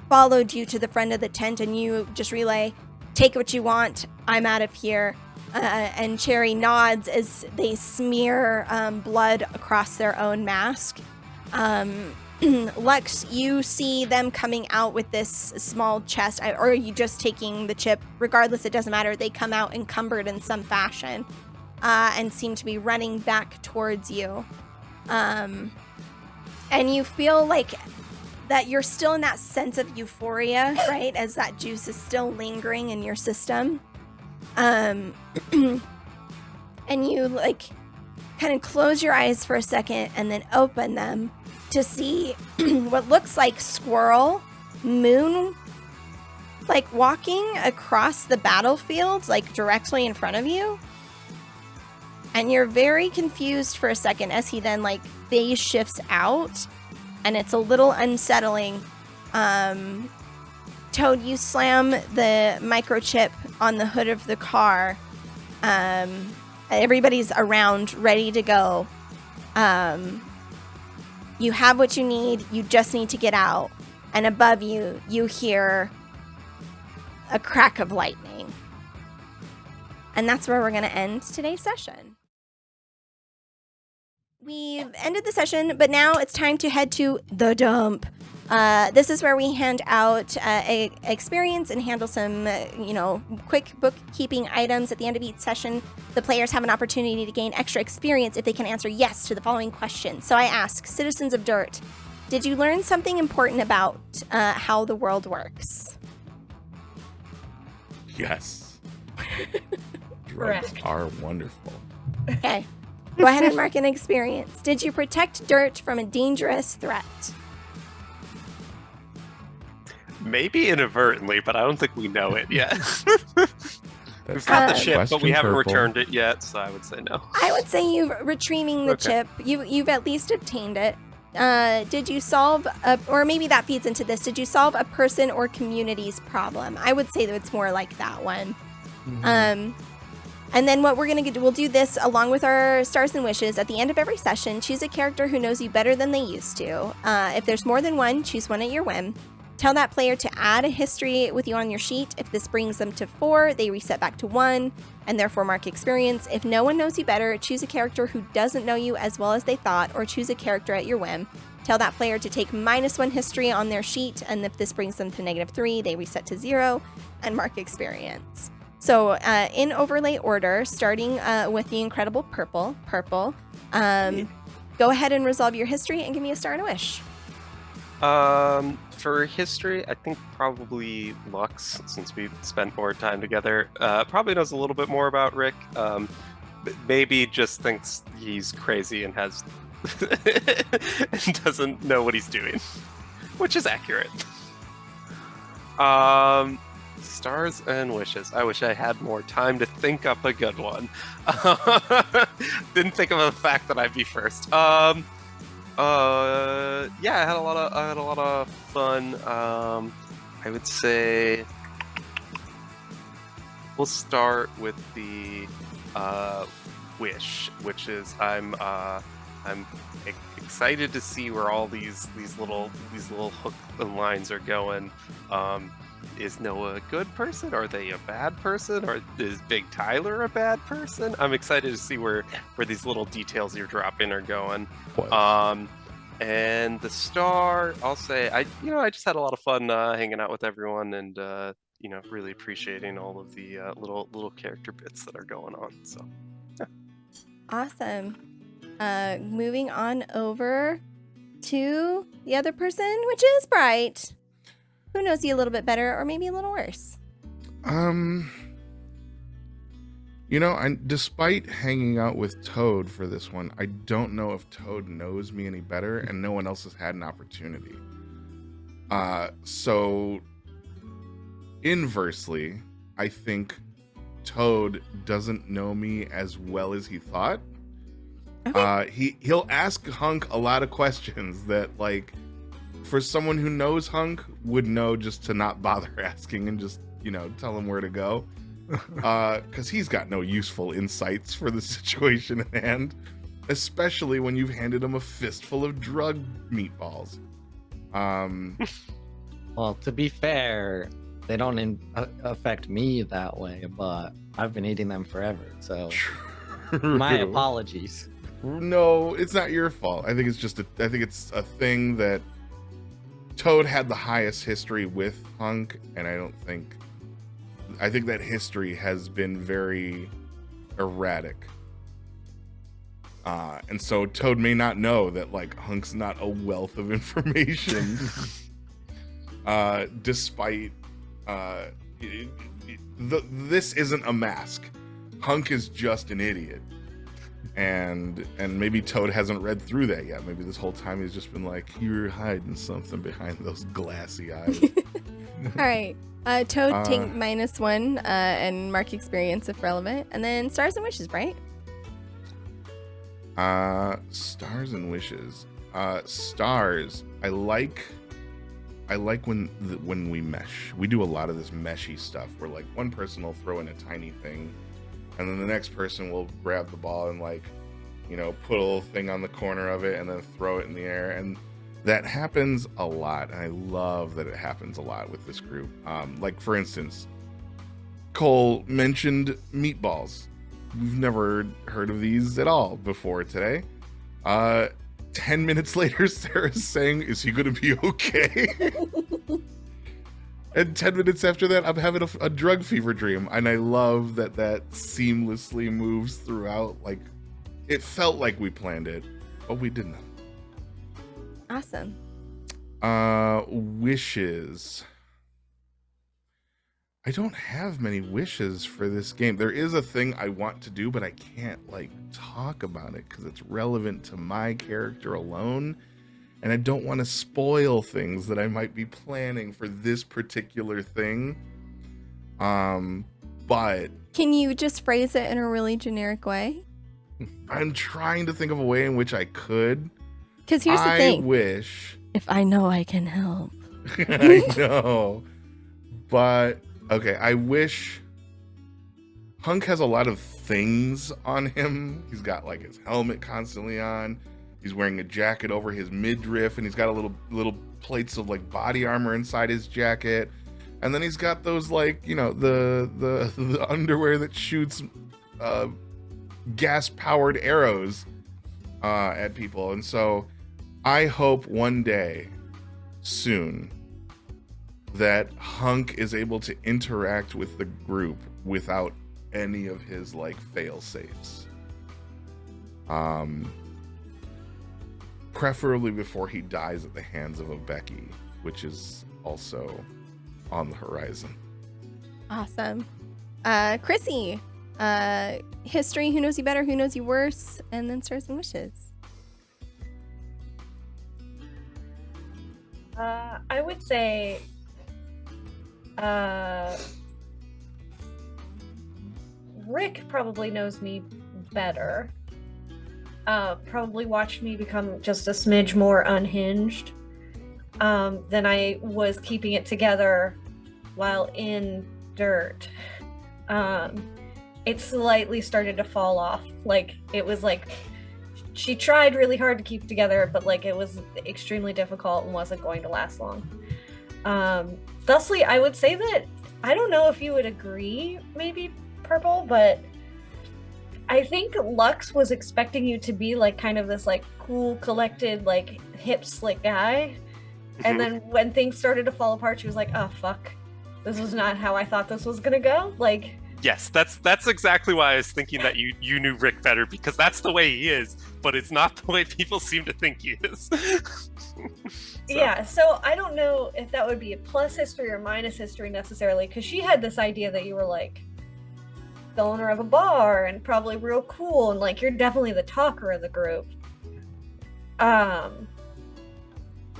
followed you to the front of the tent, and you just relay, take what you want, I'm out of here. And Cherry nods as they smear blood across their own mask. Lux, you see them coming out with this small chest, or are you just taking the chip? Regardless, it doesn't matter. They come out encumbered in some fashion and seem to be running back towards you. And you feel like that you're still in that sense of euphoria, right? As that juice is still lingering in your system. And you like kind of close your eyes for a second and then open them to see what looks like Squirrel Moon like walking across the battlefield, like directly in front of you. And you're very confused for a second as he then like phase shifts out, and it's a little unsettling. Toad, you slam the microchip on the hood of the car. Everybody's around, ready to go. You have what you need. You just need to get out. And above you, you hear a crack of lightning. And that's where we're going to end today's session. We've ended the session, but now it's time to head to the dump. This is where we hand out experience and handle some, quick bookkeeping items. At the end of each session, the players have an opportunity to gain extra experience if they can answer yes to the following question. So I ask, citizens of Dirt, did you learn something important about how the world works? Yes. Drugs Correct. are wonderful. Okay. Go ahead and mark an experience. Did you protect Dirt from a dangerous threat? Maybe inadvertently, but I don't think we know it yet. We've That's got the Uh, ship, but we question haven't purple. returned it yet, so I would say no. I would say you've retrieving the Okay. chip. You've at least obtained it. Did you solve or maybe that feeds into this? Did you solve a person or community's problem? I would say that it's more like that one. And then what we're going to do, we'll do this along with our stars and wishes. At the end of every session, choose a character who knows you better than they used to. If there's more than one, choose one at your whim. Tell that player to add a history with you on your sheet. If this brings them to 4, they reset back to 1, and therefore mark experience. If no one knows you better, choose a character who doesn't know you as well as they thought, or choose a character at your whim. Tell that player to take -1 history on their sheet, and if this brings them to -3, they reset to 0 and mark experience. So in overlay order, starting with the incredible purple, go ahead and resolve your history and give me a star and a wish. For history, I think probably Lux, since we've spent more time together, probably knows a little bit more about Rick. Maybe just thinks he's crazy and has and doesn't know what he's doing, which is accurate. Stars and wishes. I wish I had more time to think up a good one. Didn't think of the fact that I'd be first. Yeah, I had a lot of fun. I would say we'll start with the wish, which is I'm excited to see where all these little hook and lines are going. Is Noah a good person? Are they a bad person? Or is Big Tyler a bad person? I'm excited to see where these little details you're dropping are going. And the star, I'll say, I just had a lot of fun hanging out with everyone, and really appreciating all of the little character bits that are going on. So, yeah. Awesome. Moving on over to the other person, which is Bright. Who knows you a little bit better, or maybe a little worse? Despite hanging out with Toad for this one, I don't know if Toad knows me any better, and no one else has had an opportunity. So inversely, I think Toad doesn't know me as well as he thought. He'll ask Hunk a lot of questions that, like, for someone who knows Hunk would know just to not bother asking and just, tell him where to go. Because he's got no useful insights for the situation at hand, especially when you've handed him a fistful of drug meatballs. Well, to be fair, they don't affect me that way, but I've been eating them forever, so my apologies. No, it's not your fault. I think it's a thing that Toad had the highest history with Hunk, and I think that history has been very erratic. And so Toad may not know that, like, Hunk's not a wealth of information. Despite this isn't a mask. Hunk is just an idiot. And maybe Toad hasn't read through that yet. Maybe this whole time he's just been like, you're hiding something behind those glassy eyes. All right. Toad, take -1 and mark experience if relevant. And then stars and wishes, right? Stars and wishes. Stars. I like when we mesh. We do a lot of this meshy stuff where, like, one person will throw in a tiny thing, and then the next person will grab the ball and, like, put a little thing on the corner of it and then throw it in the air. And that happens a lot. And I love that it happens a lot with this group. Like, for instance, Cole mentioned meatballs. We've never heard of these at all before today. 10 minutes later, Sarah's saying, is he going to be okay? And 10 minutes after that, I'm having a drug fever dream. And I love that seamlessly moves throughout. Like, it felt like we planned it, but we did not. Awesome. Wishes. I don't have many wishes for this game. There is a thing I want to do, but I can't, like, talk about it because it's relevant to my character alone. And I don't want to spoil things that I might be planning for this particular thing. But Can you just phrase it in a really generic way? I'm trying to think of a way in which I could. Because here's the thing. I wish. If I know I can help. I know. But, okay, I wish. Hunk has a lot of things on him. He's got, like, his helmet constantly on. He's wearing a jacket over his midriff, and he's got a little plates of, like, body armor inside his jacket. And then he's got those, like, the underwear that shoots gas-powered arrows at people. And so I hope one day, soon, that Hunk is able to interact with the group without any of his, like, fail-safes. Preferably before he dies at the hands of a Becky, which is also on the horizon. Awesome. Chrissy, history, who knows you better, who knows you worse, and then stars and wishes. I would say Rick probably knows me better. Probably watched me become just a smidge more unhinged than I was keeping it together while in dirt. It slightly started to fall off. Like, it was like she tried really hard to keep it together, but, like, it was extremely difficult and wasn't going to last long. Thusly, I would say that, I don't know if you would agree, maybe, Purple, but I think Lux was expecting you to be, like, kind of this, like, cool, collected, like, hip, slick guy. And then when things started to fall apart, she was like, oh, fuck. This was not how I thought this was gonna go. Like, Yes, that's exactly why I was thinking that you knew Rick better, because that's the way he is, but it's not the way people seem to think he is. Yeah, so I don't know if that would be a plus history or minus history necessarily, because she had this idea that you were, like, the owner of a bar and probably real cool, and, like, you're definitely the talker of the group.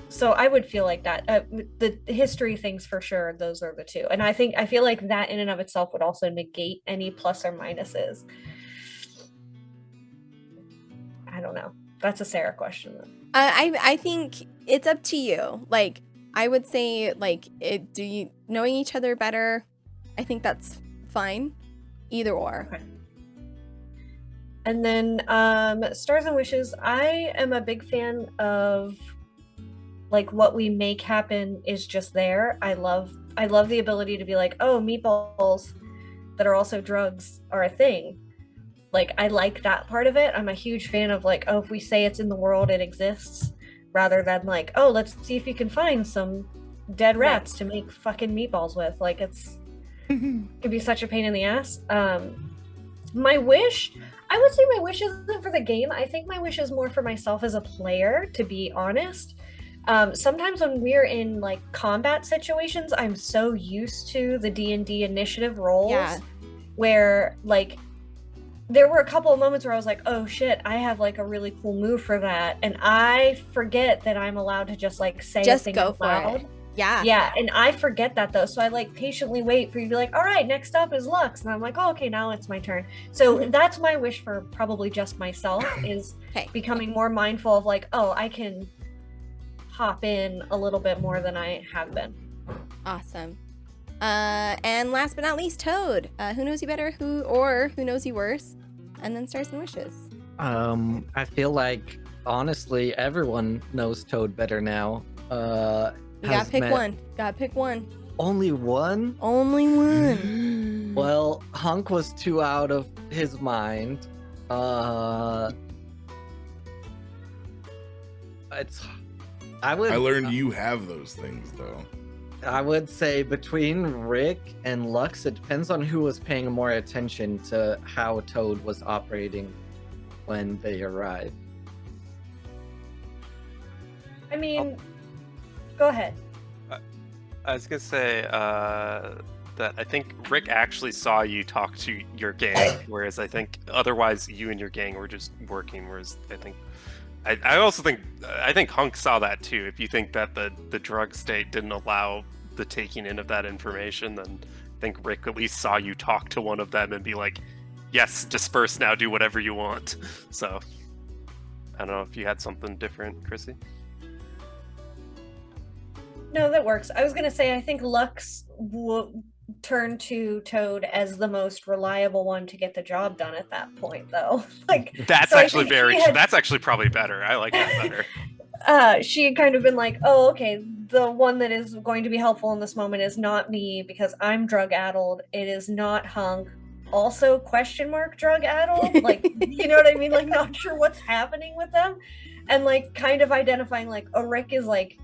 So I would feel like that. The history things for sure, those are the two. And I feel like that in and of itself would also negate any plus or minuses. I don't know. That's a Sarah question then. I think it's up to you. Like, I would say, like, knowing each other better, I think that's fine. Either or. Okay. And then Stars and Wishes, I am a big fan of like what we make happen is just there. I love the ability to be like, oh, meatballs that are also drugs are a thing. Like, I like that part of it. I'm a huge fan of like, oh, if we say it's in the world, it exists, rather than like, oh, let's see if you can find some dead rats to make fucking meatballs with. Like, it's could be such a pain in the ass. My wish, I would say my wish isn't for the game. I think my wish is more for myself as a player, to be honest. Sometimes when we're in like combat situations, I'm so used to the D&D initiative roles where like there were a couple of moments where I was like, oh shit, I have like a really cool move for that, and I forget that I'm allowed to just like say a thing out loud. Yeah, and I forget that though, so I like patiently wait for you to be like, all right, next up is Lux, and I'm like, oh, okay, now it's my turn. So that's my wish for probably just myself, is becoming more mindful of like, oh, I can hop in a little bit more than I have been. Awesome. And last but not least, Toad. Who knows you better, who knows you worse? And then Stars and Wishes. I feel like honestly everyone knows Toad better now. You gotta pick one. Gotta pick one. Only one? Only one. Well, Hunk was too out of his mind. I learned you have those things though. I would say between Rick and Lux, it depends on who was paying more attention to how Toad was operating when they arrived. I mean, go ahead. I was gonna say that I think Rick actually saw you talk to your gang, whereas I think otherwise you and your gang were just working. Whereas I also think Hunk saw that too. If you think that the drug state didn't allow the taking in of that information, then I think Rick at least saw you talk to one of them and be like, yes, disperse now, do whatever you want. So I don't know if you had something different, Chrissy. No, that works. I was gonna say I think Lux turned to Toad as the most reliable one to get the job done at that point, though. Like, that's so actually that's actually probably better. I like that better. She had kind of been like, oh, okay, the one that is going to be helpful in this moment is not me because I'm drug-addled. It is not Hunk. Also, drug-addled? Like, you know what I mean? Like, not sure what's happening with them. And, like, kind of identifying, like, oh, Rick is, like,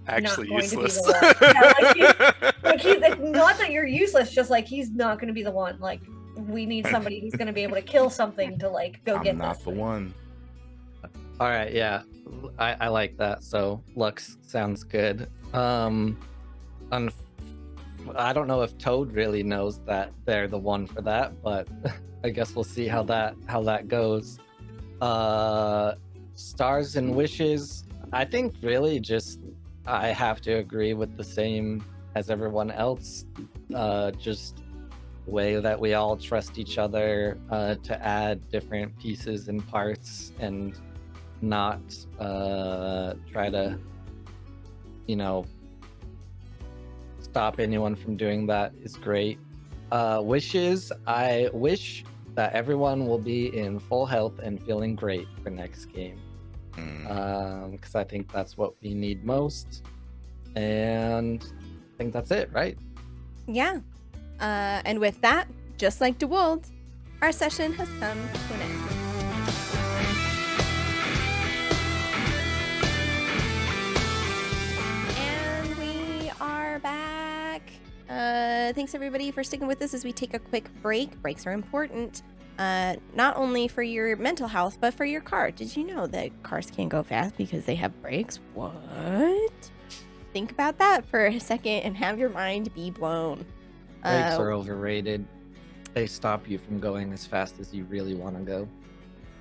actually not useless. Going to be the one. Yeah, like, not that you're useless, just, like, he's not going to be the one. Like, we need somebody who's going to be able to kill something to, like, go get this. I'm not the one. All right, yeah. I like that. So Lux sounds good. I don't know if Toad really knows that they're the one for that, but I guess we'll see how that goes. Stars and Wishes, I think really just I have to agree with the same as everyone else. Just the way that we all trust each other to add different pieces and parts and not try to, stop anyone from doing that is great. Wishes, I wish that everyone will be in full health and feeling great for next game. Because I think that's what we need most. And I think that's it, right? Yeah. And with that, just like Dewuld, our session has come to an end. Thanks everybody for sticking with us as we take a quick break. Breaks are important, not only for your mental health, but for your car. Did you know that cars can't go fast because they have brakes? What? Think about that for a second and have your mind be blown. Brakes are overrated. They stop you from going as fast as you really want to go.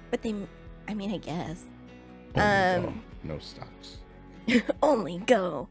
But I guess. Only go, no stops. Only go.